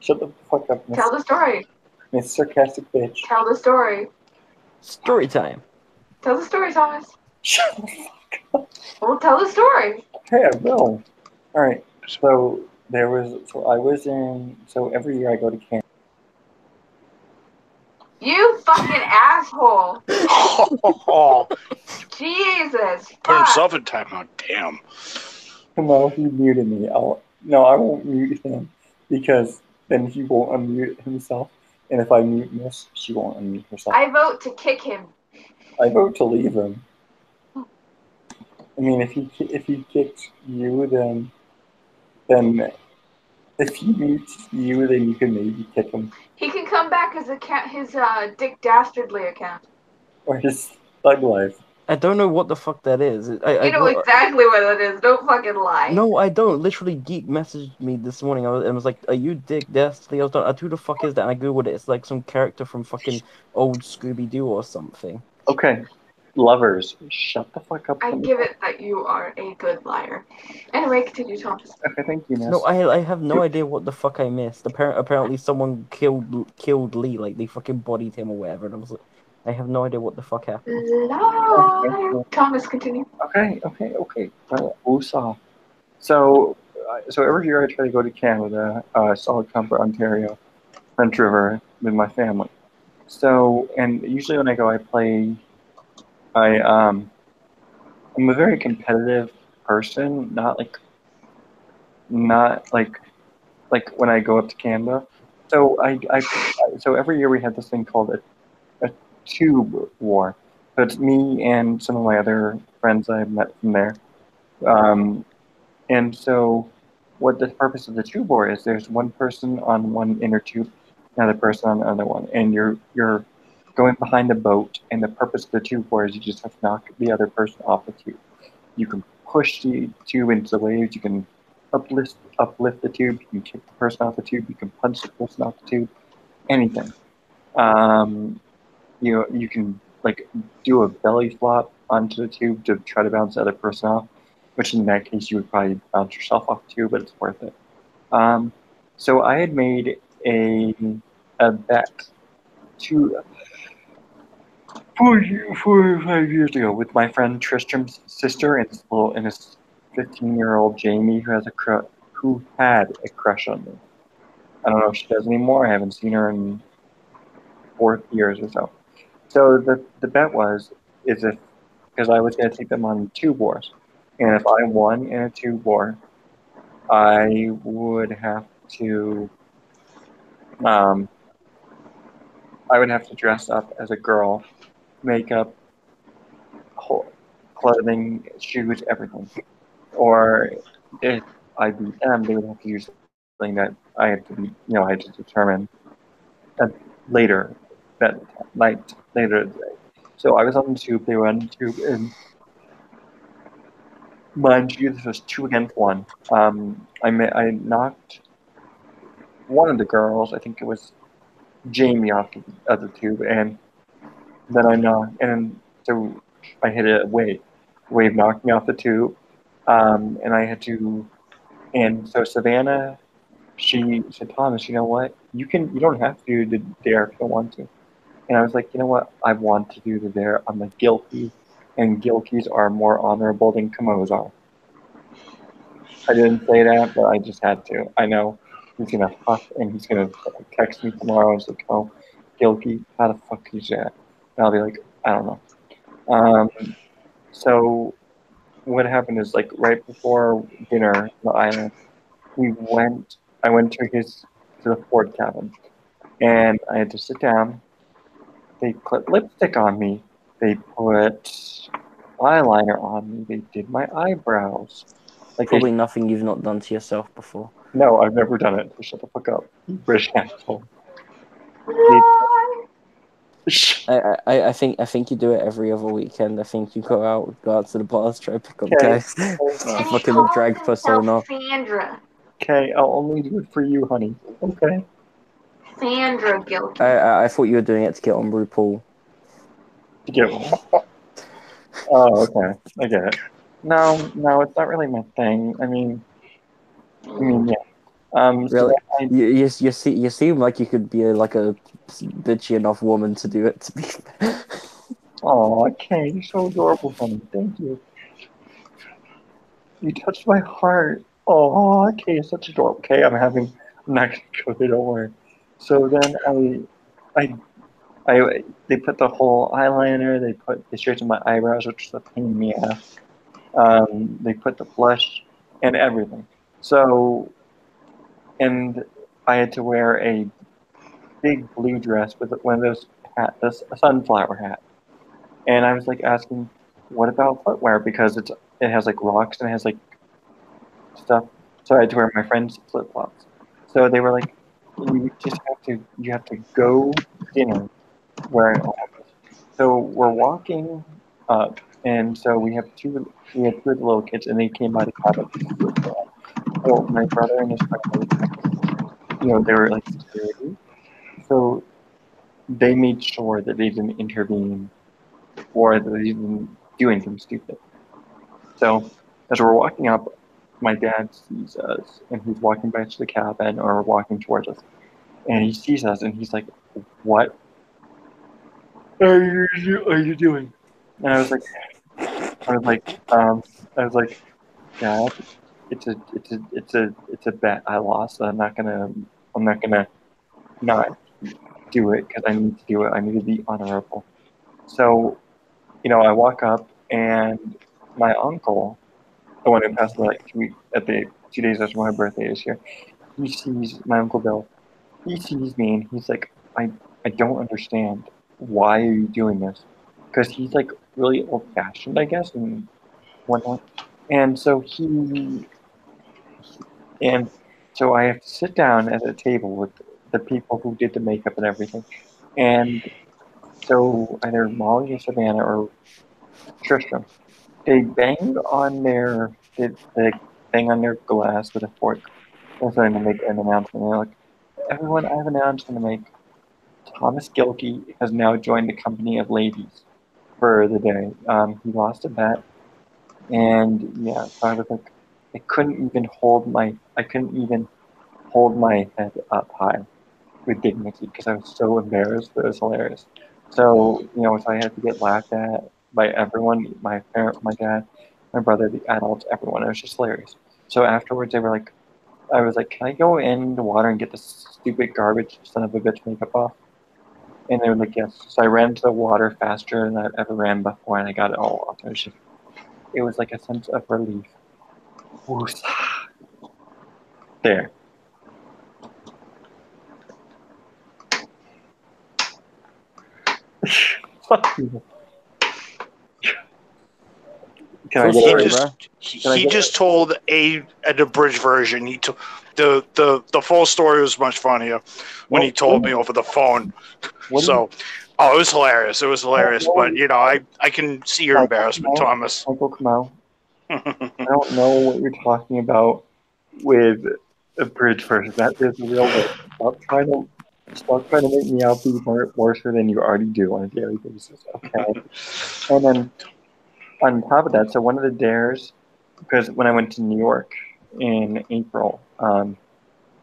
Shut the fuck up, Tell the story. Miss Sarcastic bitch. Tell the story. Story time. Tell the story, Thomas. Shut the fuck up. Well, tell the story. Okay, I will. Alright, so every year I go to camp. You fucking asshole. Oh, Jesus. put Fuck. himself in timeout. Damn. No, he muted me. I won't mute him because then he won't unmute himself. And if I mute Miss, she won't unmute herself. I vote to kick him. I vote to leave him. I mean, if he kicks you, then if he mutes you, then you can maybe kick him. He can come back as his Dick Dastardly account. Or his thug life. I don't know what the fuck that is. You know exactly what that is. Don't fucking lie. No, I don't. Literally, Geek messaged me this morning and was like, "Are you Dick Dastardly?" I was like, "Who the fuck is that?" And I googled it. It's like some character from fucking old Scooby Doo or something. Okay, lovers, shut the fuck up. I give it that you are a good liar. Anyway, continue, Thomas. Okay, thank you, Miss. No, I have no idea what the fuck I missed. Apparently someone killed Lee, like they fucking bodied him or whatever. And I was like, I have no idea what the fuck happened. Liar. Thomas, continue. Okay. Well, Usa. So every year I try to go to Canada, Solid Comfort, Ontario, French River with my family. So, and usually when I go, I'm a very competitive person, not like when I go up to Canada. So so every year we had this thing called a tube war. So it's me and some of my other friends I met from there. And so what the purpose of the tube war is, there's one person on one inner tube, another person on the other one, and you're going behind a boat, and the purpose of the tube war is you just have to knock the other person off the tube. You can push the tube into the waves, you can uplift the tube, you can kick the person off the tube, you can punch the person off the tube, anything. You can like do a belly flop onto the tube to try to bounce the other person off, which in that case you would probably bounce yourself off the tube, but it's worth it. So I had made a bet 4 or 5 years ago with my friend Tristram's sister and his 15-year-old Jamie who had a crush on me. I don't know if she does anymore. I haven't seen her in 4 years or so. So the bet because I was going to take them on tube wars, and if I won in a tube war, I would have to dress up as a girl, makeup, clothing, shoes, everything. Or if I beat them, they would have to use something that I had to determine later that night, later today. So I was on the tube, they were on the tube, and mind you, this was 2 against 1. I knocked one of the girls, I think it was Jamie, off the other tube, and then so I hit a wave. Wave knocked me off the tube, and so Savannah she said, Thomas, you know what? You don't have to do the dare if you don't want to. And I was like, you know what? I want to do the dare. I'm a Gilkey, and Gilkeys are more honorable than Comeaus are. I didn't say that, but I just had to. I know he's gonna huff and he's gonna text me tomorrow. He's like, "Oh, Gilkey, how the fuck is that?" And I'll be like, "I don't know." So what happened is like right before dinner on the island, I went to the Ford cabin, and I had to sit down. They put lipstick on me. They put eyeliner on me. They did my eyebrows. Like Probably nothing you've not done to yourself before. no, I've never done it. So shut the fuck up, you British asshole. I think you do it every other weekend. I think you go out to the bars, try to pick up Okay. guys. And he Fucking calls drag himself persona. Sandra. Okay, I'll only do it for you, honey. Okay. Sandra Gilkey. I thought you were doing it to get on RuPaul. To get Oh, okay. I get it. No, it's not really my thing. I mean, yeah. Really, So you seem like you could be a bitchy enough woman to do it. To be fair. Oh, okay, you're so adorable, honey. Thank you. You touched my heart. Oh, okay, you're such adorable. Okay, I'm not gonna go there. Don't worry. So then they put the whole eyeliner. They straightened my eyebrows, which was a pain in the ass. They put the blush and everything. So, and I had to wear a big blue dress with one of those a sunflower hat. And I was like asking, what about footwear? Because it has like rocks and it has like stuff. So I had to wear my friend's flip flops. So they were like, you have to go to dinner wearing all this. So we're walking up, and so we had two of the little kids, and they came by the cabin. So my brother and his friend, they were like security. So they made sure that they didn't intervene or that they didn't do anything stupid. So as we're walking up, my dad sees us, and he's walking back to the cabin or walking towards us, and he sees us, and he's like, "What are you doing?" And I was like, I was like, Dad, it's a bet I lost. So I'm not gonna not do it because I need to do it. I need to be honorable. So, I walk up and my uncle, the one who passed away like at the 2 days after my birthday this year, he sees my uncle Bill. He sees me and he's like, I don't understand. Why are you doing this? Because he's like really old fashioned, I guess, and whatnot. And so and so I have to sit down at a table with the people who did the makeup and everything. And so either Molly or Savannah or Tristram, they bang on their glass with a fork. They're starting to make an announcement. They're like, everyone, I have an announcement to make. Thomas Gilkey has now joined the company of ladies for the day. He lost a bet, and yeah, so I was like, I couldn't even hold my head up high with dignity because I was so embarrassed, but it was hilarious. So, so I had to get laughed at by everyone, my parent, my dad, my brother, the adults, everyone. It was just hilarious. So afterwards, I was like, can I go in the water and get this stupid garbage son of a bitch makeup off? And they were like, yes. So I ran to the water faster than I've ever ran before, and I got it all off. It was like a sense of relief. Woosah. There. Fuck you. Can I He get just told an abridged version. He told the full story was much funnier when he told me over the phone. So, it was hilarious. It was hilarious. But I can see your embarrassment, Thomas. Michael Comeaus. I don't know what you're talking about with a bridge version. That is the real way. Stop trying to make me out be worse than you already do on a daily basis. Okay. And then on top of that, so one of the dares, because when I went to New York in April,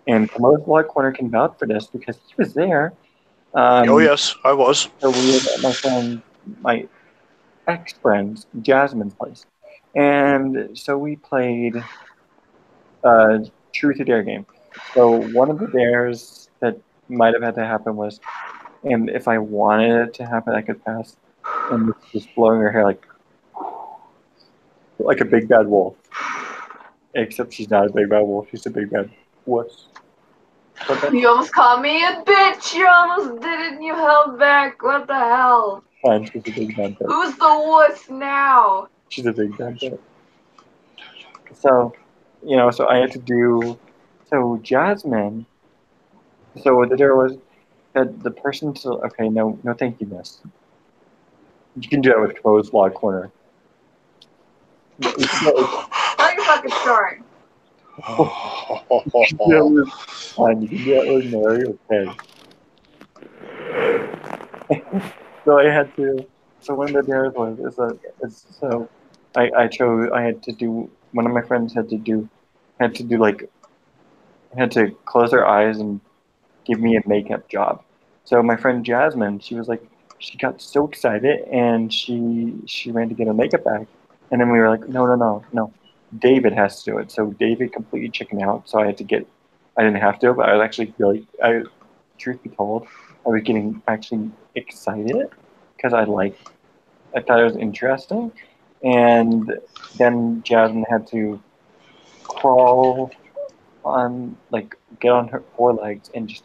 And Comeaus Vlog Corner can vouch for this because he was there. Oh yes, I was. So we were at my ex-friend's, Jasmine's place. And so we played Truth or Dare game. So one of the dares that might have had to happen was, and if I wanted it to happen, I could pass. And it's just blowing her hair like a big bad wolf. Except she's not a big bad wolf, she's a big bad wuss. You almost called me a bitch. You almost did it and you held back. What the hell? Fine, she's a big bad bitch. Who's the wuss now? She's a big bad bitch. So, so I had to do. So Jasmine. So what the dare was that the person to. Okay, no, thank you, miss. You can do that with Comeaus Vlog Corner. Tell your fucking story. You can do that with fine. You can do that with Mary. Okay. So I had to. So one of the dares was so I chose. I had to do. One of my friends had to close her eyes and give me a makeup job. So my friend Jasmine, she she got so excited and she ran to get her makeup bag, and then we were like, no, David has to do it. So David completely chickened out. So I didn't have to, but I was actually truth be told, I was getting actually excited because I thought it was interesting, and then Jasmine had to crawl on get on her forelegs and just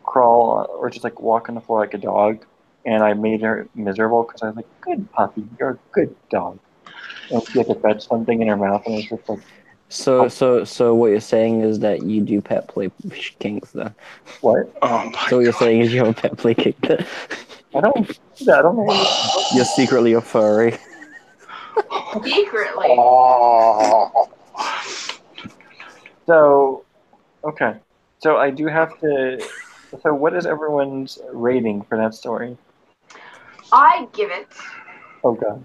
crawl or just walk on the floor like a dog, and I made her miserable because I was like, "Good puppy, you're a good dog," and she had to fetch something in her mouth, and it was just like. So what you're saying is that you do pet play kinks then? What? So what you're saying is you have a pet play kink then? I don't know what You're secretly a furry. Secretly. So, okay. So I do have to. So what is everyone's rating for that story? I give it. Oh God.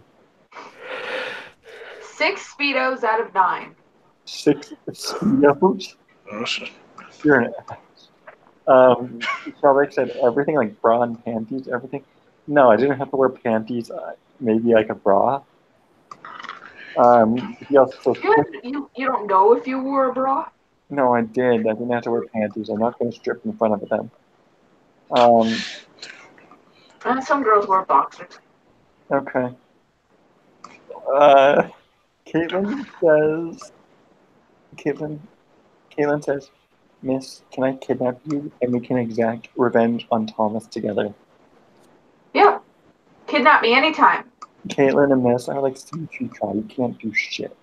6 Speedos out of 9. 6 Speedos? You're an ass. Shelby said everything bra and panties, everything. No, I didn't have to wear panties. Maybe a bra. He also You don't know if you wore a bra? No, I did. I didn't have to wear panties. I'm not going to strip in front of them. Some girls wear boxers. Okay. Caitlin says, Miss, can I kidnap you and we can exact revenge on Thomas together? Yeah. Kidnap me anytime. Caitlin and Miss, I would like to see you try. You can't do shit.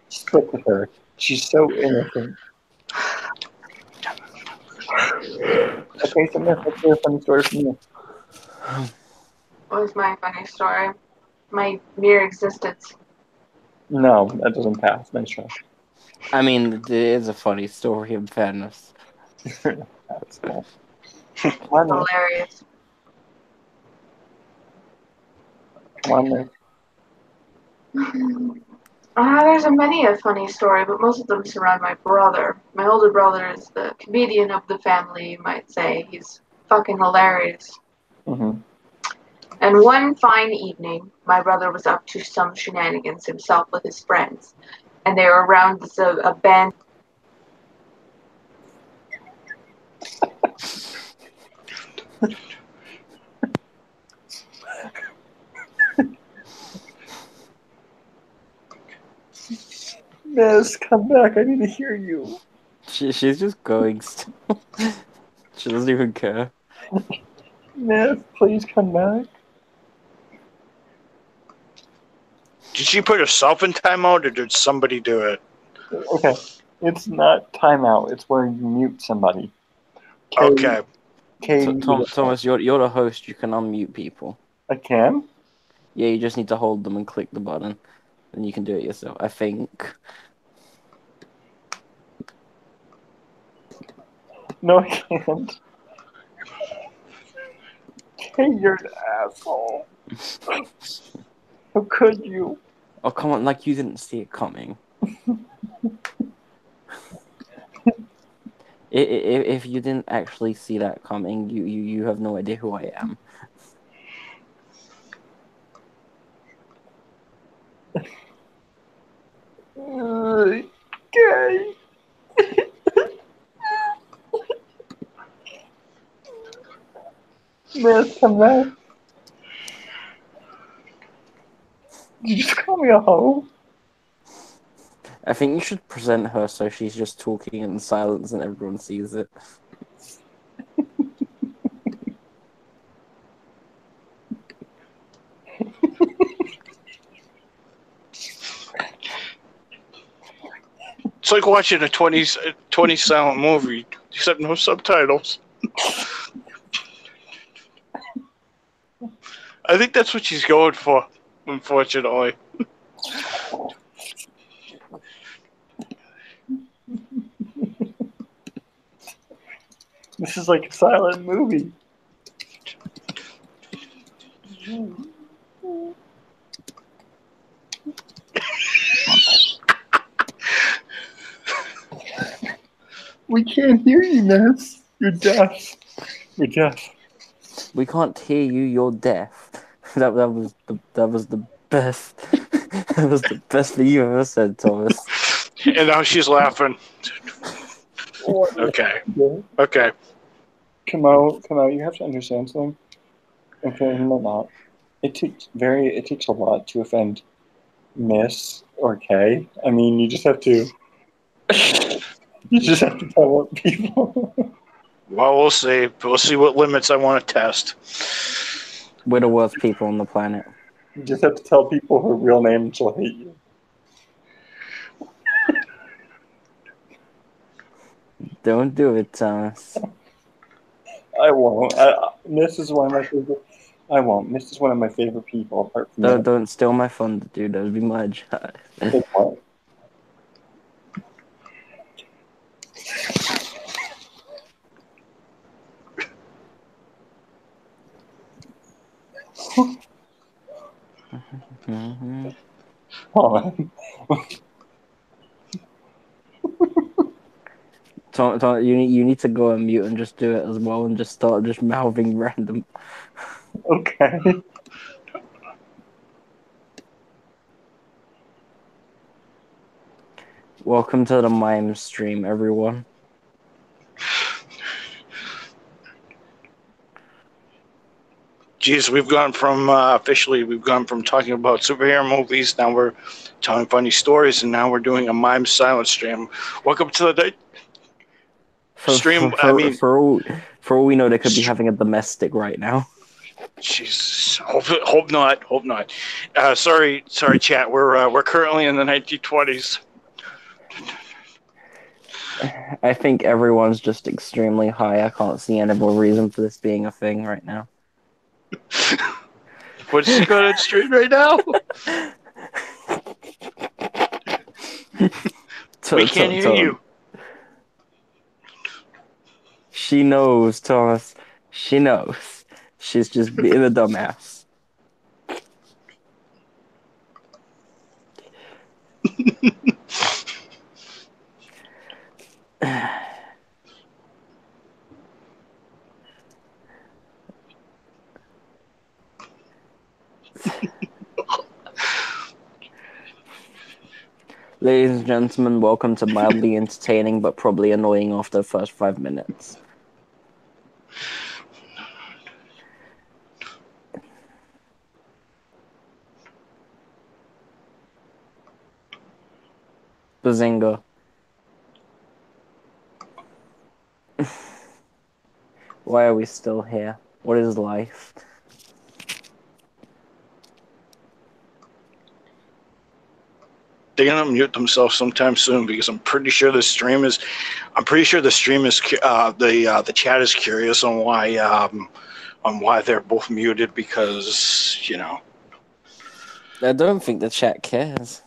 Split with her. She's so innocent. Okay, so Miss, let's hear a funny story from you. What was my funny story? My mere existence. No, that doesn't pass. Nice try. I mean, it is a funny story in fairness. That's cool. Come on, Miss. Hilarious. Come on, Miss. There's many a funny story, but most of them surround my brother. My older brother is the comedian of the family, you might say. He's fucking hilarious. Mm-hmm. And one fine evening, my brother was up to some shenanigans himself with his friends. And they were around this band. Miss, come back. I need to hear you. She's just going still. She doesn't even care. Miss, please come back. Did she put herself in timeout, or did somebody do it? Okay. It's not timeout. It's where you mute somebody. Okay. Thomas, you're the host. You can unmute people. I can? Yeah, you just need to hold them and click the button. And you can do it yourself, I think. No, I can't. Hey, you're an asshole. How could you? Oh, come on, like you didn't see it coming. If you didn't actually see that coming, you have no idea who I am. Okay. Miss, come back. Did you just call me a hoe? I think you should present her so she's just talking in silence and everyone sees it. It's like watching a 20 silent movie, except no subtitles. I think that's what she's going for, unfortunately. This is like a silent movie. We can't hear you, Miss. You're deaf. You're deaf. We can't hear you. You're deaf. That was the best. That was the best thing you ever said, Thomas. And now she's laughing. Okay. Okay. Come out. You have to understand something. Okay, him or not. It takes a lot to offend Miss or K. I mean, you just have to. You just have to tell what people. Well, we'll see. We'll see what limits I want to test. We're the worst people on the planet. You just have to tell people her real name and she'll hate you. Don't do it, Thomas. I won't. Miss is one of my favorite. I won't. Miss is one of my favorite people. Apart from Don't steal my thunder, dude. That would be my job. What? Mm-hmm. Hold on. Tom, you need to go on mute and just do it as well and just start just mouthing random. Okay. Welcome to the Mayhem stream, everyone. Geez, we've gone from talking about superhero movies. Now we're telling funny stories, and now we're doing a mime silent stream. Welcome to the day. Stream. For all we know, they could be having a domestic right now. Jesus, hope not. Sorry, chat. We're currently in the 1920s. I think everyone's just extremely high. I can't see any more reason for this being a thing right now. What's she going on stream right now? We can't hear you. She knows, Thomas. She knows. She's just being a dumbass. Ladies and gentlemen, welcome to mildly entertaining but probably annoying after the first 5 minutes. Bazinga. Why are we still here? What is life? They're gonna mute themselves sometime soon because I'm pretty sure the stream is. The chat is curious on why they're both muted because I don't think the chat cares.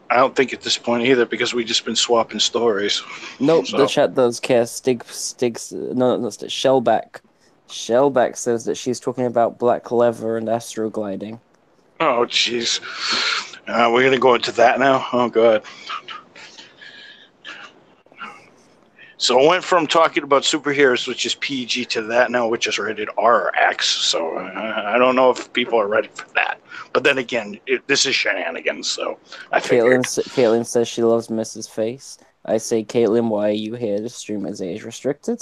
I don't think at this point either because we've just been swapping stories. Nope, So. The chat does care. Shellback. Shellback says that she's talking about black leather and astrogliding. Oh, jeez. We're going to go into that now? Oh, God. So I went from talking about superheroes, which is PG, to that now, which is rated RX. So I don't know if people are ready for that. But then again, this is Shanigans, so I figured. Caitlin says she loves Mrs. Face. I say, Caitlin, why are you here? The stream is age restricted.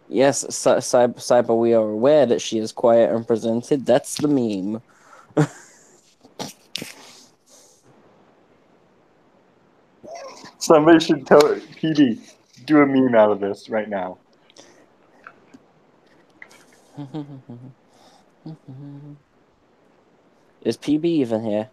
Yes, Cyber, we are aware that she is quiet and presented. That's the meme. Somebody should tell PD, do a meme out of this right now. Is PB even here?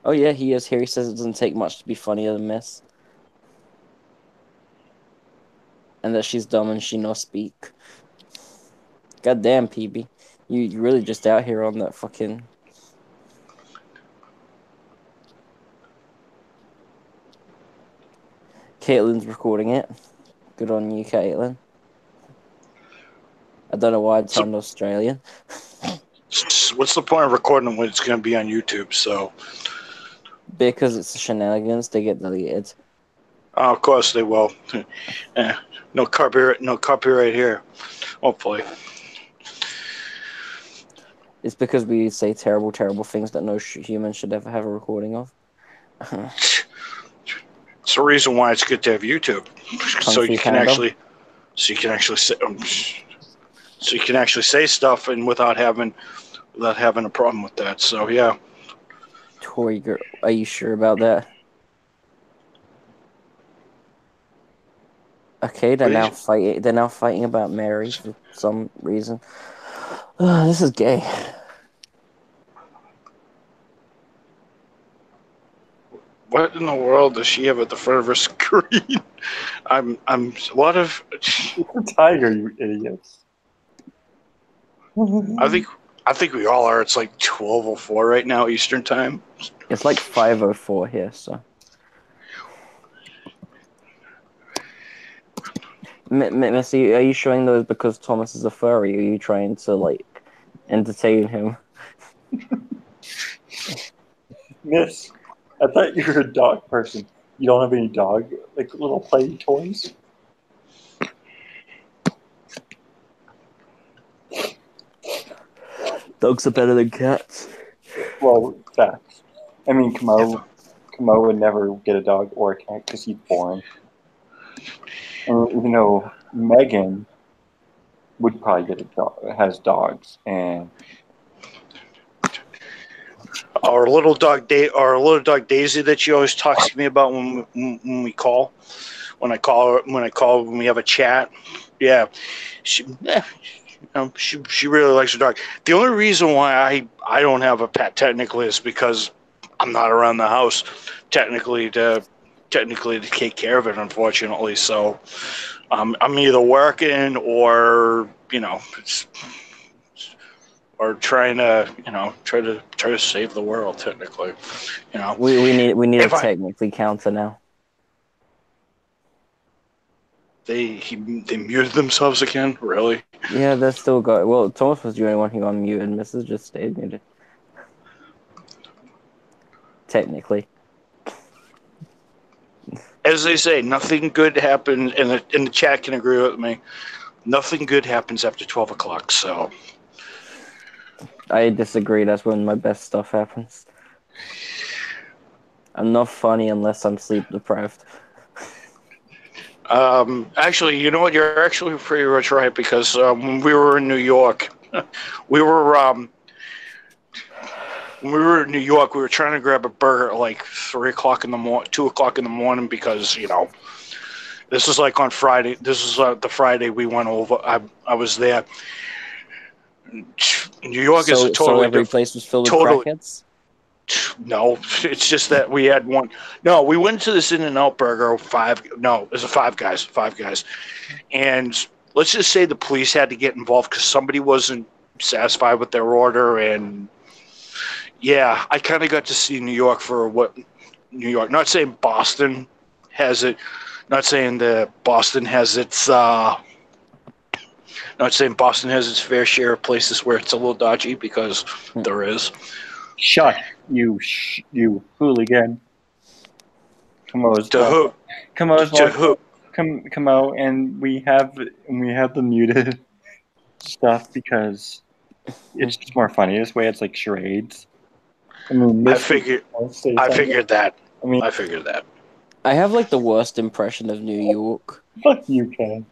Oh yeah, he is here. He says it doesn't take much to be funnier than Miss. And that she's dumb and she no speak. Goddamn, PB. You really just out here on that fucking... Caitlin's recording it. Good on you, Caitlin. I don't know why I turned Australian. What's the point of recording when it's going to be on YouTube? So because it's Shenanigans, they get deleted. Oh, of course they will. No copyright here. Hopefully. It's because we say terrible, terrible things that no human should ever have a recording of. It's the reason why it's good to have YouTube, so you can actually say stuff and without having a problem with that. So yeah. Tory girl, are you sure about that? Okay, they're now fighting. They're now fighting about Mary for some reason. This is gay. What in the world does she have at the front of her screen? I'm a lot of. It's a tiger, you idiots. I think we all are. It's like 12:04 right now Eastern time. It's like 5:04 here, so. Missy, are you showing those because Thomas is a furry? Or are you trying to, like, entertain him? Miss, I thought you were a dog person. You don't have any dog, like, little play toys? Dogs are better than cats. Well, facts. I mean, Comeaus would never get a dog or a cat because he's boring. And even though Megan would probably get a dog, has dogs, and our little dog Daisy that she always talks to me about when we call, when we have a chat. Yeah, she really likes her dog. The only reason why I don't have a pet technically is because I'm not around the house technically to take care of it, unfortunately. So I'm either working or or trying to save the world technically. We need a technically counter now. They muted themselves again, really? Yeah, they're still got. Well, Thomas was the only one who unmuted. Mrs. just stayed muted. Technically. As they say, nothing good happens, and the chat can agree with me. Nothing good happens after 12 o'clock. So I disagree. That's when my best stuff happens. I'm not funny unless I'm sleep deprived. Actually, you know what? You're actually pretty much right, because when we were in New York, we were in New York, we were trying to grab a burger at like 3 o'clock in the morning, 2 o'clock in the morning, because this is like on Friday. This is the Friday we went over. I was there. New York is a totally every place was filled with crackheads? No, it's just that we had one. No, we went to this In-N-Out Burger. It was a Five Guys. And let's just say the police had to get involved because somebody wasn't satisfied with their order. And yeah, I kind of got to see New York for what New York. Not saying Boston has it. Not saying that Boston has its Not saying Boston has its fair share of places where it's a little dodgy, because there is. Shut you hooligan. Comeaus. Come out, and we have the muted stuff because it's just more funny this way. It's like charades. I mean, I figured that. I figured that. I have like the worst impression of New York. Fuck you, Ken.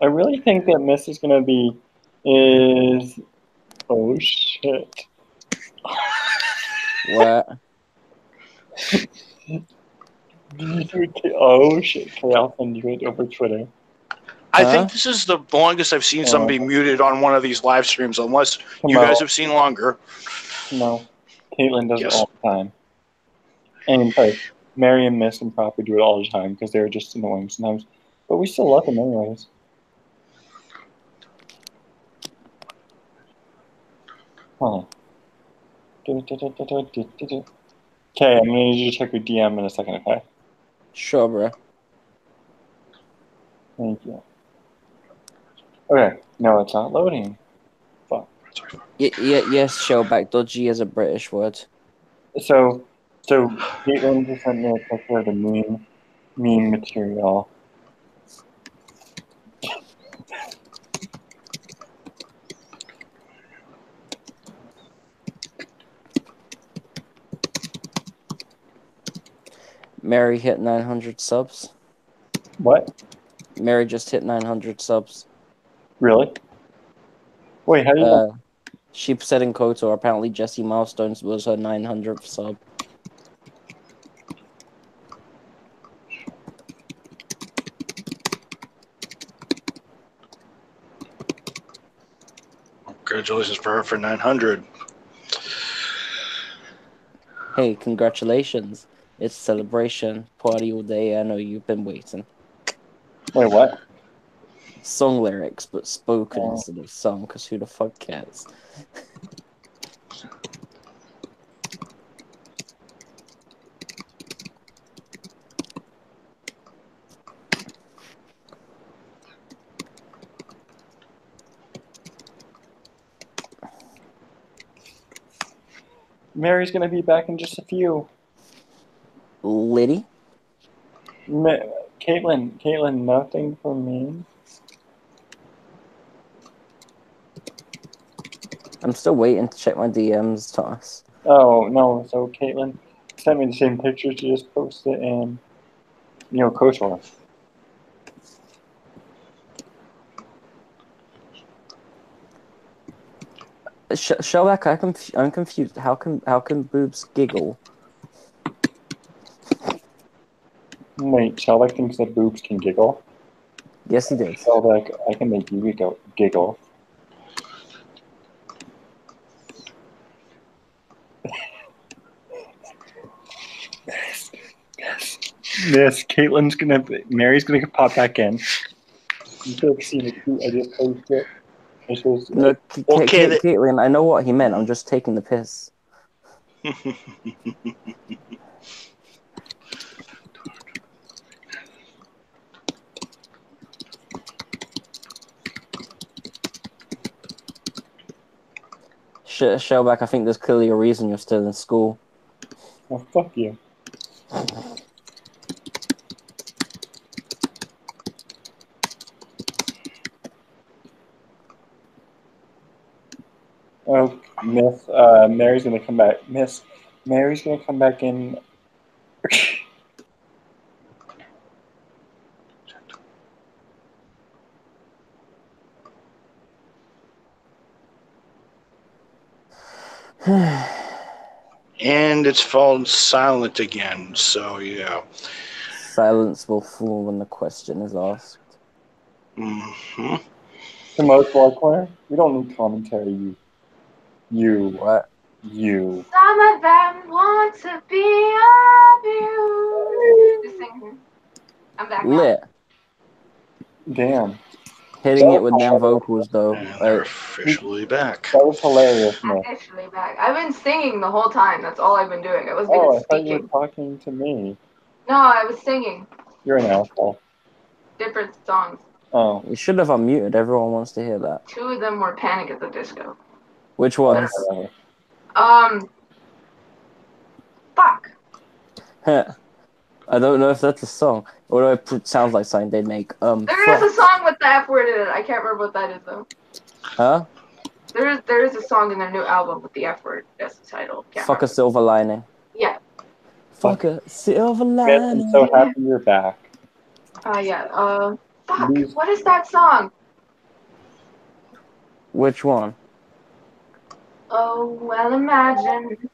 I really think that Miss is gonna be oh shit. What? Oh shit, okay, I'll send you it over Twitter. I think this is the longest I've seen somebody muted on one of these live streams, unless you guys have seen longer. No. Caitlin does it all the time. And Mary and Miss and Proper do it all the time because they're just annoying sometimes. But we still love them anyways. Huh. Okay, I'm gonna need you to check your DM in a second, okay? Sure, bro. Thank you. Okay, no, it's not loading. Fuck. Yes, shellback. Dodgy is a British word. So Caitlin just sent me a picture of the meme material. Mary hit 900 subs. What? Mary just hit 900 subs. Really? Wait, how do you know? She said in KOTOR, apparently Jesse Milestones was her 900th sub. Congratulations for her for 900. Hey, congratulations. It's a celebration. Party all day. I know you've been waiting. Wait, what? Song lyrics, but spoken instead of sung, because who the fuck cares? Mary's gonna be back in just a few. Liddy? Caitlin, nothing for me. I'm still waiting to check my DMs, Toss. Oh, no, so Caitlin sent me the same picture. She just posted in, KOTOR. Shellback, I'm confused. How can boobs giggle? Wait, Shellback thinks that boobs can giggle? Yes, he did. Shellback, I can make you giggle. Yes, Mary's gonna pop back in. You should have seen it too. I just posted it. Look, Caitlin, I know what he meant. I'm just taking the piss. Shellback, I think there's clearly a reason you're still in school. Oh, fuck you. Oh, Miss, Mary's gonna come back. Mary's gonna come back in. And it's fallen silent again, so yeah. Silence will fall when the question is asked. Mm-hmm. The most Vlog Corner? We don't need commentary, you. What? You. Some of them want to be abused. Just sing. I'm back Lit. now. Damn. Hitting it with damn vocals, though. And they're officially back. That was hilarious, man. Officially back. I've been singing the whole time. That's all I've been doing. I wasn't I even thought you speaking. were talking to me. No, I was singing You're an asshole. different songs. Oh. You should have unmuted. Everyone wants to hear that. 2 of them were Panic at the Disco. Which ones? Fuck. I don't know if that's a song. Although it sounds like something they'd make. There is a song with the F word in it. I can't remember what that is though. Huh? There is a song in their new album with the F word. That's the title. Fuck a silver lining. Yeah. Fuck a silver Yes, I'm lining. so happy you're back. Yeah. Fuck. What is that song? Which one? Oh, well, imagine.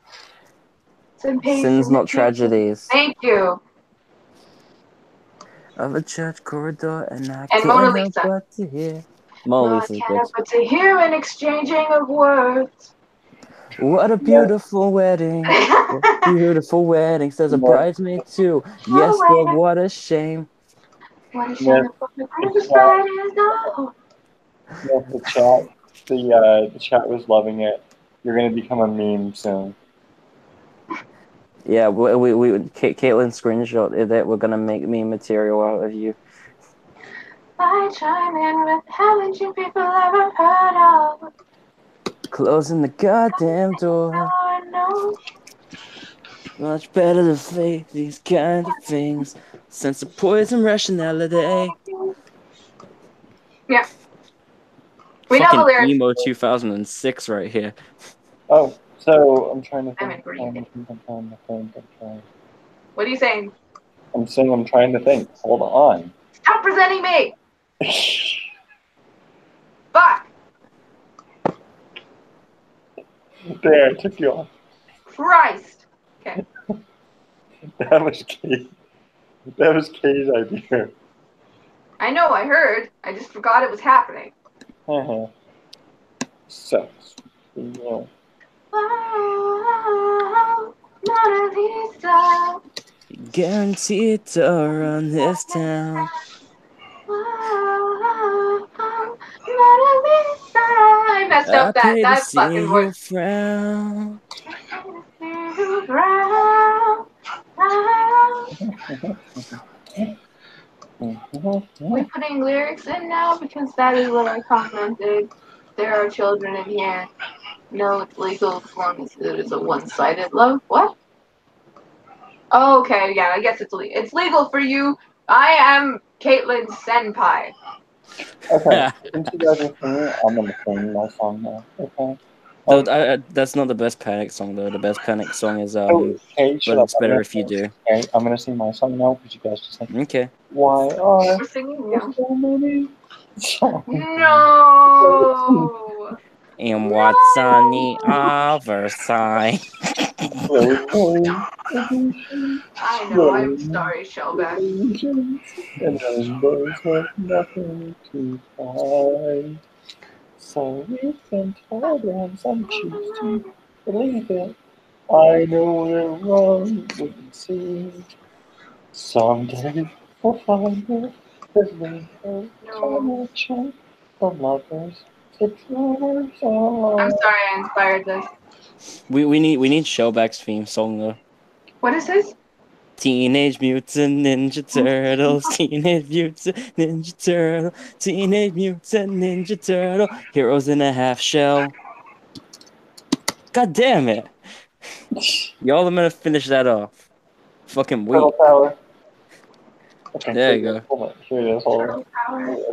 Sins Not Tragedies. Thank you. Of a church corridor, and I And can't Mona help Lisa. but to hear. Mona I Lisa's can't good. help but to hear an exchanging of words. What a beautiful wedding. What a beautiful wedding. Says a bridesmaid too. Yes, but what a shame. What a shame. The chat was loving it. You're gonna become a meme soon. Yeah, Caitlin screenshot that we're gonna make meme material out of you. I chime in with haven't you people ever heard of? Closing the goddamn door. No. Much better to face these kind of things. Sense of poison rationality. Yeah. We know the Fucking lyrics. emo 2006 right here. Oh, so I'm trying to think. I'm in green. I'm trying to think. What are you saying? I'm saying I'm trying to think. Hold on. Stop presenting me! Fuck! There, I took you off. Christ! Okay. That was Kate. That was Kate's idea. I know, I heard. I just forgot it was happening. So, yeah. Oh, Mona Lisa. Guaranteed to run this town. Oh, Mona Lisa. I messed up that fucking voice. Frown. We're putting lyrics in now because that is what I commented. There are children in here. No, it's legal as long as it is a one-sided love. What? Oh, okay, yeah, I guess it's legal. It's legal for you. I am Caitlin's senpai. Okay, since you guys are singing, I'm gonna sing my song now. Okay. That's not the best Panic song though. The best Panic song is Okay, but it's better if you do. Okay, I'm gonna sing my song now because you guys just sing. Okay. Why are We're singing now. so many songs? No. And what's on the other side? I know. I'm sorry, Shellback. And numbers have nothing to find. So we can tell them some choose to believe it. I know we're wrong, we can see. Someday we'll find it. Cause we have connection from lovers to lovers. I'm sorry I inspired this. We need Shellback's theme song though. What is this? Teenage Mutant Ninja Turtles, Teenage Mutant Ninja Turtle, Teenage Mutant Ninja Turtle, Heroes in a Half Shell. God damn it! Y'all are gonna finish that off. Fucking wait. Turtle Power. Okay, there you go. Hold on. Here it is. Hold on.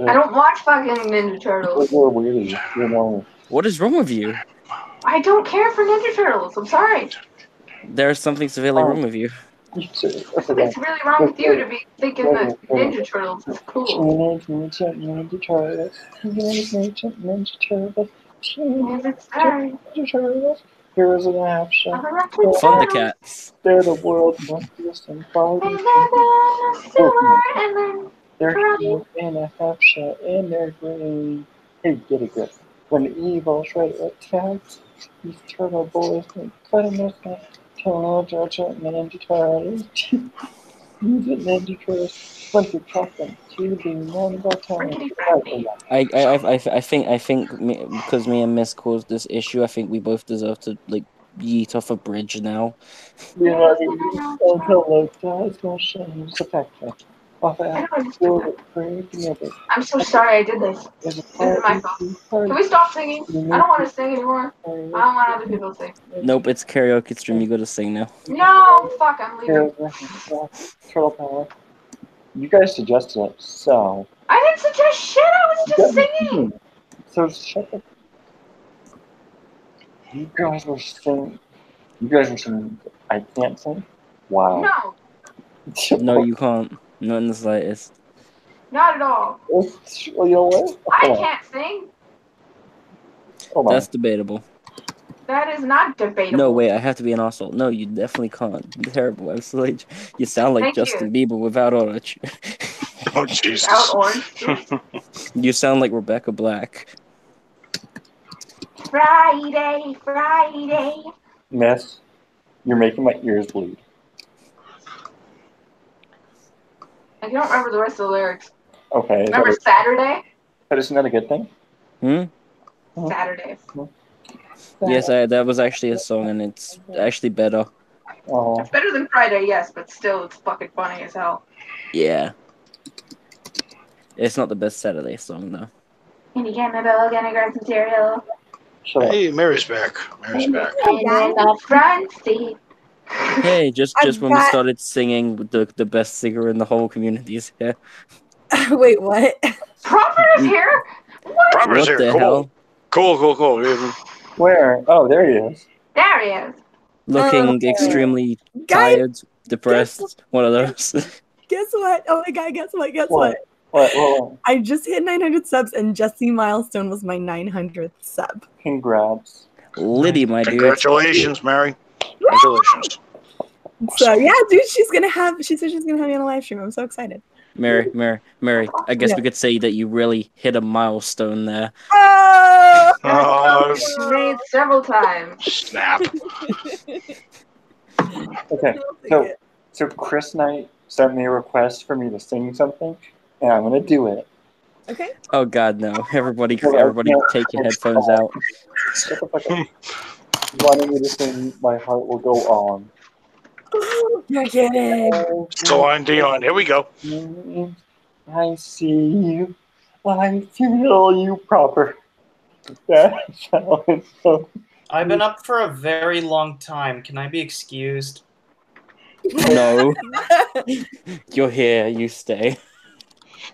I don't watch fucking Ninja Turtles. You're weird. You know. What is wrong with you? I don't care for Ninja Turtles. I'm sorry. There's something severely wrong with you. It's really wrong with you to be thinking that Ninja Turtles is cool. Teenage Mutant Ninja Turtles. Teenage Mutant Ninja Turtles. Teenage Ninja Turtles. Heroes in a Half Shell. Thundercats. They're the world's luckiest and brightest. They're heroes in a half shell and they're green. Hey, get a grip. When evil Shredder attacks, these turtle boys can cut in their snap. Ninja Turtles. Ninja Turtles. Want to track them to the number 10. I think because me and Miss caused this issue, I think we both deserve to like yeet off a bridge now. Until love dies, no shame, the factor. I'm so sorry I did this. This is my fault. Can we stop singing? I don't want to sing anymore. I don't want other people to sing. Nope, it's karaoke stream. You gotta sing now. No, fuck, I'm leaving. Turtle Power. You guys suggested it, so. I didn't suggest shit. I was just singing. So shut up. You guys were singing. You guys were singing. I can't sing. Wow. No, No, you can't. Not in the slightest. not at all. Well, you know what? I can't sing. Oh my. That's debatable. That is not debatable. No, wait, I have to be an asshole. No, you definitely can't. Terrible. Absolutely. You sound like Thank Justin Bieber without orange. Oh, Jesus. Out orange. You sound like Rebecca Black. Friday, Friday. Miss, you're making my ears bleed. I don't remember the rest of the lyrics. Okay. Remember Saturday? But isn't that a good thing? Saturday. Yes, that was actually a song, and it's actually better. Oh. It's better than Friday, yes, but still, it's fucking funny as hell. Yeah. It's not the best Saturday song, though. Can you get my bill? Gonna grab some cereal? Hey, Mary's back. Mary's back. And in the front seat. Hey, just when we started singing, the best singer in the whole community is here. Wait, what? Proper is here? What? Proper's What here. the Cool. hell? Cool. Where? Oh, there he is. There he is. Looking extremely tired, depressed, one of those. Guess what? Oh my god, guess what? What? I just hit 900 subs and Jesse Milestone was my 900th sub. Congrats. Liddy, my dude. Congratulations, Mary. Congratulations. So yeah, dude, she said she's gonna have me on a live stream. I'm so excited. Mary, I guess we could say that you really hit a milestone there. Oh, Made several times. snap. Okay, so Chris Knight sent me a request for me to sing something, and I'm gonna do it. Okay. Oh god, no. Everybody take your headphones out. Shut the fuck up. You wanted me to sing My Heart Will Go On. You're kidding. Celine Dion. Here we go. I see you. I feel you proper. That sounds so. I've been up for a very long time. Can I be excused? No. You're here, you stay.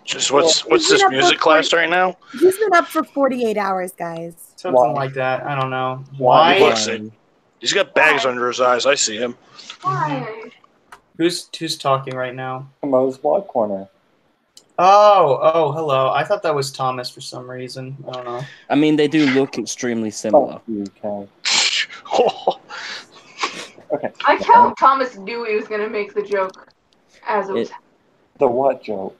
Just what's this music class right now? He's been up for 48 hours, guys. Something like that. I don't know. Why? Why? He's got bags under his eyes. I see him. Why? Who's talking right now? Comeaus Vlog Corner. Oh, hello. I thought that was Thomas for some reason. I don't know. I mean, they do look extremely similar. Okay. I count Thomas knew he was gonna make the joke as it was. The what joke?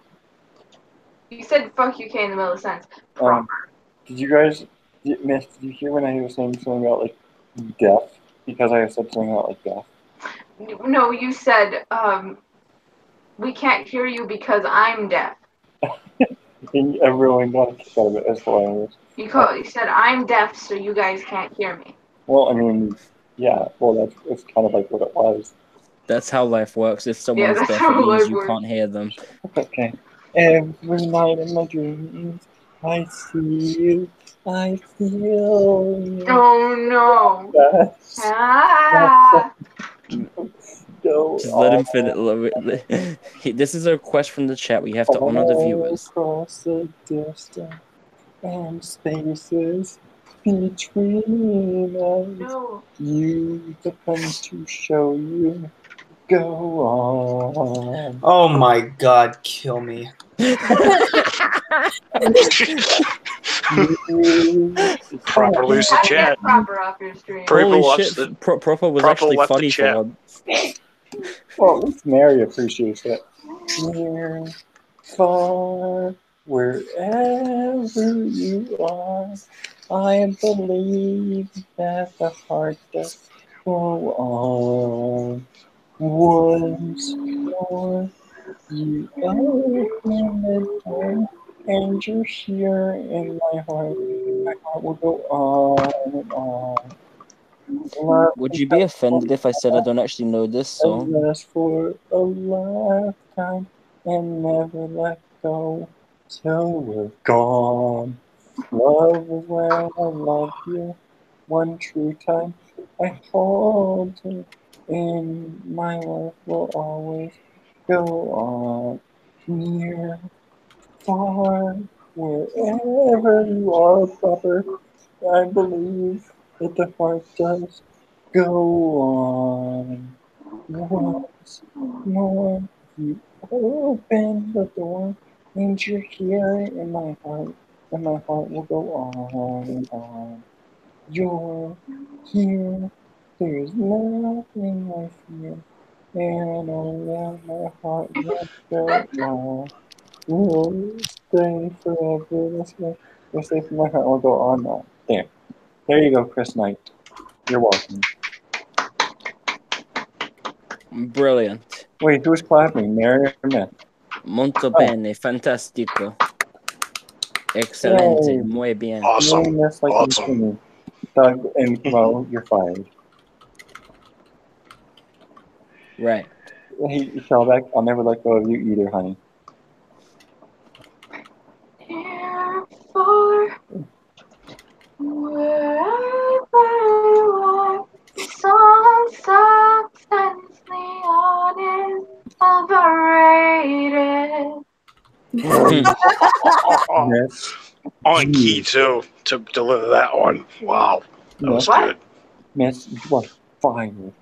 You said "fuck UK" in the middle of the sentence. Proper. Did you guys, Miss? Did you hear when I was saying something about like deaf? Because I said something about like deaf. No, you said we can't hear you because I'm deaf. And everyone got a kick out of it as hilarious. You said I'm deaf, so you guys can't hear me. Well, I mean, yeah. Well, it's kind of like what it was. That's how life works. If someone's that's deaf, how it means life you works. can't hear them. Okay. Every night in my dreams, I see you. I feel you. Oh no! That's go Just let him finish. This is a request from the chat. We have to honor the viewers. Across the distance and spaces between us, No. you depend to show you. Go on. Oh my god, kill me. Proper lose the How do you chat. get proper off your stream? Holy shit, Proper was actually left the funny chat. for once. Well, at least Mary appreciates it. Near, far, wherever you are, I believe that the heart does go on. Once more, you open the door, and you're here in my heart. My heart will go on and on. Would you be offended if I said I don't actually know this song? Last for a lifetime. and never let go till we're gone. Love is when I love you. One true time I hold you, and my life will always go on. Near, far, wherever you are, proper. I believe that the heart does go on. Once more, you open the door, and you're here in my heart, and my heart will go on and on. You're here, there's nothing I fear, and I know that my heart will go on. We'll stay forever this way. We'll stay for my heart will go on now. There you go, Chris Knight. You're welcome. Brilliant. Wait, who's clapping? Mary or Myth? Molto bene, fantastico. Excelente, Yay. muy bien. Awesome. Myth like Awesome. me. Doug and Comeaus, you're fired. Right. Hey, Shellback, I'll never let go of you either, honey. Here for wherever you are, the song substance neon is overrated. Myth, On key too to deliver that one. Wow, that was What? good. Myth, you are fired.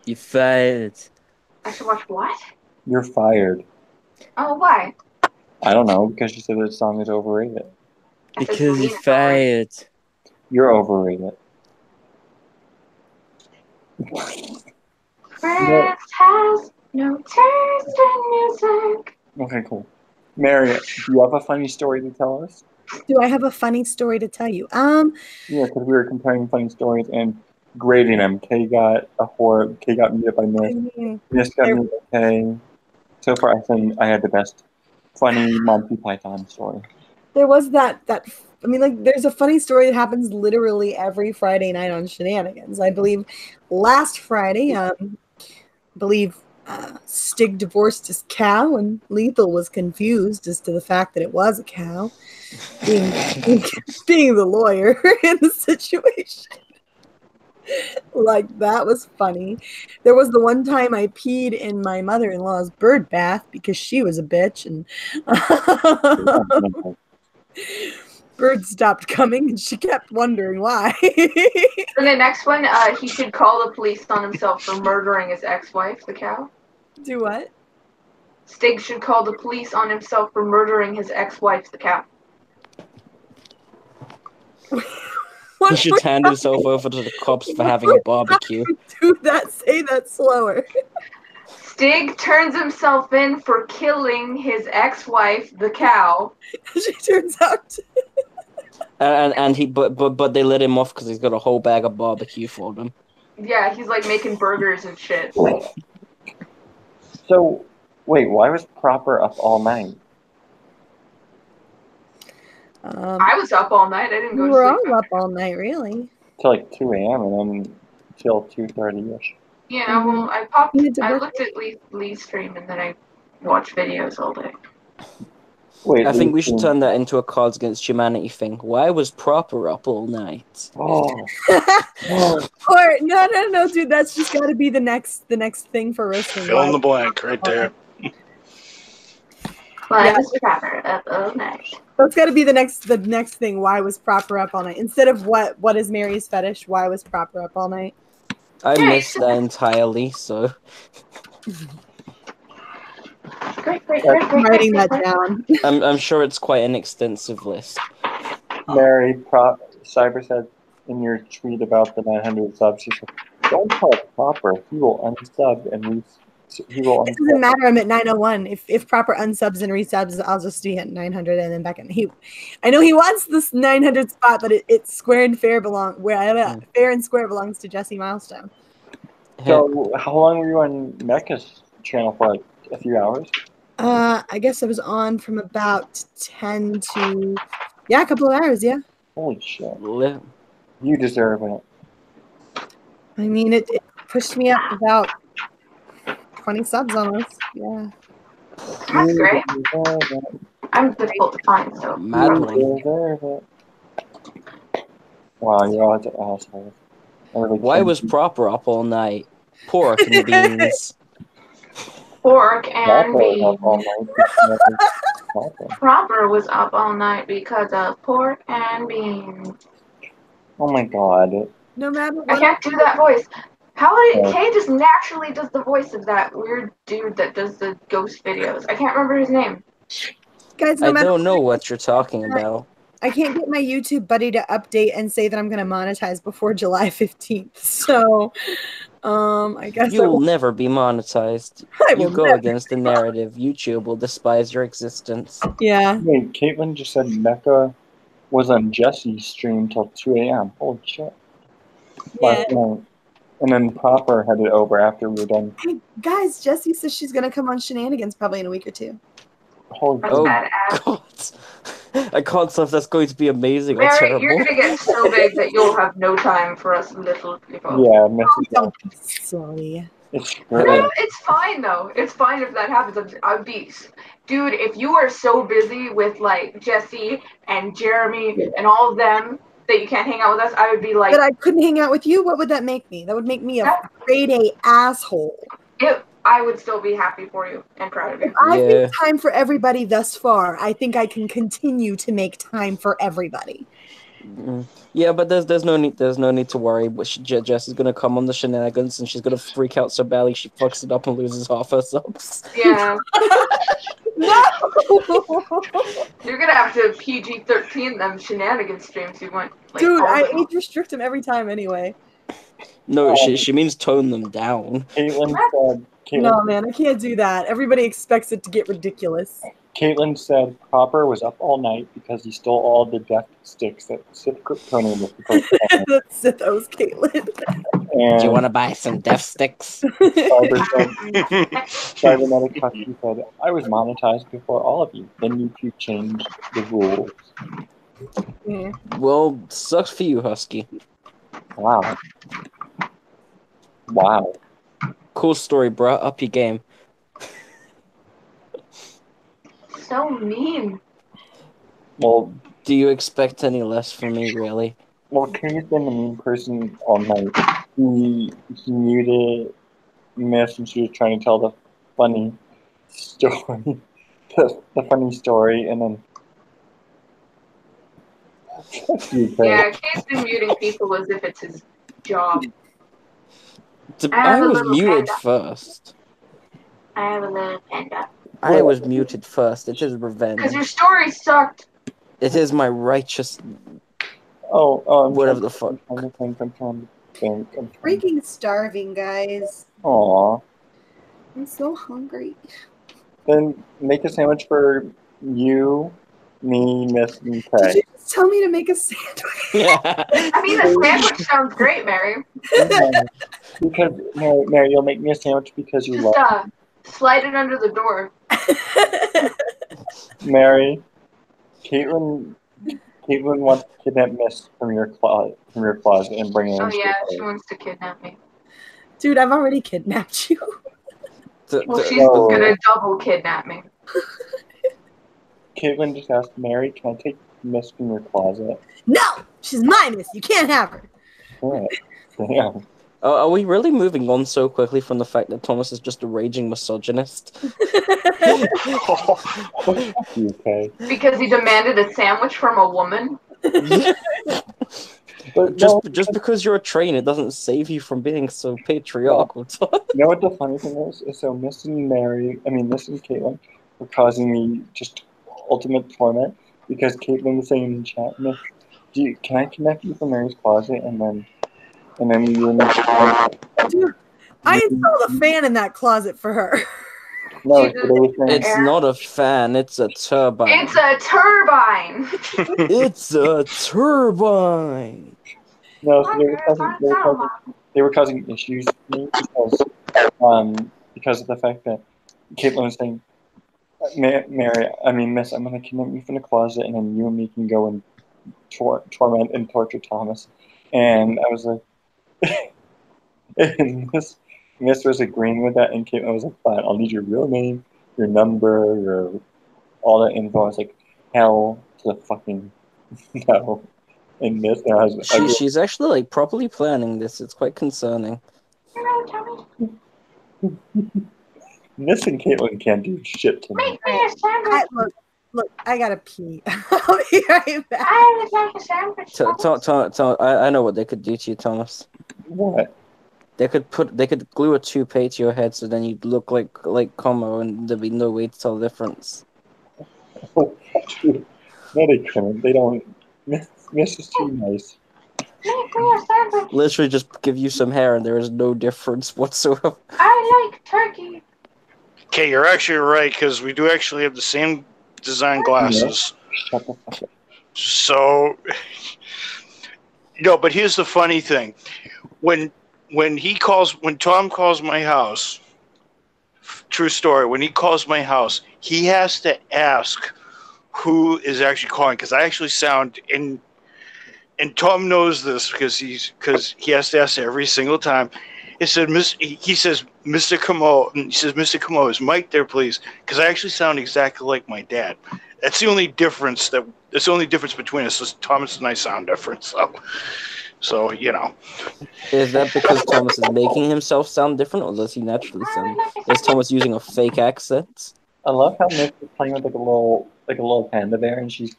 You fired. I should watch what? You're fired. Oh, why? I don't know, because you said the song is overrated. I said Because you Selena's overrated. fired. You're overrated. Chris has no taste in music. Okay, cool. Mary, do you have a funny story to tell us? Do I have a funny story to tell you? Yeah, because we were comparing funny stories and grading them. Kay got muted by I Myth. mean, Myth got muted by Kay. So far, I think I had the best funny Monty Python story. there was that I mean, like, there's a funny story that happens literally every Friday night on Shenanigans. I believe last Friday, Stig divorced his cow, and Lethal was confused as to the fact that it was a cow, being the lawyer in the situation. Like, that was funny. There was the one time I peed in my mother-in-law's bird bath because she was a bitch, and birds stopped coming, and she kept wondering why. For the next one, he should call the police on himself for murdering his ex-wife, the cow. Do what? Stig should call the police on himself for murdering his ex-wife, the cow. He should hand himself over to the cops for having a barbecue. Do that. Say that slower. Stig turns himself in for killing his ex-wife, the cow. She turns out to... And he but they let him off because he's got a whole bag of barbecue for them. Yeah, he's like making burgers and shit. So, wait, why was Proper up all night? I was up all night. I didn't go We to were sleep. all up all night, really. Till like 2 a.m. and then till 2:30ish. Yeah, well, I looked at Lee's stream and then I watched videos all day. Wait, I think we should turn that into a Cards Against Humanity thing. Why was Proper up all night? Oh. Or no, dude. That's just got to be the next thing for roasting. Fill in the blank right there. Why was Proper up all night? That's got to be the next thing. Why was Proper up all night? Instead of what is Mary's fetish? Why was Proper up all night? I missed that entirely, so. Great. I'm writing that down. I'm sure it's quite an extensive list. Mary, Cyber said in your tweet about the 900 subs, she said, "Don't call it Proper. He will unsub and he will." It doesn't matter. I'm at 901. If Proper unsubs and resubs, I'll just be at 900 and then back in. I know he wants this 900 spot, but it's fair and square belongs to Jesse Milestone. So, how long were you on Mecca's channel for? Like a few hours? I guess I was on from about 10 to a couple of hours. Yeah. Holy shit! You deserve it. I mean, it pushed me up about 20 subs almost. Yeah. That's great. I'm difficult to find, so. Mad one. Wow, you're all the assholes. Why was Proper up all night? Pork and beans. Pork and beans. Proper. Proper was up all night because of pork and beans. Oh my god. No matter what. I can't do that voice. Kay just naturally does the voice of that weird dude that does the ghost videos. I can't remember his name. Guys, I don't know what you're talking about. I can't get my YouTube buddy to update and say that I'm going to monetize before July 15th. So, I guess You will never be monetized. You go against the narrative. YouTube will despise your existence. Yeah. Wait, Caitlin just said Mecca was on Jesse's stream till 2 a.m. Holy shit. Last night. And then Proper headed over after we were done. Hey, guys, Jessie says she's going to come on Shenanigans probably in a week or two. Holy That's badass. God. I can't tell if that's going to be amazing or Mary, terrible. you're gonna get so big that you'll have no time for us little people. Yeah, Mrs. Don't be silly. It's No, great. it's fine though. It's fine if that happens. I'd be, dude. If you are so busy with like Jesse and Jeremy and all of them that you can't hang out with us, I would be like. But I couldn't hang out with you. What would that make me? That would make me a grade A asshole. I would still be happy for you and proud of you. I've made time for everybody thus far. I think I can continue to make time for everybody. Yeah, but there's no need to worry. Jess is gonna come on the Shenanigans and she's gonna freak out so badly she fucks it up and loses half her subs. Yeah. No. You're gonna have to PG-13 them Shenanigans streams you want. Like, dude, I age restrict them every time anyway. No, she means tone them down. Caitlin said. No, man, I can't do that. Everybody expects it to get ridiculous. Caitlin said Proper was up all night because he stole all the death sticks that Sith Kryptonian was supposed to have. That's Sithos, Caitlin. Do you want to buy some death sticks? Cybernetic Husky said, I was monetized before all of you. Then YouTube changed the rules. Yeah. Well, sucks for you, Husky. Wow. Wow. Cool story, bro. Up your game. So mean. Well, do you expect any less from me, really? Well, Kay's been a mean person all night. He muted Miss and she was trying to tell the funny story. the funny story, and then... Yeah, Kay's been muting people as if it's his job. I was muted first. I have a little panda. I was muted first. It is revenge. Because your story sucked. It is my righteous... whatever the fuck. I'm freaking starving, guys. Aww. I'm so hungry. Then make a sandwich for you, me, Miss, and Kay. Did you just tell me to make a sandwich? I mean, a sandwich sounds great, Mary. Because, Mary, you'll make me a sandwich because you love it. Slide it under the door. Mary, Caitlin wants to kidnap Miss from your closet and bring her in. Oh yeah, she wants to kidnap me. Dude, I've already kidnapped you. Well, she's gonna double kidnap me. Caitlin just asked Mary, "Can I take Miss from your closet?" No, she's my Miss. You can't have her. Right. Damn. Are we really moving on so quickly from the fact that Thomas is just a raging misogynist? Okay. Because he demanded a sandwich from a woman? But just because you're a train, it doesn't save you from being so patriarchal. You know what the funny thing is? So Miss and Caitlin were causing me just ultimate torment because Caitlin was saying in chat, Miss, can I connect you from Mary's closet and then you and Dude, I installed a fan in that closet for her. No, it's not a fan, it's a turbine. It's a turbine! It's a turbine! No, so they were causing issues for me because of the fact that Caitlin was saying, Miss, I'm going to kidnap you from the closet and then you and me can go and torment and torture Thomas. And I was like, and Miss was agreeing with that, and Caitlin was like, "Fine, I'll need your real name, your number, your all that info." I was like, "Hell to the fucking no!" And Miss now has She's actually like properly planning this. It's quite concerning. Miss and Caitlin can't do shit to me. Look, I gotta pee. I'll be right back. I would like a sandwich. I know what they could do to you, Thomas. What? They could glue a toupee to your head, so then you'd look like Como, and there'd be no way to tell the difference. Oh, fuck you. No, they couldn't. They don't. Miss is too nice. Literally, just give you some hair, and there is no difference whatsoever. I like turkey. Okay, you're actually right, because we do actually have the same design glasses. Shut the fuck up. So, no, but here's the funny thing. When Tom calls my house, true story, when he calls my house, he has to ask who is actually calling, because I actually sound in, and Tom knows this because he has to ask every single time. He says, Mr. Comeaus, and he says, Mr. Comeaus, is Mike there, please? Because I actually sound exactly like my dad. That's the only difference between us. Is Thomas and I sound different. So you know. Is that because Thomas is making himself sound different, or does he naturally sound? Is Thomas using a fake accent? I love how Miss is playing with like a little panda bear, and she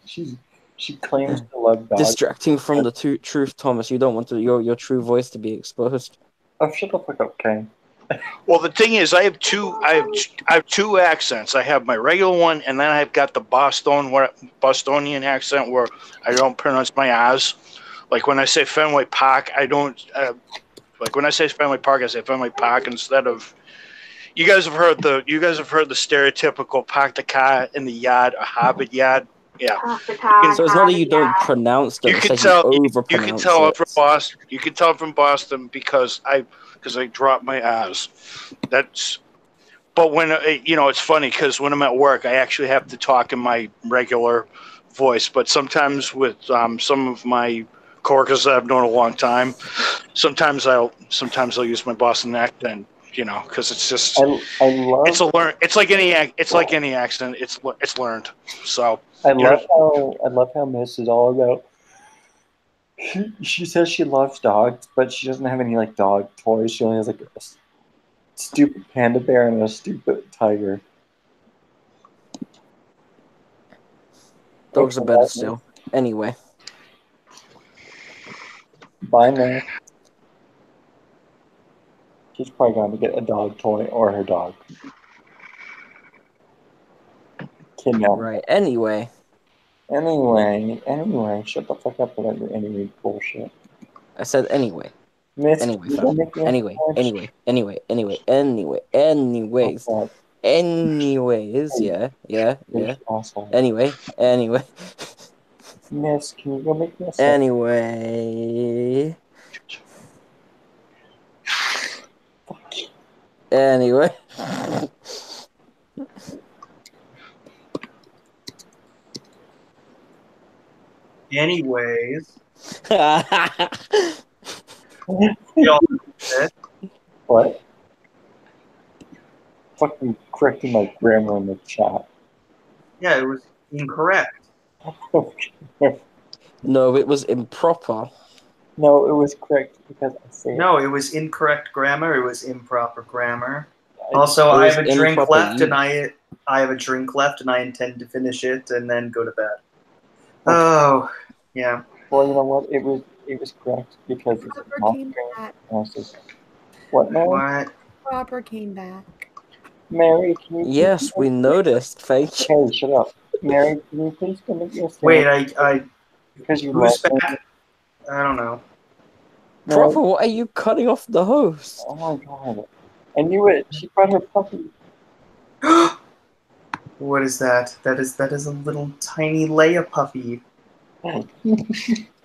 claims to love dogs. Distracting from the truth, Thomas. You don't want your true voice to be exposed. Oh, shut the fuck up, Kane. Well, the thing is, I have two accents. I have my regular one, and then I've got the Bostonian accent where I don't pronounce my R's. Like when I say Fenway Park, I don't. Like when I say Fenway Park, I say Fenway Park instead of. You guys have heard the stereotypical park the car in the yard, a Harvard yard. Yeah. So it's not that you don't pronounce them. You can it's tell. That you You can tell I'm from Boston. You can tell I'm from Boston because I dropped my R's. But when it's funny because when I'm at work, I actually have to talk in my regular voice. But sometimes with some of my coworkers that I've known a long time, sometimes I'll use my Boston accent. Because it's just it's like any accent. It's learned. So I love how Miss is all about. She says she loves dogs, but she doesn't have any like dog toys. She only has like a stupid panda bear and a stupid tiger. Dogs are better still. Anyway. Bye now. She's probably going to get a dog toy or her dog. Kidnap. Right. Anyway, shut the fuck up about your anyway bullshit. I said anyway. Miss, anyways. Oh, Anyways, yeah. awesome. Anyway. Miss, can you go make me a sandwich? Anyway. Anyway. Anyways. What? Fucking correcting my grammar in the chat. Yeah, it was incorrect. No, it was improper. No, it was correct because I say No, it was incorrect grammar. It was improper grammar. Also, I have a drink left, and I have a drink left, and I intend to finish it and then go to bed. Oh, yeah. Well, you know what? It was correct because it's Proper came back. What, Mary? What? Proper came back. Mary, can you? Yes, we noticed. Thank you. Hey, shut up, Mary. Can you please go make your Wait, I because you who's love back? I don't know. Proper, what are you cutting off the host? Oh my god! I knew it. She brought her puppy. What is that? That is a little tiny Leia puppy.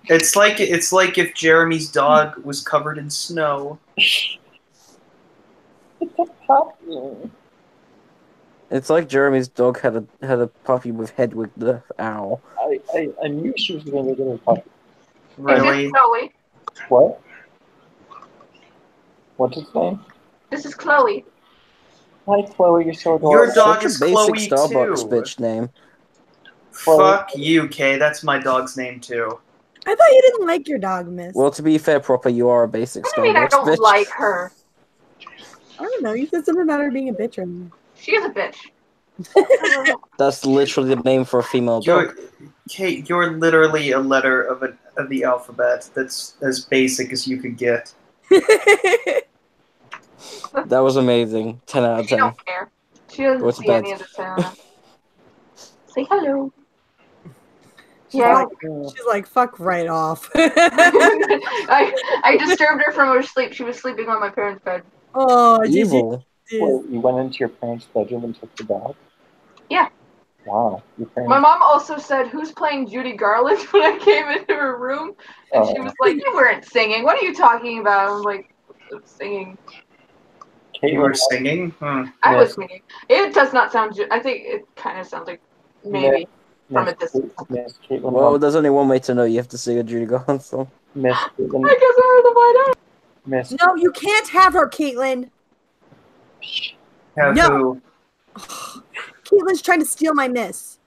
It's like if Jeremy's dog was covered in snow. It's a puppy. It's like Jeremy's dog had a puppy with Hedwig the owl. I knew she was going to get a puppy. Really? Zoe. What? What's his name? This is Chloe. Hi, Chloe. You're so adorable. Your dog Such is a basic Chloe Starbucks too. bitch name. Fuck you, Kay. That's my dog's name too. I thought you didn't like your dog, Miss. Well, to be fair, Proper, you are a basic What do you mean I Starbucks don't bitch. like her? I don't know. You said something about her being a bitch earlier. She is a bitch. That's literally the name for a female dog. Kate, you're literally a letter of the alphabet. That's as basic as you could get. That was amazing. 10 out of She 10. don't care. She doesn't Go to see bed. any of the sound. Say hello. She's like, fuck right off. I disturbed her from her sleep. She was sleeping on my parents' bed. Oh, Evil. Wait, you went into your parents' bedroom and took the dog? Yeah. Wow. Your parents... My mom also said, "Who's playing Judy Garland?" when I came into her room, and she was like, "You weren't singing. What are you talking about?" I'm like, "I'm singing." You were singing? I was singing. It does not sound. I think it kind of sounds like maybe from a distance. Well, there's only one way to know. You have to sing a Judy Garland song. Miss I guess I heard the white out. Miss. No, you can't have her, Caitlin. Have no. Caitlin's trying to steal my miss.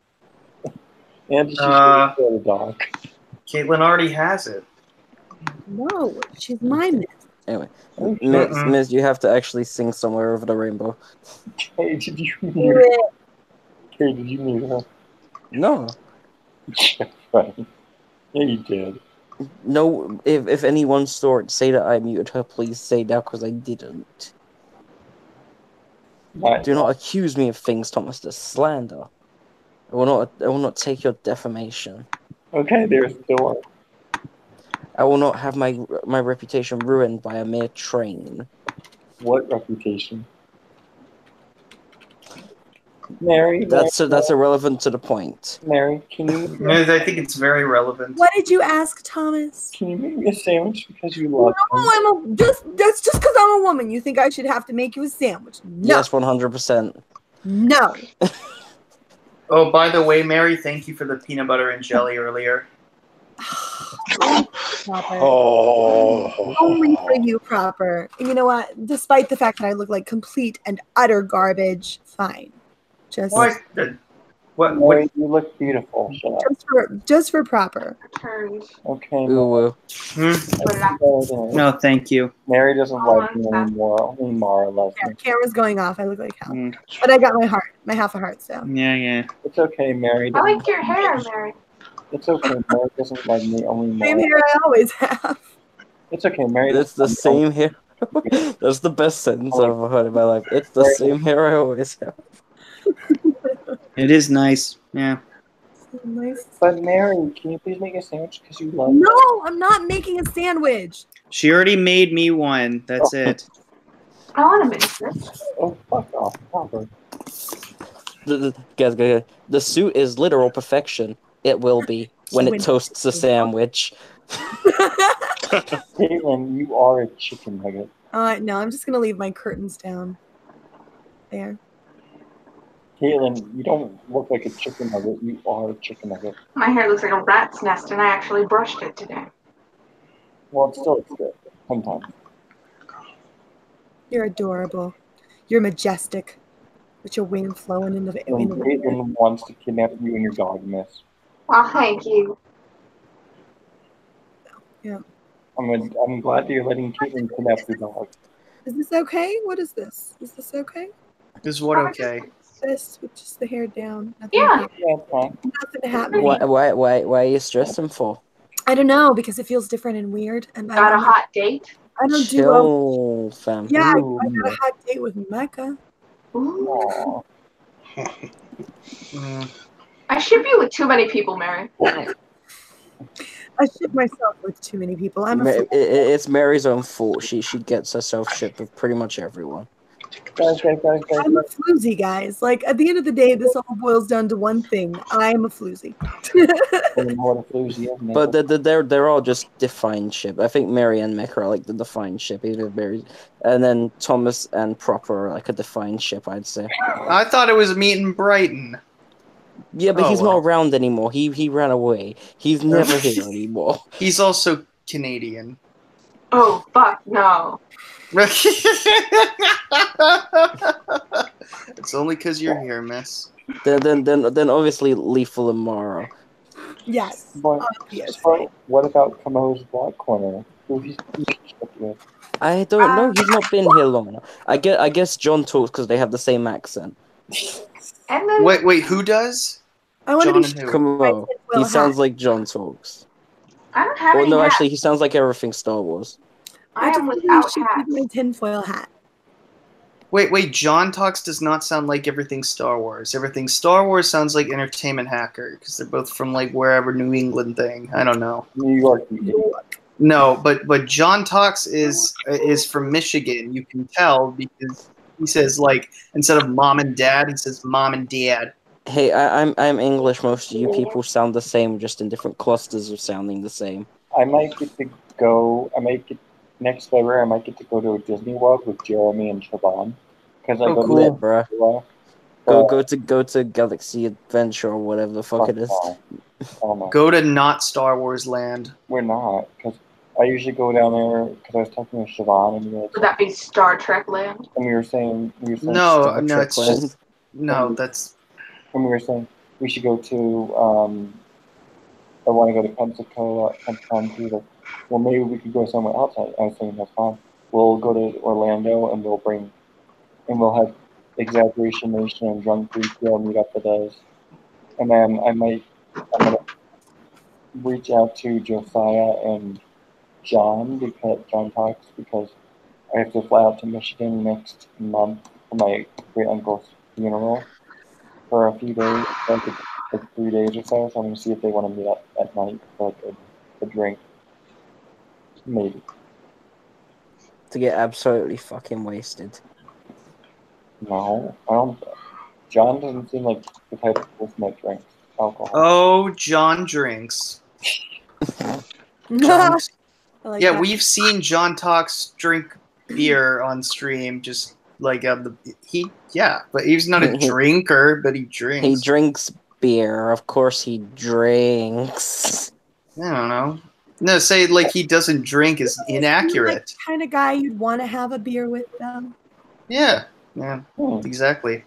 And she's the dog. Caitlin already has it. No, she's my miss. Anyway, Miss, you have to actually sing Somewhere Over the Rainbow. Hey, did you mute her? Hey, did you mute her? No. Right. Yeah, you did. No, if anyone saw it, say that I muted her, please say that, because I didn't. Do not accuse me of things, Thomas. The slander. I will not take your defamation. Okay, there's the door. I will not have my reputation ruined by a mere train. What reputation? Mary. That's irrelevant to the point. Mary, can you? I think it's very relevant. What did you ask, Thomas? Can you make me a sandwich because you love me? That's just because I'm a woman. You think I should have to make you a sandwich? No. Yes, 100%. No. Oh, by the way, Mary, thank you for the peanut butter and jelly earlier. Only for you, Proper. And you know what? Despite the fact that I look like complete and utter garbage, fine. Just what? Mary, you look beautiful. Shut up. Just for Proper. Okay. Ooh. No, thank you. Mary doesn't like me anymore. Only Mara loves me. Camera's going off. I look like hell. But I got my heart. My half a heart, so. Yeah. It's okay, Mary. I like your hair, Mary. It's okay. Mary doesn't like me. Only Mara. Same hair I always have. It's okay, Mary. It's the same hair. That's the best sentence I've ever heard in my life. It's the same hair I always have. It is nice. Yeah. Nice. But Mary, can you please make a sandwich because you love me? No, I'm not making a sandwich. She already made me one. That's it. I want to make this. Oh, fuck off, Proper. Guys, the suit is literal perfection. It will be when it toasts a sandwich. Caitlin, you are a chicken nugget. No, I'm just gonna leave my curtains down. There. Caitlin, you don't look like a chicken nugget. You are a chicken nugget. My hair looks like a rat's nest, and I actually brushed it today. Well, it's still good. Sometimes. You're adorable. You're majestic. With your wind flowing in the Caitlin wants to kidnap you and your dog, miss. Well, thank you. Yeah. I'm glad that you're letting Caitlin kidnap your dog. Is this okay? What is this? Is this okay? Is what okay? This with just the hair down. Yeah. Nothing happening. Why are you stressing for? I don't know, because it feels different and weird. And Got a hot date? I don't Chill, fam. Yeah, I got a hot date with Mecca. Ooh. I ship you with too many people, Mary. I ship myself with too many people. It's Mary's own fault. She gets herself shipped with pretty much everyone. Guys. I'm a floozy, guys. Like, at the end of the day, this all boils down to one thing. I am a floozy. But they're all just defined ship. I think Mary and Mecca are like the defined ship. Either Mary, and then Thomas and Proper are like a defined ship, I'd say. I thought it was Meet in Brighton. Yeah, but he's not around anymore. He ran away. He's never here anymore. He's also Canadian. Oh, fuck, no. It's only because you're here, miss. Then obviously Lethal and Mara. Yes. But, what about Comeaus Block Corner? Who he's with? I don't know. He's not been here long enough. I guess John talks because they have the same accent. And then Wait, who does? I want John to and be who? Comeau. He sounds like John talks. I don't have Or any no, hats. actually, he sounds like everything Star Wars. I am without hats. my tinfoil hat. Wait, John Talks does not sound like everything Star Wars. Everything Star Wars sounds like Entertainment Hacker, because they're both from, like, wherever New England thing. I don't know. New York. No, but John Talks is from Michigan. You can tell because he says, like, instead of mom and dad, he says mom and dad. Hey, I'm English. Most of you people sound the same, just in different clusters of sounding the same. I might get to go. Next February. I might get to go to a Disney World with Jeremy and Siobhan because I go Lit, to bruh. Go to Galaxy Adventure or whatever the fuck it is. Oh my. Go to not Star Wars land. We're not, because I usually go down there because I was talking to Siobhan and Would that be Star Trek Land? we were saying No, it's just that's. And we were saying we should go to I want to go to Pensacola too. Like, well, maybe we could go somewhere else. I was thinking that's fine. We'll go to Orlando and we'll have Exaggeration Nation and Drunk Retail meet up for those. And then I'm gonna reach out to Josiah and John Talks because I have to fly out to Michigan next month for my great uncle's funeral for a few days, like 3 days or so. So I'm gonna see if they want to meet up at night for like a drink, maybe. To get absolutely fucking wasted. No, I don't. John doesn't seem like the type of person that drinks alcohol. Oh, John drinks. John's, like yeah, that. we've seen John Talks drink beer on stream. Just like but he's not a drinker, but he drinks. He drinks beer. Of course, he drinks. I don't know. No, say like he doesn't drink is inaccurate. Like the kind of guy you'd want to have a beer with them. Yeah, exactly.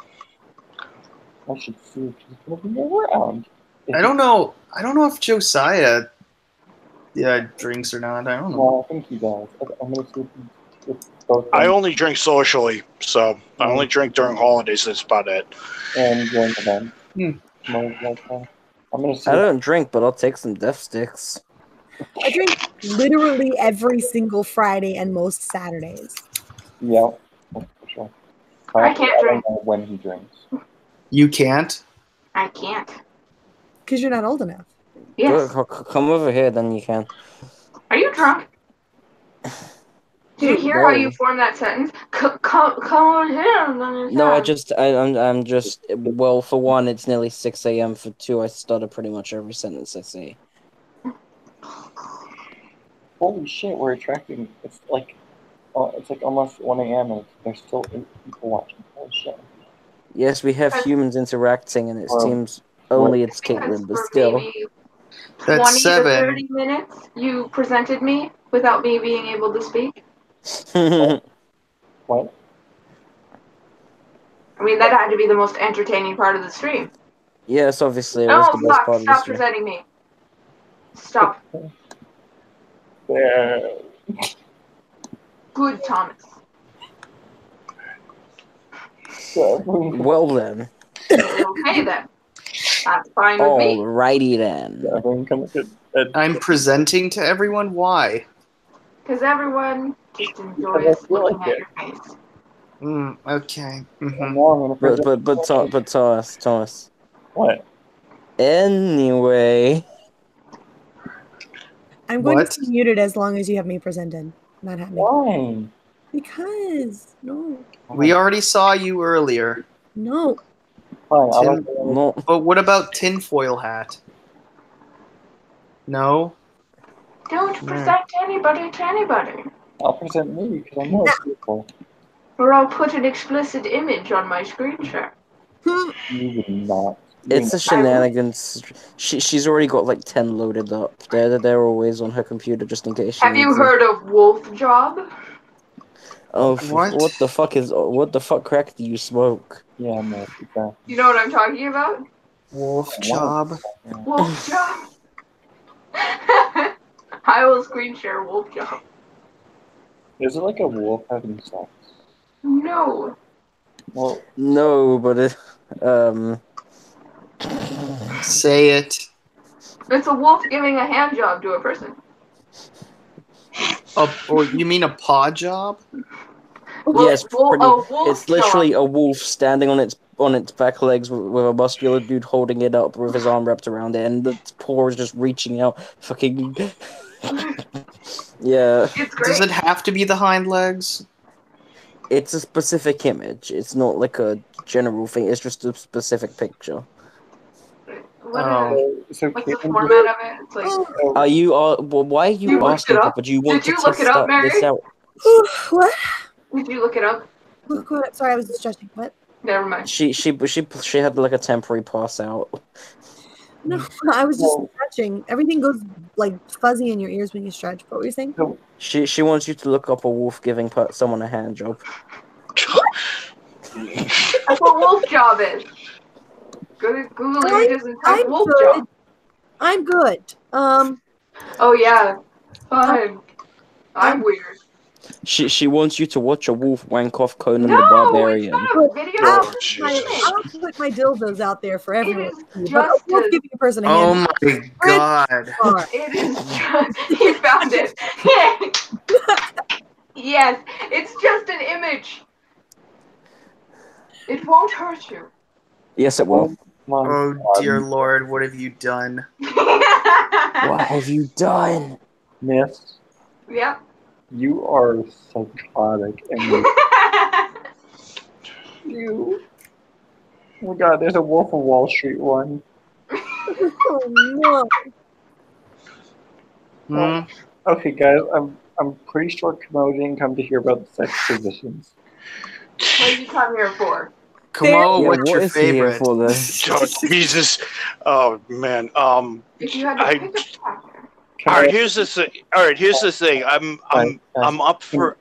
I should see if he's gonna be around. I don't know if Josiah drinks or not. I don't know. No, I think he does. I'm gonna see if both. I only drink socially, so I only drink during holidays. That's about it. And during the event. I'm gonna see. I don't drink, but I'll take some death sticks. I drink literally every single Friday and most Saturdays. Yeah, that's for sure. I can't drink. Know when he drinks. You can't? I can't. Because you're not old enough. Yes. Come over here, then you can. Are you drunk? Did you hear how you formed that sentence? Come over here. No, I'm just. Well, for one, it's nearly 6 a.m. For two, I stutter pretty much every sentence I say. Holy shit, we're attracting. It's like almost 1 a.m. and there's still 8 people watching. Holy shit. Yes, we have humans interacting, and it seems only it's Caitlin, but still. That's 20 to 7. 30 minutes you presented me without me being able to speak. What? I mean, that had to be the most entertaining part of the stream. Yes, obviously, it was the best part of the Stop stream. presenting me. Stop. Good, Thomas. Well then. Okay then. That's fine with me. Alrighty then. I'm presenting to everyone. Why? Because everyone just enjoys looking at your face. Okay. But Thomas. What? Anyway. I'm going to stay muted as long as you have me presented. Not having. Why? Because no. We already saw you earlier. No. Fine. But what about tinfoil hat? No. Don't present anybody to anybody. I'll present me because I'm more beautiful. Or I'll put an explicit image on my screen share. You would not. It's a Shanigans. She's already got like 10 loaded up. They're always on her computer just in case. Have you heard of Wolf Job? Oh, What? what the fuck crack do you smoke? Yeah, no, exactly. You know what I'm talking about? Wolf job. Wolf job. I will screen share wolf job. Is it like a wolf having sex? No. Well, No, but it, Say it. It's a wolf giving a hand job to a person. Or you mean a paw job? yes, pretty. A wolf It's literally job. a wolf standing on its back legs with a muscular dude holding it up with his arm wrapped around it, and the paw is just reaching out, fucking. Yeah. It's great. Does it have to be the hind legs? It's a specific image. It's not like a general thing. It's just a specific picture. What's the format of it? It's like. Are you? Why are you asking, Papa? Do you want Did you to look test it up, Mary? this out? What? Did you look it up? Look what? Sorry, I was distracting. What? Never mind. She had like a temporary pass out. No, I was just stretching. Everything goes like fuzzy in your ears when you stretch. What were you saying? She wants you to look up a wolf giving someone a hand job. That's what wolf job is. Go to Google Images and type wolf job. I'm good. Oh yeah, fine. I'm weird. She wants you to watch a wolf wank off Conan No, the Barbarian. it's not a video. I'll put my dildos out there for everyone. It is But just I won't give a person a Oh hand. my god. It is just. He found it. Yes, it's just an image. It won't hurt you. Yes, it will. Oh dear lord, what have you done? What have you done? Miss, Yep. you are psychotic and you. Oh my god, there's a Wolf of Wall Street one. Oh no. Okay, guys, I'm pretty sure Comeaus didn't come to hear about the sex positions. What did you come here for? Comeaus, Yeah, what's what your is he here favorite? for then? Oh, Jesus. Oh, man. If you had to pick a factor. All right, here's the thing. I'm up for.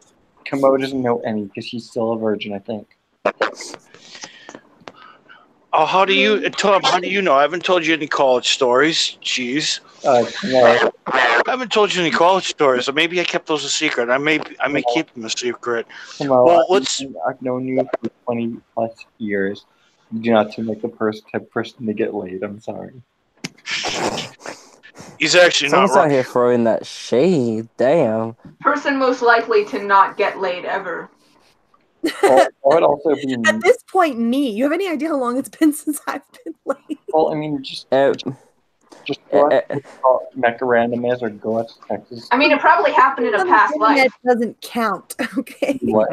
Comeaus doesn't know any because he's still a virgin, I think. Oh, how do you, Tom? How do you know? I haven't told you any college stories. Jeez. No. I haven't told you any college stories, so maybe I kept those a secret. I may keep them a secret. Comeaus, I've known you for 20 plus years. You do not seem like the type of person to get laid. I'm sorry. He's actually Someone's not out wrong. here throwing that shade. Damn. Person most likely to not get laid ever. Well, I would also be. At this point, me. You have any idea how long it's been since I've been late? Well, I mean, just go out to Mecca Randomers or go out to Texas. I mean, it probably happened in a past life. That doesn't count. Okay. What?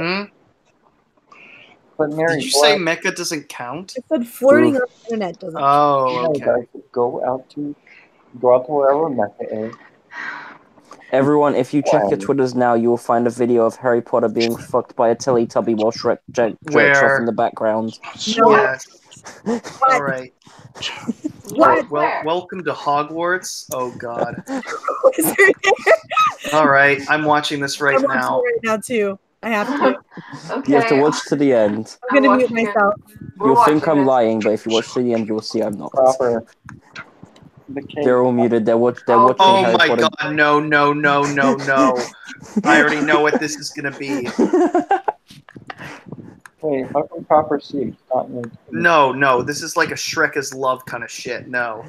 But Mary, Did you say Mecca doesn't count? I said flirting on the internet doesn't. Oh, okay. Guys, go out to wherever Mecca is. Everyone, if you check your Twitters now, you will find a video of Harry Potter being fucked by a Teletubby while Shrek jerks off in the background. Yes. All right. What? Welcome to Hogwarts. Oh God. All right, I'm watching this right now. Right now too. I have to. Okay. You have to watch to the end. I'm gonna mute myself. You'll think I'm lying, but if you watch to the end, you'll see I'm not. Proper. They're all muted. They're watching Oh Harry my Potter. God! No! I already know what this is gonna be. Wait, how can Proper see? No. This is like a Shrek is love kind of shit. No.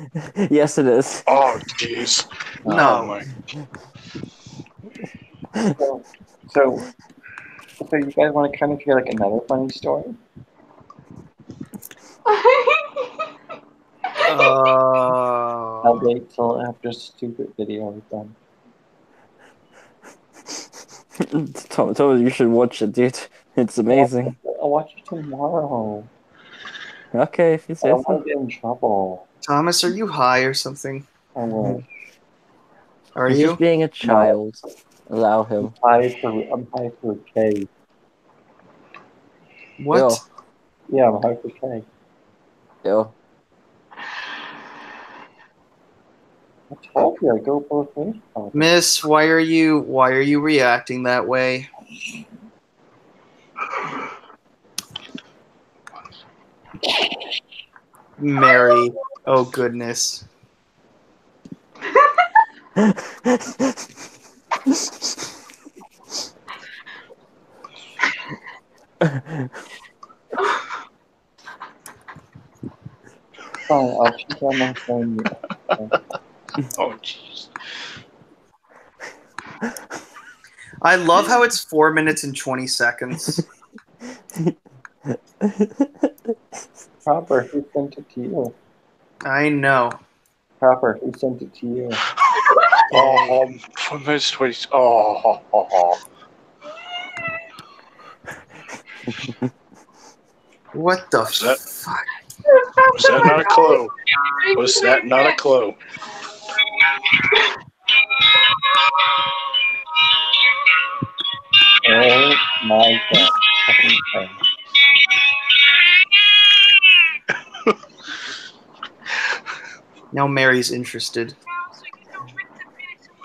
Yes, it is. Oh, jeez. No. So you guys want to kind of hear like another funny story? I'll wait till after stupid video is done. Thomas, you should watch it, dude. It's amazing. I'll watch it tomorrow. Okay, if you say I so. won't get in trouble. Thomas, are you high or something? I will. Are He's you? just being a child. Allow him. I'm high for K. What? Yeah, I'm high for K. Yo. I told you I go both ways. Miss, why are you reacting that way? Mary. Oh goodness. Fine, I'll check on my phone. Oh, jeez. I love how it's 4 minutes and 20 seconds. Copper, who sent it to you? I know. Copper, who sent it to you? Oh, 4 minutes 20. Oh. What the Was that- fuck? Was that not a clue? Was that not a clue? Oh my god. Now Mary's interested.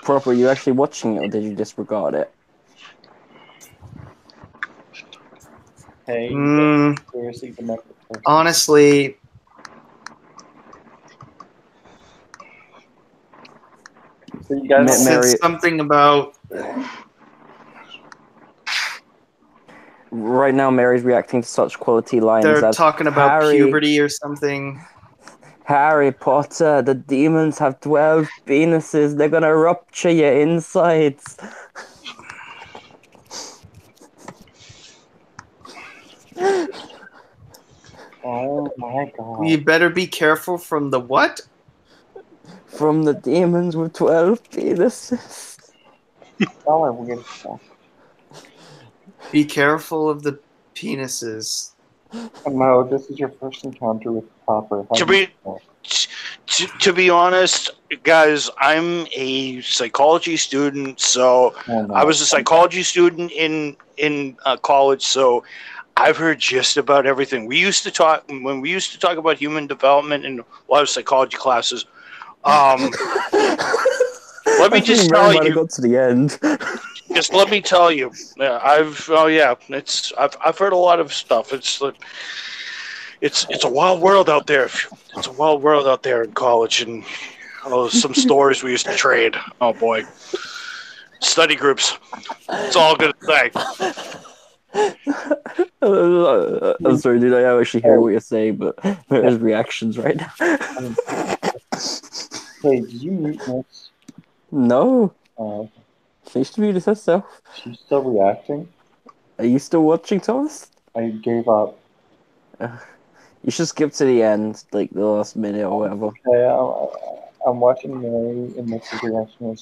Proper, are you actually watching it, or did you disregard it? Hey, seriously, the next person. Honestly, So you guys said something about. Right now, Mary's reacting to such quality lines. They're as talking about Harry, puberty or something. Harry Potter, the demons have 12 penises. They're gonna rupture your insides. Oh my god. You better be careful from the what? From the demons with 12 penises. Oh, weird stuff. Be careful of the penises. No, this is your first encounter with Copper. To be honest, guys, I'm a psychology student, so I was a psychology student in college, so I've heard just about everything. We used to talk about human development in a lot of psychology classes. Let me just tell you. Got to the end. Just let me tell you. I've heard a lot of stuff. It's a wild world out there. It's a wild world out there in college, and some stories we used to trade. Oh boy, study groups. It's all good to say. I'm sorry, dude. I actually hear what you're saying, but there's reactions right now. Hey, did you mute this? No. Oh. She used to mute herself. She's still reacting? Are you still watching, Thomas? I gave up. You should skip to the end, like the last minute or whatever. Okay, I'm watching Mary and Mix's reaction.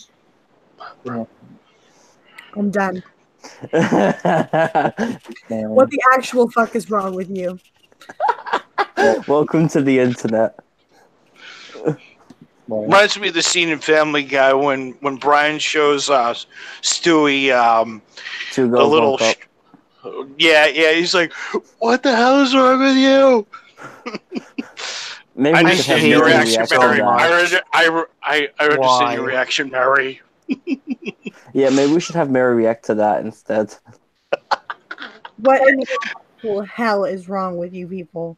I'm done. What the actual fuck is wrong with you? Welcome to the internet. Reminds me of the scene in Family Guy when Brian shows Stewie the little. Yeah, he's like, "What the hell is wrong with you?" Maybe I we should have your Mary reaction, react Mary. to that. I understand your reaction, Mary. Yeah, maybe we should have Mary react to that instead. What in the actual hell is wrong with you people?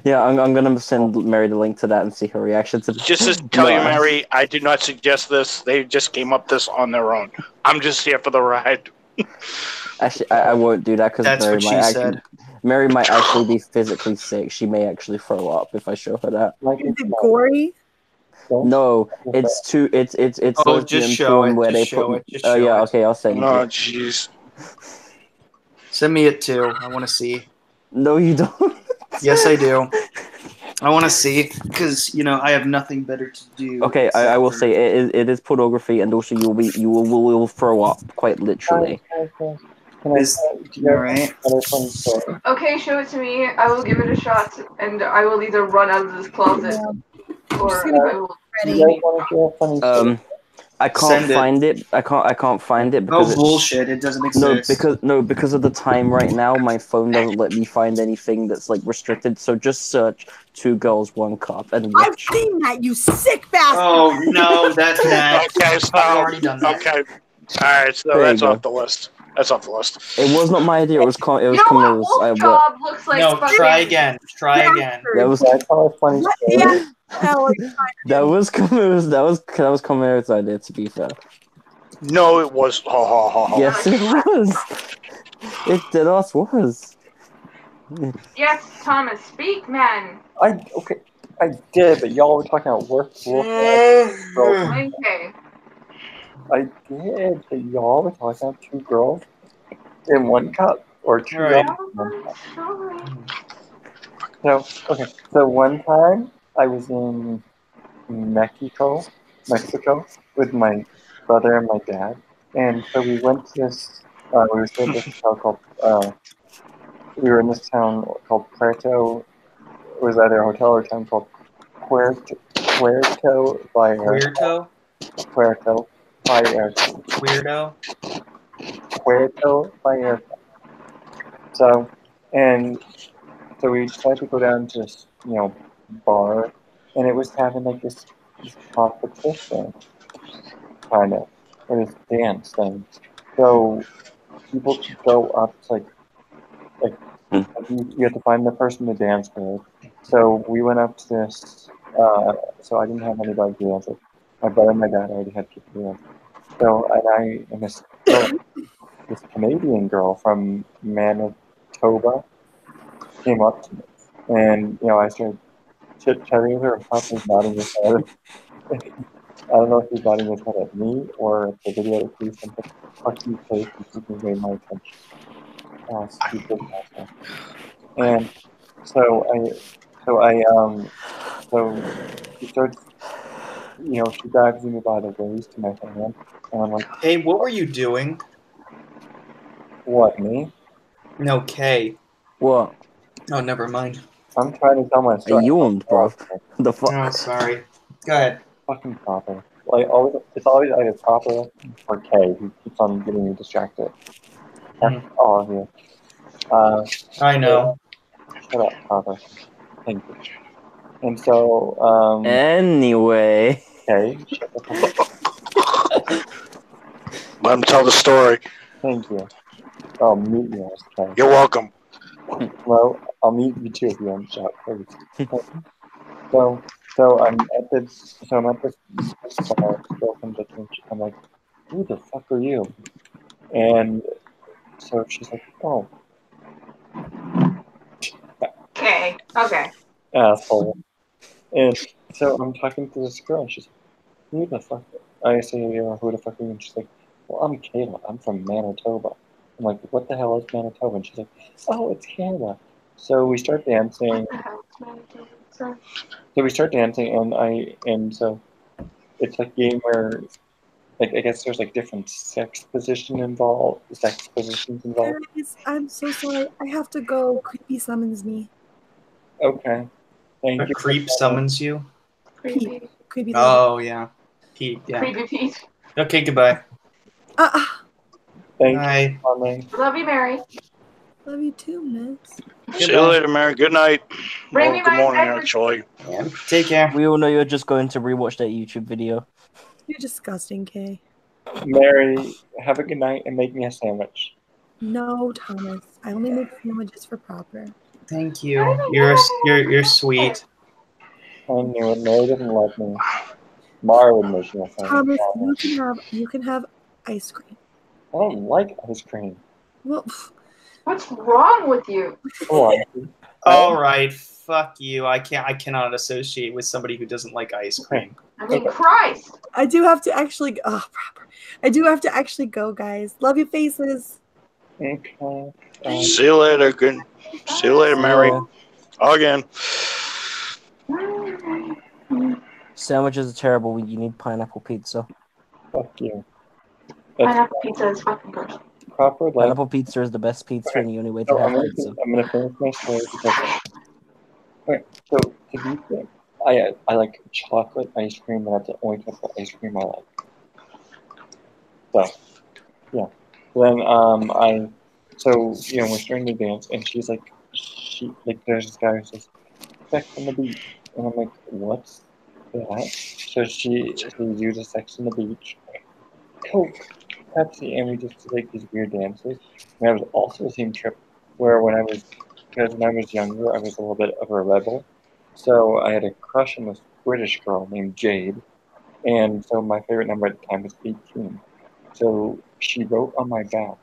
Yeah, I'm gonna send Mary the link to that and see her reaction to this. Just to tell you, Mary, I do not suggest this. They just came up this on their own. I'm just here for the ride. Actually, I won't do that because Mary might said. actually be physically sick. She may actually throw up if I show her that. Is it gory? No, it's too. It's Oh, just show it. Where just they show put. it. Just Oh show yeah, it. okay, I'll send you. Oh jeez. Send me it too. I want to see. No, you don't. Yes, I do. I want to see because I have nothing better to do. Okay, I will say it is pornography, and also you will throw up quite literally. Alright. Okay, show it to me. I will give it a shot, and I will either run out of this closet or I will. I can't find it. I can't find it because bullshit. It doesn't exist. because of the time right now, my phone doesn't let me find anything that's like restricted. So just search 2 girls, 1 cup, and watch. I've seen that, you sick bastard. Oh no, that's that. Okay, I've already done that. Okay, all right, so that's off the list. That's off the list. It was not my idea. It was Comeaus. You know what? Comeaus. Wolf Job looks like No, fucking... try again. Try again. That was Can I tell a funny What story? the hell are you trying to that do? was Comeaus. That was Comeaus' idea. To be fair, No, it was. Ha ha ha ha. yes, it was. It did us was. Yes, Thomas, speak, man. I did, but y'all were talking about work. Okay. I did, but y'all were talking about two girls in one cup, or two Right. girls in one cup. So one time I was in Mexico with my brother and my dad, and so we went to this. We were staying at this hotel called. We were in this town called Puerto. It was either a hotel or a town called Puerto Vallarta. Weirdo. Puerto Vallarta. So we decided to go down to this, bar, and it was having like this competition, kind of, or this dance thing. So people could go up to you have to find the person to dance with. So we went up to this. So I didn't have anybody to dance with. My brother and my dad already had people to dance. So and this Canadian girl from Manitoba came up to me, and I started chit-chatting with her. Probably nodding his head. I don't know if he's nodding his head at me or at the video that he's something. Fuck you, Kate. You keep me my attention. Stupid asshole. And so she starts, she grabs me by the waist to my hand, and I'm like, Hey, what were you doing? what, me? No, Kay. What? Oh, never mind. I'm trying to tell my I story. yawned, bro. The fuck? Oh, sorry. Go ahead. Fucking proper. It's always either proper or Kay who keeps on getting me distracted. That's all of you. I know. Shut up, proper. Thank you. And so, Anyway. Kay, shut the fuck up. Let him tell the story. Thank you. I'll meet you, Kay. You're welcome. Well, I'll meet you too if you want to chat first. So I'm at this bar. Girl comes up to me. I'm like, who the fuck are you? And so she's like, oh, Okay. Okay. asshole. And so I'm talking to this girl, and she's like, who the fuck? I say, who the fuck are you? And she's like, well, I'm Kayla. I'm from Manitoba. I'm like, what the hell is Manitoba? And she's like, oh, it's Canada. So we start dancing. And so it's like a game where, I guess there's different sex positions involved. Guys, I'm so sorry. I have to go. Creepy summons me. Okay. Thank A you. creep summons you? Pete. Creepy. Oh, yeah. Pete, yeah. Creepy Pete. Okay, goodbye. Thank Bye. you. Love you, Mary. Love you too, miss. See you later, Mary. Good night. Bring Or me good my morning, breakfast. actually. Yeah. Take care. We all know you're just going to rewatch that YouTube video. You're disgusting, Kay. Mary, have a good night and make me a sandwich. No, Thomas. I only make sandwiches for proper. Thank you. You're sweet. I knew it. Mary doesn't love me. Mara would make me a sandwich. Thomas, you can have ice cream. I don't like ice cream. Well, What's wrong with you? All right, fuck you. I cannot associate with somebody who doesn't like ice cream. I mean, Christ. I do have to actually. Oh, proper. I do have to actually go, guys. Love you, faces. Okay. See you later. Good. See you later, Mary. Again. Sandwiches are terrible. You need pineapple pizza. Fuck you. Pineapple pizza is fucking good. Proper life. Pineapple pizza is the best pizza and the only way to have pizza. I'm gonna finish my story because. Okay, so to be fair, I like chocolate ice cream, and that's the only type of ice cream I like. So, yeah. Then we're starting to dance, and she's like, there's this guy who says, "Sex on the beach," and I'm like, what's that? So she uses sex on the beach. Coke. Pepsi, and we just did like these weird dances. And I was also the same trip where because when I was younger, I was a little bit of a rebel. So I had a crush on this British girl named Jade, and so my favorite number at the time was 18. So she wrote on my back,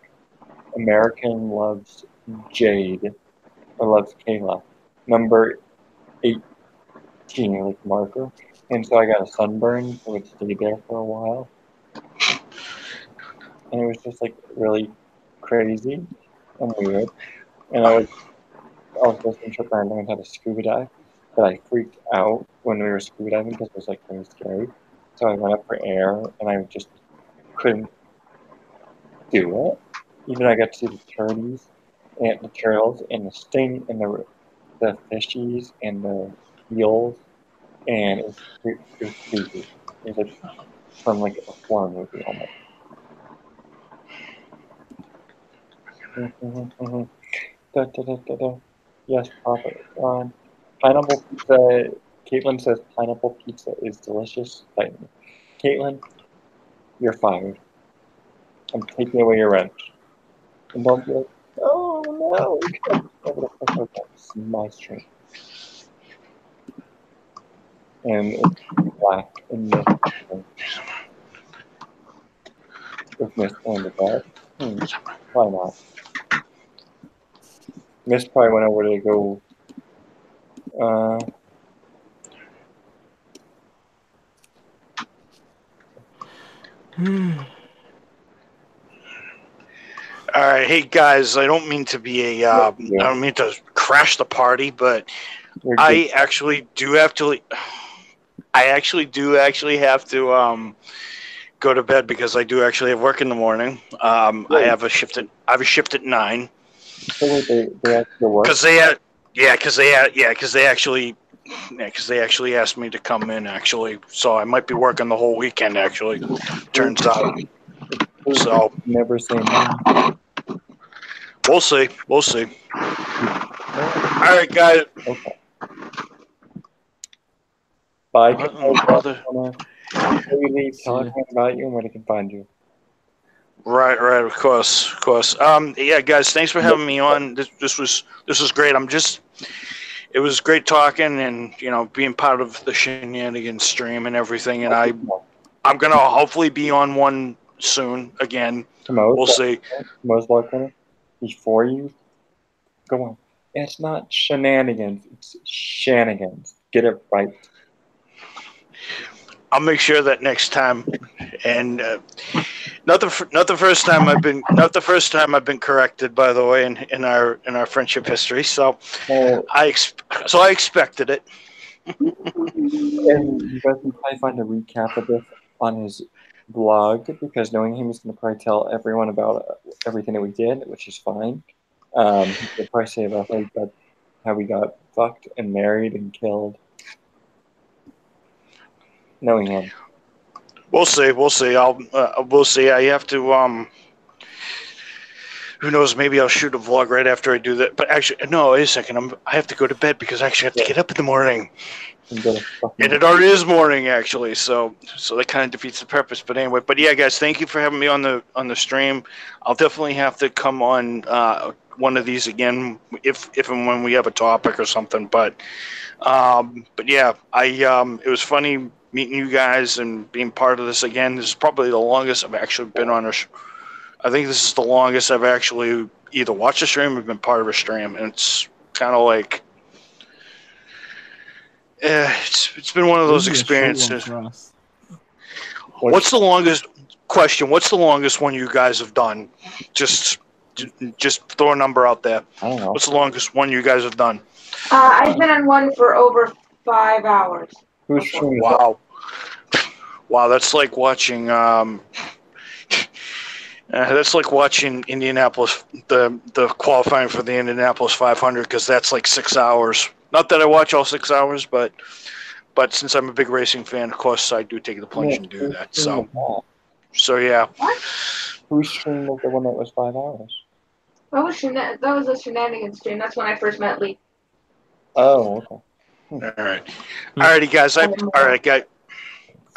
"American loves Jade," or loves Kayla, number 18, like marker. And so I got a sunburn, so it stayed there for a while. And it was just like really crazy and weird. And I was also some trip where I learned how to scuba dive, but I freaked out when we were scuba diving because it was like really scary. So I went up for air and I just couldn't do it. Even I got to see the turtles and the turtles and the sting and the fishies and the eels, and it was creepy. It was like from like a horror movie almost. Da, da, da, da, da. Yes, Papa. Pineapple pizza. Caitlin says pineapple pizza is delicious. Caitlin, you're fired. I'm taking away your wrench. And don't be like, oh no, you can't over the fuck like that. This is my stream. And it's black in this. With Miss going to bed. Why not? Miss probably went over to go. All right, hey guys, I don't mean to be I don't mean to crash the party, but I actually do have to go to bed because I do actually have work in the morning. I have a shift at 9. So they have to work. Because they actually asked me to come in actually, so I might be working the whole weekend actually. Turns out. So never say no. We'll see. All right, guys. Okay. Bye. Tell everyone about you and where they can find you. Right, of course. Yeah, guys, thanks for having me on. This was great. It was great talking and being part of the Shanigans stream and everything. And I'm gonna hopefully be on one soon again. We'll see. Before you go on, it's not Shenanigans. It's Shanigans. Get it right. I'll make sure that next time. And not the first time I've been corrected, by the way, in our friendship history. So I expected it. And you guys can probably find a recap of this on his blog, because knowing him, he's going to probably tell everyone about everything that we did, which is fine. He'll probably say about how we got fucked and married and killed. Knowing him. We'll see. We'll see. I have to. Who knows? Maybe I'll shoot a vlog right after I do that. But actually, no. Wait a second. I have to go to bed because I actually have to get up in the morning. And it already is morning, actually. So that kind of defeats the purpose. But anyway. But yeah, guys, thank you for having me on the stream. I'll definitely have to come on one of these again if and when we have a topic or something. But yeah, it was funny meeting you guys and being part of this again. This is probably the longest I've actually been on I think this is the longest I've actually either watched a stream or been part of a stream, and it's kind of like, it's been one of those experiences. What's the longest one you guys have done? Just throw a number out there. I don't know. What's the longest one you guys have done? I've been on one for over 5 hours. Wow, that's like watching Indianapolis, the qualifying for the Indianapolis 500, because that's like 6 hours. Not that I watch all 6 hours, but since I'm a big racing fan, of course I do take the plunge and do that. So yeah. What? Whose stream was the one that was 5 hours? That was a Shenanigans stream. That's when I first met Lee. Oh, okay. All right. Alrighty, guys.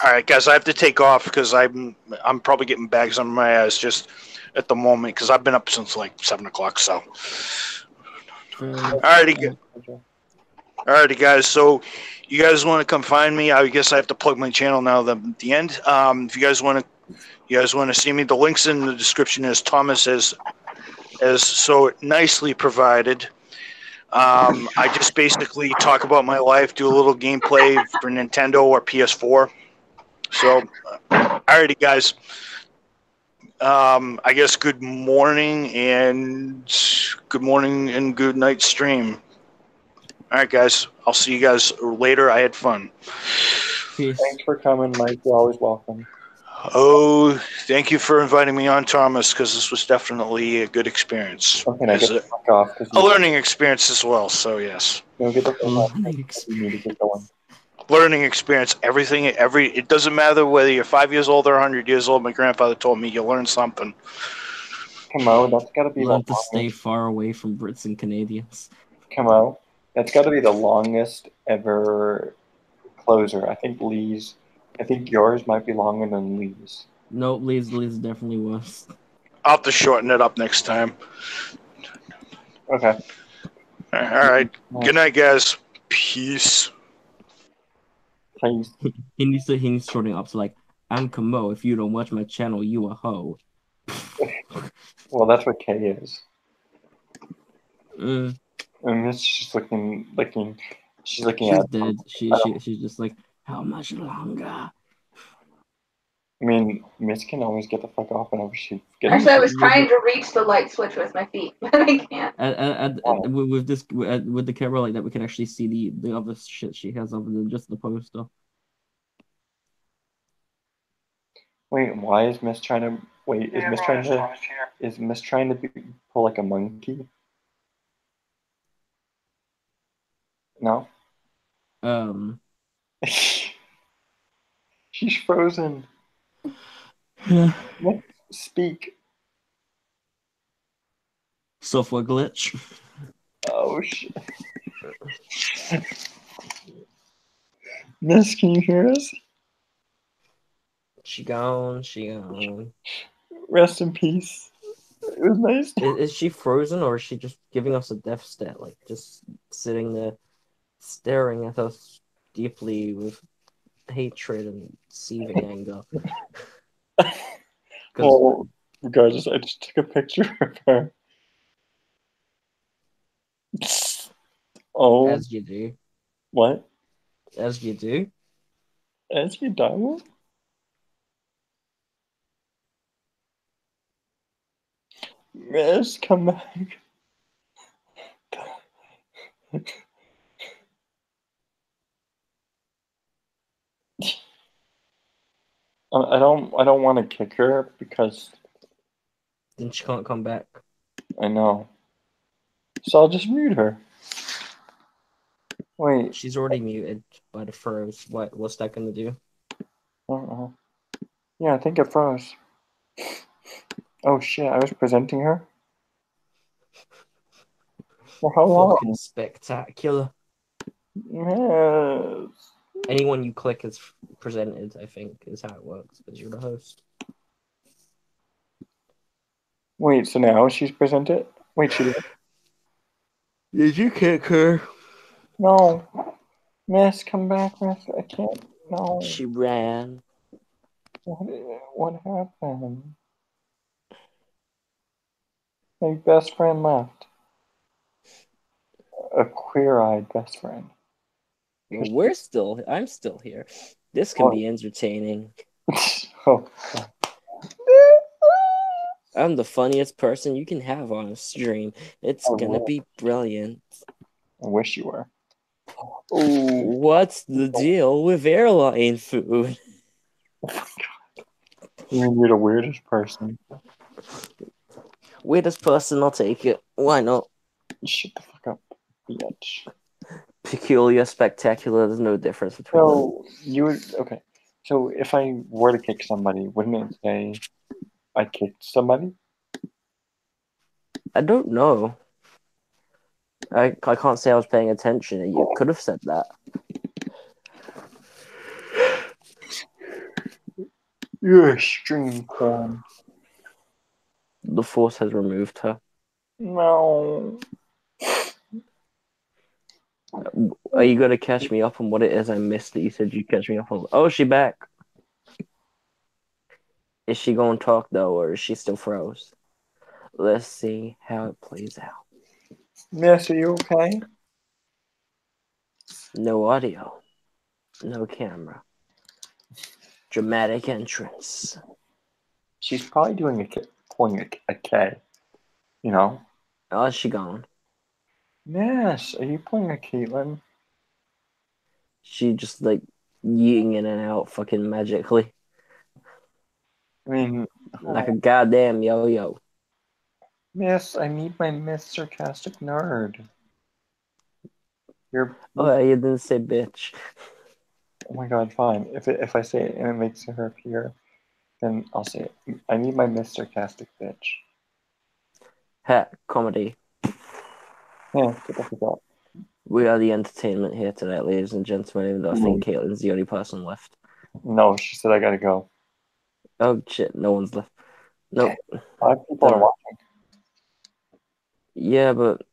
All right, guys, I have to take off because I'm probably getting bags on my ass just at the moment because I've been up since like 7 o'clock. So, alrighty, guys. So, you guys want to come find me? I guess I have to plug my channel now. At the end, if you guys want to see me, the links in the description as Thomas has so nicely provided. I just basically talk about my life, do a little gameplay for Nintendo or PS4. So, alrighty, guys. I guess good morning and good night stream. All right, guys. I'll see you guys later. I had fun. Peace. Thanks for coming, Mike. You're always welcome. Oh, thank you for inviting me on, Thomas, because this was definitely a good experience. Okay, now get the fuck off. A learning experience as well, so yes. Get the fuck off. You need to get going. Learning experience, it doesn't matter whether you're 5 years old or 100 years old. My grandfather told me you learn something. Comeaus, that's got to be Learn to stay far away from Brits and Canadians. Comeaus, that's got to be the longest ever closer. I think yours might be longer than Lee's. Nope, Lee's definitely was. I'll have to shorten it up next time. Okay. All right. Good night, guys. Peace. He needs to shorten it up to like, I'm Comeaus. If you don't watch my channel, you a hoe. Well, that's what K is. And she's looking. She's looking she's at. Dead. She's just like, how much longer? I mean, Miss can always get the fuck off whenever she gets. Actually, I was trying to reach the light switch with my feet, but I can't. With the camera like that, we can actually see the other shit she has other than just the poster. Wait, why is Miss trying to? Wait, is Miss trying to pull like a monkey? No. She's frozen. What? Speak. Software glitch. Oh shit. Miss, can you hear us? She gone. Rest in peace. It was nice. Is she frozen or is she just giving us a death stare? Like just sitting there staring at us deeply with hatred and seething anger. Well, regardless, I just took a picture of her. Oh. As you do. What? As you do. As you do? Miss, come back. I don't want to kick her because then she can't come back. I know. So I'll just mute her. Wait. She's already muted by the froze. What's that gonna do? Yeah, I think it froze. Oh shit, I was presenting her? For how long? Fucking spectacular. Yes. Anyone you click is presented, I think, is how it works, because you're the host. Wait, so now she's presented? Wait, she did? Did you kick her? No. Miss, come back, Miss. I can't. No. She ran. What happened? My best friend left. A queer-eyed best friend. I'm still here. This can be entertaining. Oh. I'm the funniest person you can have on a stream. It's gonna be brilliant. I wish you were. Ooh. What's the deal with airline food? You're the weirdest person. Weirdest person, I'll take it. Why not? Shut the fuck up, bitch. Peculiar, spectacular, there's no difference between them. Okay. So if I were to kick somebody, wouldn't it say I kicked somebody? I don't know. I can't say I was paying attention. You could have said that. You're extreme corn. The Force has removed her. No. Are you gonna catch me up on what it is I missed that you said you'd catch me up on? Oh, she back. Is she gonna talk though, or is she still froze? Let's see how it plays out. Miss, are you okay? No audio. No camera. Dramatic entrance. She's probably doing pulling a K. You know? Oh, is she gone? Miss, are you pulling a Caitlyn? She just like yeeting in and out fucking magically. I mean, like a goddamn yo-yo. Miss, I need my Miss Sarcastic Nerd. Oh, you didn't say bitch. Oh my god, fine. If I say it and it makes her appear, then I'll say it. I need my Miss Sarcastic bitch. Ha, comedy. Yeah, get the fuck out. We are the entertainment here tonight, ladies and gentlemen, even though I think Caitlyn's the only person left. No, she said I gotta go. Oh shit, no one's left. Nope. 5 people are watching. Yeah, but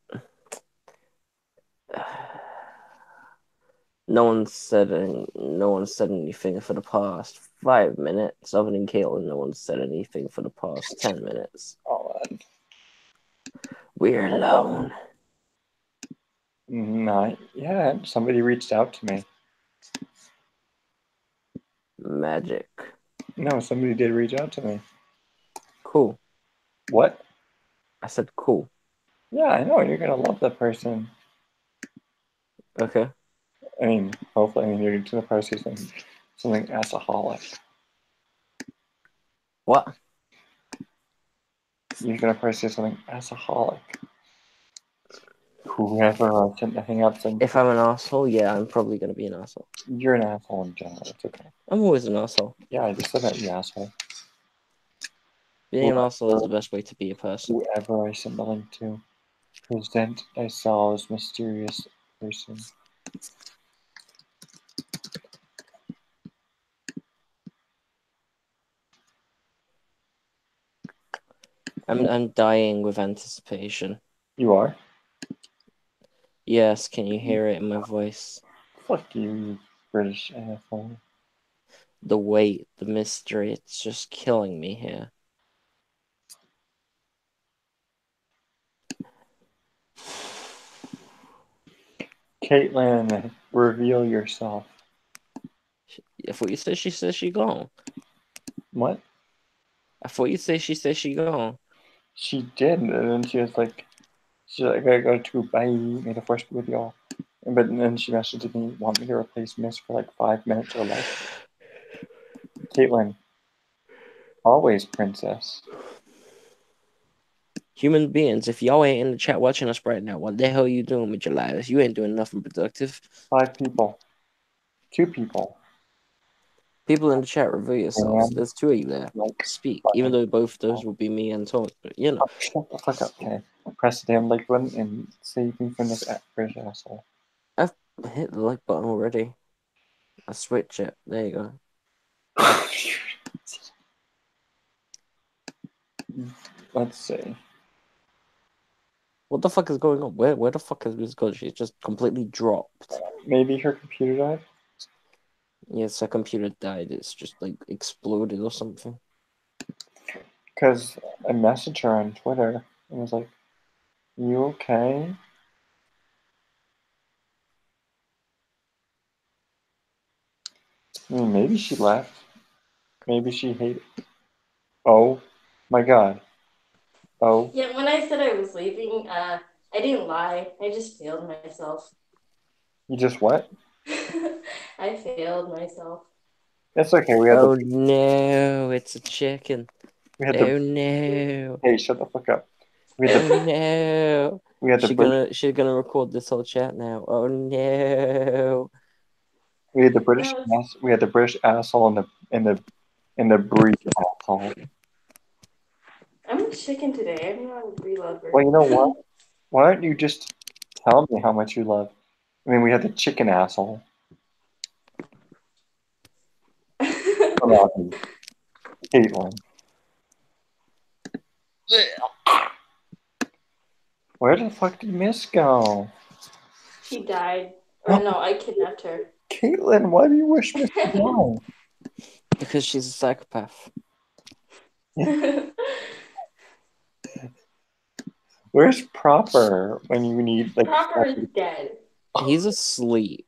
no one said anything for the past 5 minutes. Other than Caitlyn, no one said anything for the past 10 minutes. Oh man. We're alone. Not yet. Somebody reached out to me. Magic. No, somebody did reach out to me. Cool. What? I said cool. Yeah, I know. You're gonna love that person. Okay. I mean, hopefully, you're gonna probably say something assaholic. What? You're gonna probably say something assaholic. Whoever I tend to hang out with. If I'm an asshole, yeah, I'm probably gonna be an asshole. You're an asshole in general. It's okay. I'm always an asshole. Yeah, I just said that, you asshole. Being an asshole is the best way to be a person. Whoever I send the link to, present thyself as mysterious person. I'm dying with anticipation. You are? Yes, can you hear it in my voice? Fuck you British asshole. The weight, the mystery, it's just killing me here. Caitlyn, reveal yourself. I thought you said she said she gone. What? I thought you said she said she gone. She did, and then she's like, I gotta go to bye, may the force be with y'all. But then she messaged me, want me to replace Miss for like 5 minutes or less. Caitlyn, always princess. Human beings, if y'all ain't in the chat watching us right now, what the hell are you doing with your lives? You ain't doing nothing productive. 5 people. 2 people. People in the chat, reveal yourselves. There's 2 of you there. Speak, even though both of those would be me and Tom. But you know. Shut the fuck up, okay? Press the damn like button and save me from this British asshole. I've hit the like button already. I switch it. There you go. Let's see. What the fuck is going on? Where the fuck is this going? She's just completely dropped. Maybe her computer died? Yes, her computer died. It's just like exploded or something. Because I messaged her on Twitter and was like, you okay? I mean, maybe she left. Maybe she hated. Oh my god. Oh. Yeah, when I said I was leaving, I didn't lie. I just failed myself. You just what? I failed myself. It's okay. We had oh no, it's a chicken. No. Hey, shut the fuck up. No. We had She's gonna record this whole chat now. Oh no. We had the British we had the British asshole and the British asshole. I'm a chicken today. I'm not a brie lover. Well, you know what? Why don't you just tell me how much you love? I mean, we had the chicken asshole. Caitlin. Where the fuck did Miss go? She died. Or no, I kidnapped her. Caitlin, why do you wish Miss to die? Because she's a psychopath. Where's Proper when you need like? Proper is dead. He's asleep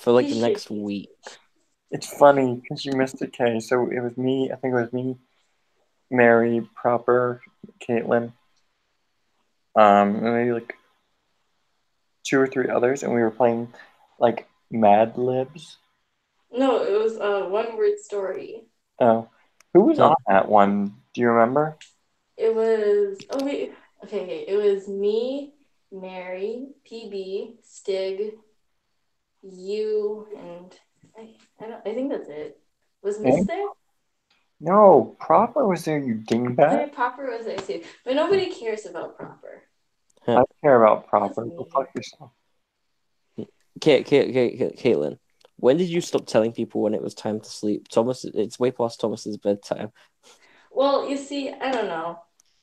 for like He the next should be. week. It's funny because you missed it, Kay. So it was me. I think it was me, Mary, Proper, Caitlin, and maybe like 2 or 3 others, and we were playing like Mad Libs. No, it was a one-word story. Oh, who was on that one? Do you remember? It was okay. It was me, Mary, PB, Stig, you, and I think that's it. Was Miss there? No, Proper was there. You dingbat. Yeah, Proper was there too, but nobody cares about Proper. I care about Proper. Go fuck yourself. Caitlin, when did you stop telling people when it was time to sleep? Thomas, it's way past Thomas's bedtime. Well, you see, I don't know.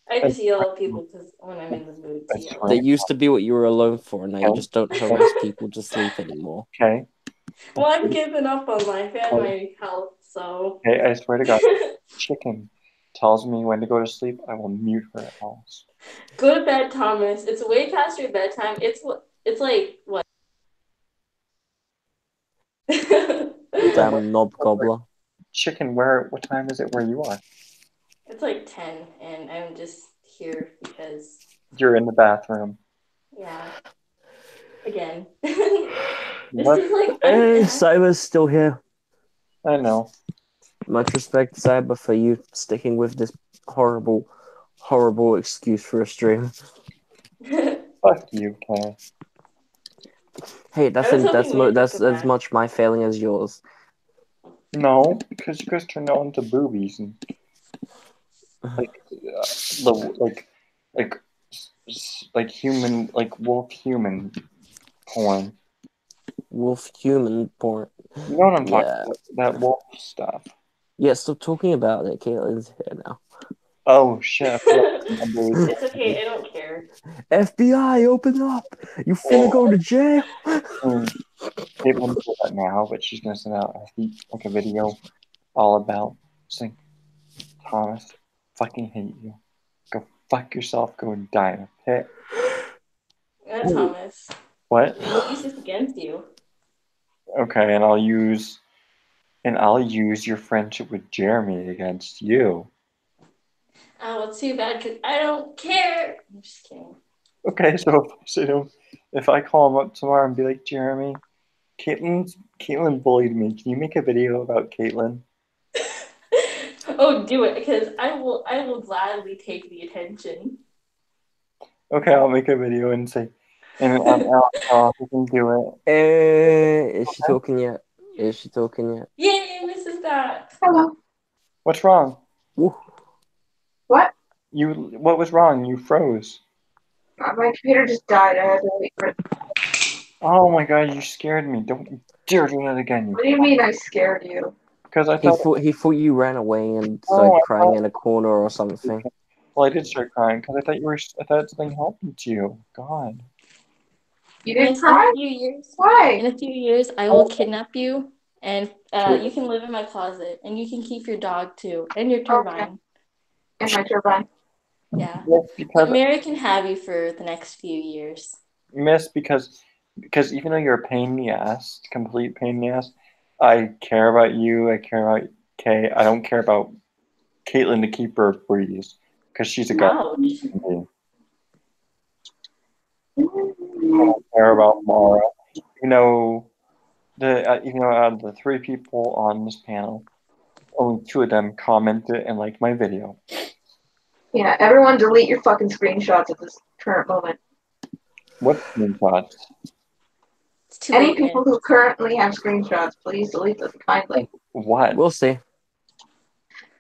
I just yell at people because when I'm in the mood to yell. That used to be what you were alone for. Now you just don't harass people to sleep anymore. Okay. Well, I've given up on life and my health, so. Okay, I swear to God, Chicken tells me when to go to sleep, I will mute her else. Go to bed, Thomas. It's way past your bedtime. It's like what? Damn knob gobbler. Chicken, what time is it where you are? It's like 10, and I'm just here because. You're in the bathroom. Yeah. Again. What? This is like. Hey, Cyber's still here. I know. Much respect, Cyber, for you sticking with this horrible, horrible excuse for a stream. Fuck you, Kay. Hey, that's as much my failing as yours. No, because you guys turned on to boobies and like human, like wolf human porn. Wolf human porn. You know what I'm talking about? That wolf stuff. Yeah, stop talking about it. Caitlin's here now. Oh shit! It's okay. I don't care. FBI, open up! You finna go to jail. It won't do that now, but she's gonna send out a video all about saying, Thomas, fucking hate you. Go fuck yourself. Go and die in a pit. Thomas. What? We'll use this against you. Okay, and I'll use your friendship with Jeremy against you. Oh, well, too bad because I don't care. I'm just kidding. Okay, so if I call him up tomorrow and be like, Jeremy, Caitlin bullied me. Can you make a video about Caitlin? Oh, do it because I will gladly take the attention. Okay, I'll make a video and say, and I'll can do it. Is she talking yet? Yay, Mrs. Bat. Hello. What's wrong? Woo. What? What was wrong? You froze. My computer just died. I had to wait for it. Oh my god, you scared me. Don't you dare do that again. What do you mean I scared you? Because I thought he thought you ran away and started crying in a corner or something. Well, I did start crying because I thought something happened to you. God. You didn't cry? In a few years. Why? In a few years, I will kidnap you, and you can live in my closet, and you can keep your dog too, and your turbine. Okay. And my turbine. Yeah. Yes, because Mary can have you for the next few years. Miss, because even though you're a pain in the ass, complete pain in the ass, I care about you. I care about Kay. I don't care about Caitlin to keep her breeze because she's a god. I don't care about Mara. Even though out of the 3 people on this panel, only 2 of them commented and liked my video. Yeah, everyone delete your fucking screenshots at this current moment. What screenshots? Any people who currently have screenshots, please delete them kindly. What? We'll see.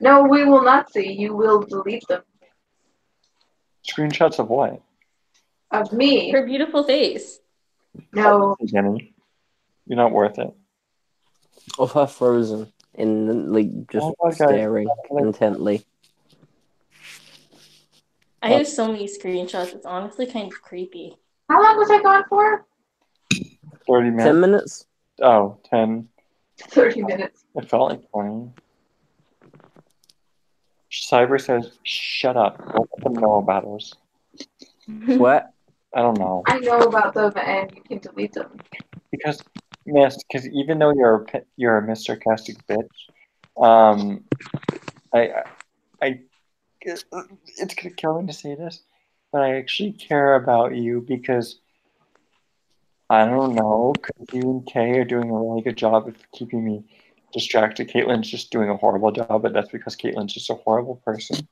No, we will not see. You will delete them. Screenshots of what? Of me. Her beautiful face. No. Jenny, you're not worth it. Of her frozen. and like just Oh my God. staring intently. I have so many screenshots. It's honestly kind of creepy. How long was I gone for? 30 minutes. 10 minutes? Oh, 10. 30 minutes. It felt like 20. Cyber says, shut up. Don't let them know about us. What? I don't know. I know about them and you can delete them. Because even though you're a Mr. Sarcastic bitch, it's gonna kill me to say this, but I actually care about you because I don't know, because you and Kay are doing a really good job of keeping me distracted. Caitlin's just doing a horrible job, but that's because Caitlin's just a horrible person.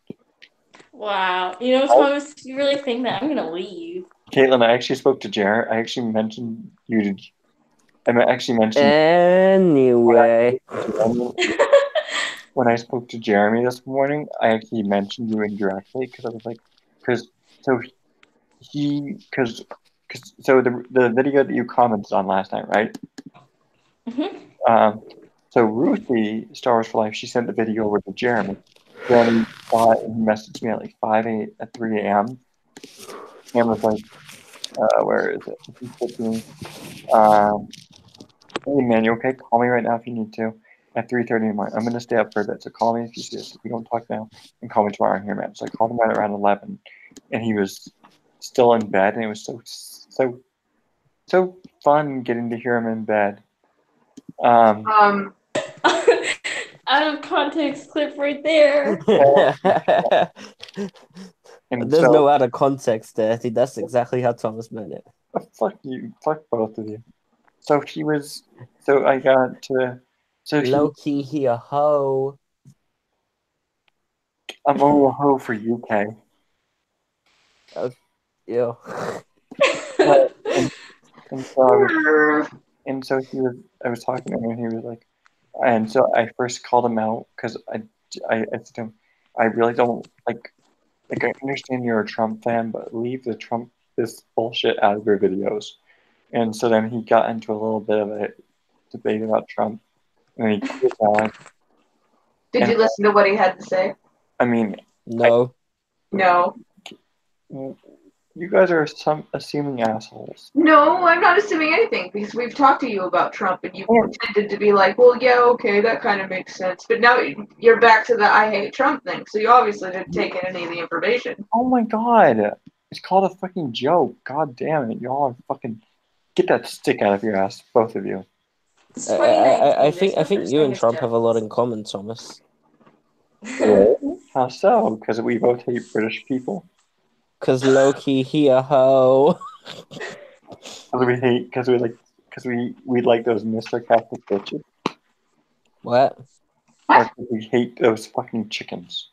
Wow. You know, Thomas, you really think that I'm gonna leave? Caitlin, I actually spoke to Jared. I actually mentioned you to. I actually mentioned. Anyway. When I spoke to Jeremy this morning, I actually mentioned you indirectly because I was like, so the video that you commented on last night, right? Mm-hmm. So Ruthie, Star Wars for Life, she sent the video over to Jeremy. Jeremy saw it and he messaged me at like 3 a.m. And was like, where is it? He said to me, hey man, you okay? Call me right now if you need to. At 3:30 in the morning. I'm going to stay up for a bit, so call me if you see this. If we don't talk now, and call me tomorrow here, man. So I called him right around 11, and he was still in bed, and it was so fun getting to hear him in bed. Out of context clip right there. There's no out of context there. That's exactly how Thomas meant it. Fuck you. Fuck both of you. So I got to... Low-key, he a hoe. I'm only a hoe for you, Kay. Yeah. And so I was talking to him, and he was like, and so I first called him out because I said to him, I really don't like I understand you're a Trump fan, but leave this bullshit out of your videos. And so then he got into a little bit of a debate about Trump, and he quit on. Did you listen to what he had to say? I mean, no. No. You guys are some assuming assholes. No, I'm not assuming anything because we've talked to you about Trump and you pretended to be like, well, yeah, okay, that kind of makes sense. But now you're back to the I hate Trump thing, so you obviously didn't take in any of the information. Oh my god. It's called a fucking joke. God damn it. Y'all are fucking... Get that stick out of your ass, both of you. I think you and Trump have a lot in common, Thomas. How so? Because we both hate British people? Because low-key, he a hoe. Because we like those Mr. Catholic bitches. What? Or we hate those fucking chickens.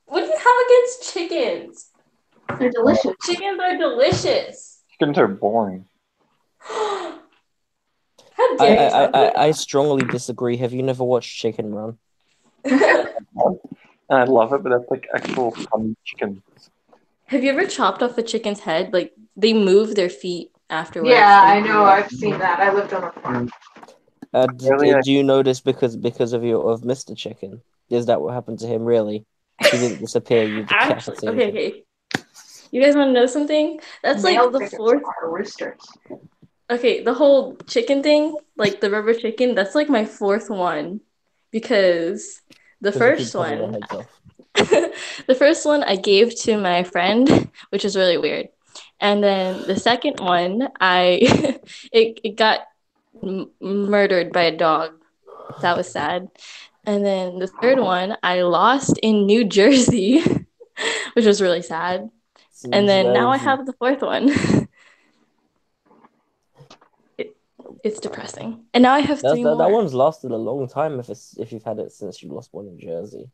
What do you have against chickens? They're delicious. Chickens are delicious. Chickens are boring. How dare you? I strongly disagree. Have you never watched Chicken Run? I love it, but that's like actual fun chicken. Have you ever chopped off a chicken's head? Like, they move their feet afterwards. Yeah, I know. I've seen that. I lived on a farm. Did you notice because of Mr. Chicken? Is that what happened to him, really? He didn't disappear, you decapitated. Okay. You guys want to know something? That's like the fourth... roosters. Okay, the whole chicken thing, like the rubber chicken, that's like my fourth one. Because the first one... the first one I gave to my friend, which is really weird. And then the second one, it got murdered by a dog. That was sad. And then the third one, I lost in New Jersey, which was really sad. And then now I have the fourth one. It's depressing. And now I have three more. That one's lasted a long time if you've had it since you lost one in Jersey.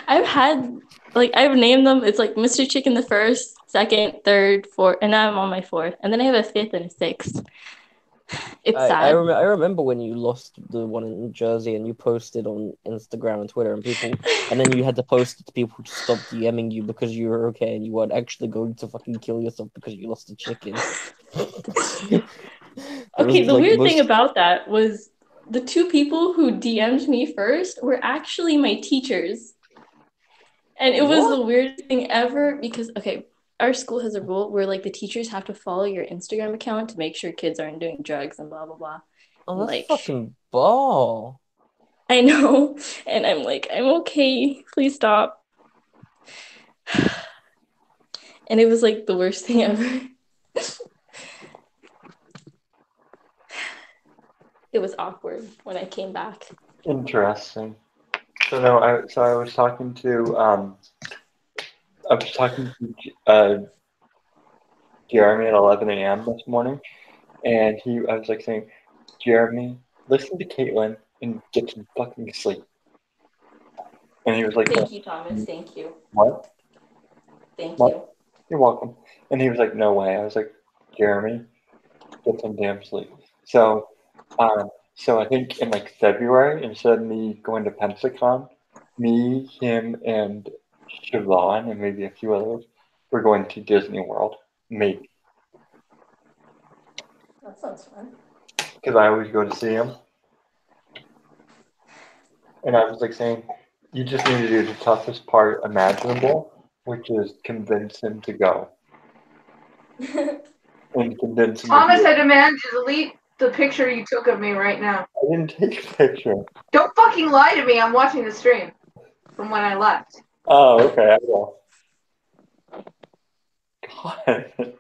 I've named them. It's like Mr. Chicken the first, second, third, fourth, and now I'm on my fourth. And then I have a fifth and a sixth. It's sad. I remember when you lost the one in Jersey and you posted on Instagram and Twitter and then you had to post it to people to stop DMing you because you were okay and you weren't actually going to fucking kill yourself because you lost a chicken. Okay, the weird thing about that was the two people who DM'd me first were actually my teachers. And it was the weirdest thing ever because, okay, our school has a rule where like the teachers have to follow your Instagram account to make sure kids aren't doing drugs and blah, blah, blah. Oh, that's Like, fucking ball. I know. And I'm like, I'm okay. Please stop. And it was like the worst thing ever. It was awkward when I came back. Interesting. So no, I was talking to Jeremy at 11 a.m. this morning, and I was like saying, Jeremy, listen to Caitlin and get some fucking sleep. And he was like, Thank you, Thomas. Thank you. What? Thank What? you. You're welcome. And he was like, no way. I was like, Jeremy, get some damn sleep. So I think in like February, instead of me going to Pensacon, me, him, and Siobhan, and maybe a few others, we're going to Disney World. Maybe. That sounds fun. Because I always go to see him. And I was like saying, you just need to do the toughest part imaginable, which is convince him to go. And convince him Thomas, to I demand you delete the picture you took of me right now. I didn't take a picture. Don't fucking lie to me. I'm watching the stream from when I left. Oh, okay, I will. God.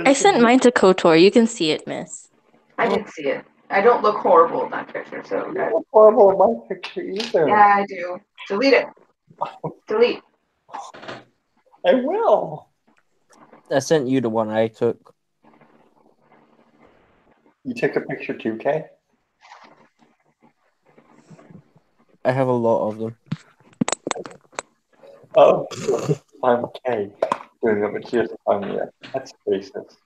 I sent mine to KOTOR. You can see it, miss. I did see it. I don't look horrible in that picture, so You don't look horrible in my picture either. yeah, I do. Delete it. Delete. I will. I sent you the one I took. You took a picture too, Kay? I have a lot of them. Oh, I'm Kay doing it, but she doesn't find me yet. That's racist.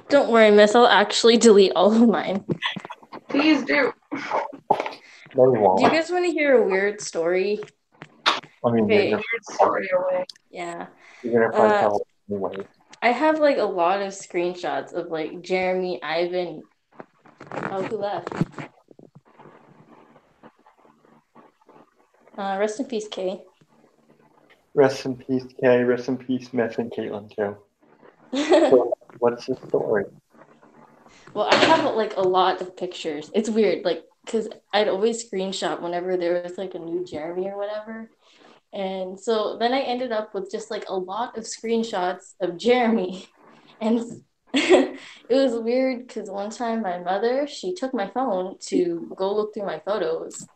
Don't worry, miss. I'll actually delete all of mine. Please do. No, you won't. Do you guys want to hear a weird story? I mean, Okay. Weird story away. Yeah. you're gonna find out anyway. I have like a lot of screenshots of like Jeremy, Ivan. Oh, who left? Rest in peace, Kay. Rest in peace, Kay. Rest in peace, Myth and Caitlin too. So, what's the story? Well, I have like a lot of pictures. It's weird, like, because I'd always screenshot whenever there was like a new Jeremy or whatever. And so then I ended up with just like a lot of screenshots of Jeremy. And it was weird because one time my mother, she took my phone to go look through my photos.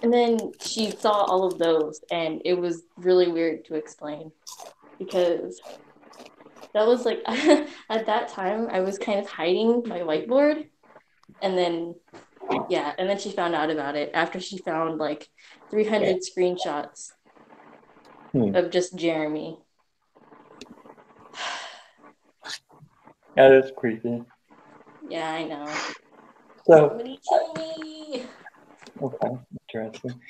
And then she saw all of those, and it was really weird to explain because that was like, at that time, I was kind of hiding my whiteboard. And then, yeah, and then she found out about it after she found like 300 screenshots of just Jeremy. That is creepy. Yeah, I know. So, Somebody kill me! okay, interesting.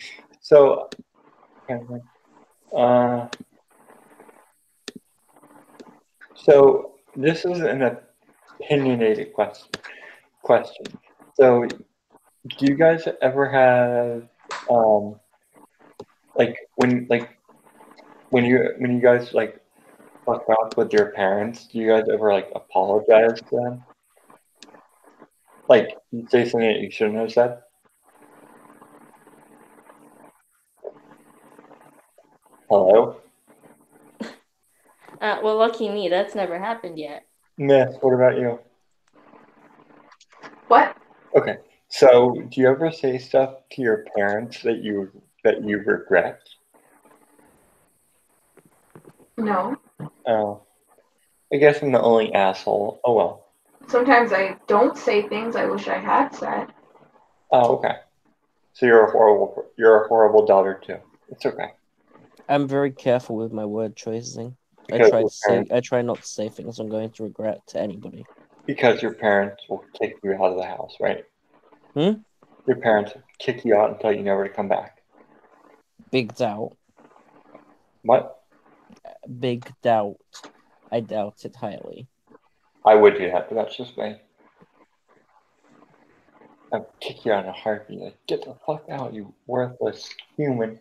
So, so this is an opinionated question. So, do you guys ever have when you guys like fuck up with your parents, do you guys ever like apologize to them? Like you say something that you shouldn't have said? Hello? Well, lucky me, that's never happened yet. Myth, what about you? What? Okay. So do you ever say stuff to your parents that you regret? No. Oh. I guess I'm the only asshole. Oh well. Sometimes I don't say things I wish I had said. Oh, okay. So you're a horrible daughter too. It's okay. I'm very careful with my word choosing. Because I try not to say things I'm going to regret to anybody. Because your parents will kick you out of the house, right? Your parents will kick you out and tell you never to come back. Big doubt. What? Big doubt. I doubt it highly. I would do that, but that's just me. I'll kick you out in a heartbeat. Like, get the fuck out, you worthless human.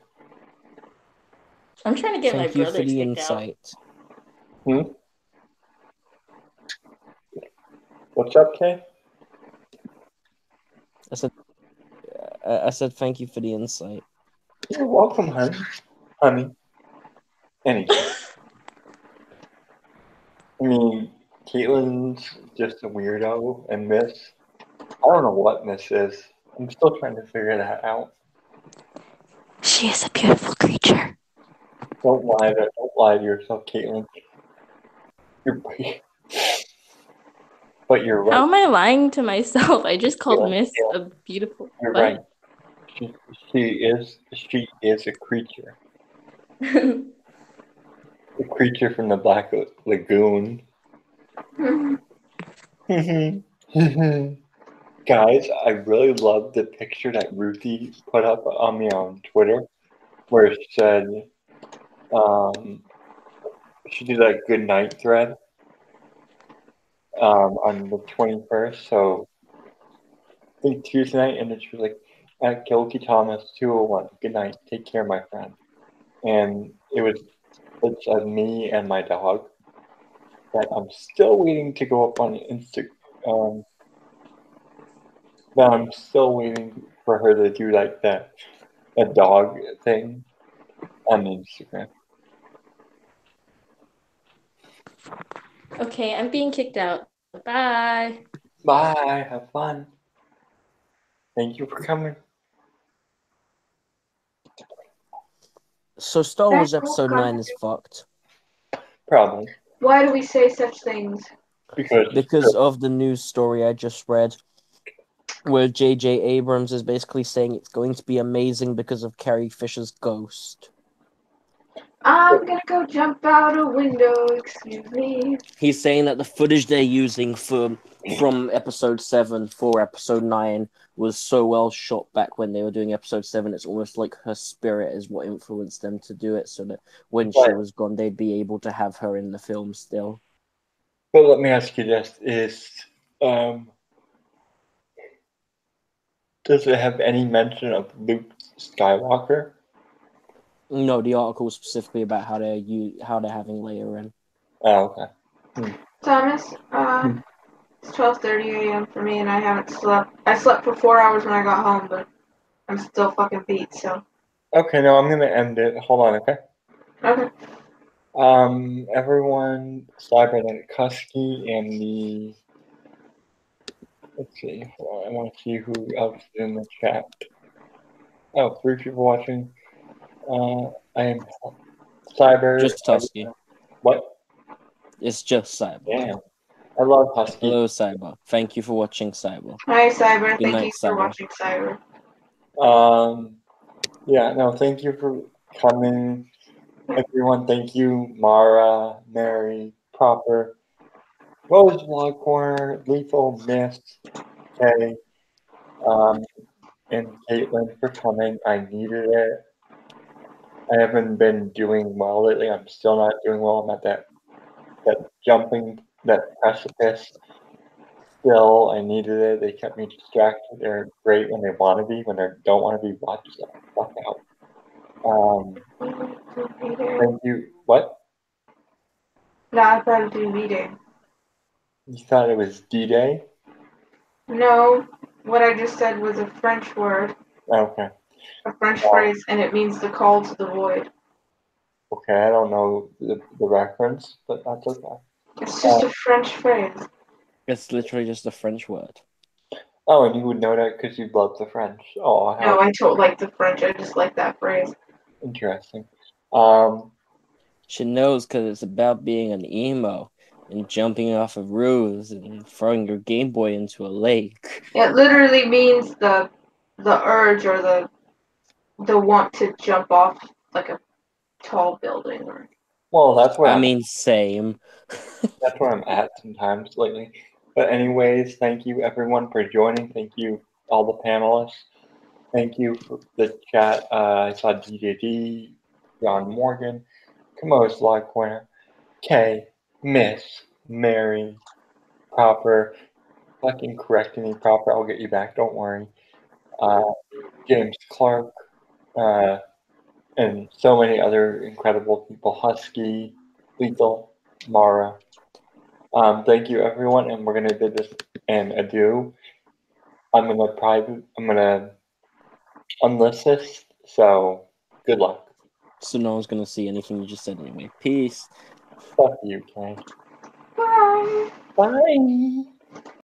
I'm trying to get Thank my you brother for the kicked out. insight. What's up, Kay? I said thank you for the insight. You're welcome, honey. Anyway. I mean, Caitlin's just a weirdo, and Miss, I don't know what Miss is. I'm still trying to figure that out. She is a beautiful creature. Don't lie to yourself, Caitlin. But you're right. How am I lying to myself? I just called Miss Yeah. a beautiful. You're what? right. She is a creature. A creature from the Black Lagoon. Guys, I really love the picture that Ruthie put up on me on Twitter, where it said, she did a good night thread on the 21st, so I think Tuesday night, and then she was like, at Gilky Thomas 201, good night, take care, my friend. And it said me and my dog, that I'm still waiting to go up on Instagram. That I'm still waiting for her to do like that, a dog thing on Instagram. Okay, I'm being kicked out. Bye. Bye. Have fun. Thank you for coming. So Star Wars Episode 9 is fucked. Probably. Why do we say such things? Because of the news story I just read, where J.J. Abrams is basically saying it's going to be amazing because of Carrie Fisher's ghost. I'm gonna go jump out a window, excuse me. He's saying that the footage they're using from Episode 7 for Episode 9 was so well shot back when they were doing Episode 7, it's almost like her spirit is what influenced them to do it, so that when she was gone, they'd be able to have her in the film still. But let me ask you this, does it have any mention of Luke Skywalker? No, the article was specifically about how they're having Leia in. Oh, okay. Thomas, it's 12:30 a.m. for me, and I haven't slept. I slept for 4 hours when I got home, but I'm still fucking beat. So. Okay, no, I'm gonna end it. Hold on, okay? Okay. Everyone, Cybernetic Husky and the. Let's see. Hold on, I want to see who else is in the chat. Oh, 3 people watching. I am Cyber. Just Husky. What? It's just Cyber. Damn. I love Husky. Hello, Cyber. Thank you for watching, Cyber. Hi, Cyber. Good Thank night, you for Cyber. watching, Cyber. Yeah, no, thank you for coming. Everyone, thank you, Mara, Mary, Proper, Rose Vlog Corner, Lethal, Miss, Kay, and Caitlin for coming. I needed it. I haven't been doing well lately. I'm still not doing well. I'm at that jumping, that precipice. Still, I needed it. They kept me distracted. They're great when they want to be. When they don't want to be, watch the fuck out. Thank you. What? No, I thought it was D-Day. You thought it was D-Day? No, what I just said was a French word. Okay. A French phrase, and it means the call to the void. Okay, I don't know the reference, but that's okay. It's just a French phrase. It's literally just a French word. Oh, and you would know that because you love the French. Oh, No, I don't like the French. I just like that phrase. Interesting. She knows because it's about being an emo and jumping off of roofs and throwing your Game Boy into a lake. It literally means the urge or the want to jump off like a tall building. Or... Well, that's what same. That's where I'm at sometimes lately. But anyways, thank you everyone for joining. Thank you all the panelists. Thank you for the chat. I saw DJD, John Morgan, Comeaus Live Corner, Kay, Miss, Mary, Proper, fucking correcting me proper, I'll get you back. Don't worry. James Clark, and so many other incredible people. Husky, Lethal, Mara. Thank you, everyone, and we're gonna bid this an adieu. I'm gonna unlist this. So good luck. So no one's gonna see anything you just said anyway. Peace. Fuck you, Kay. Bye. Bye.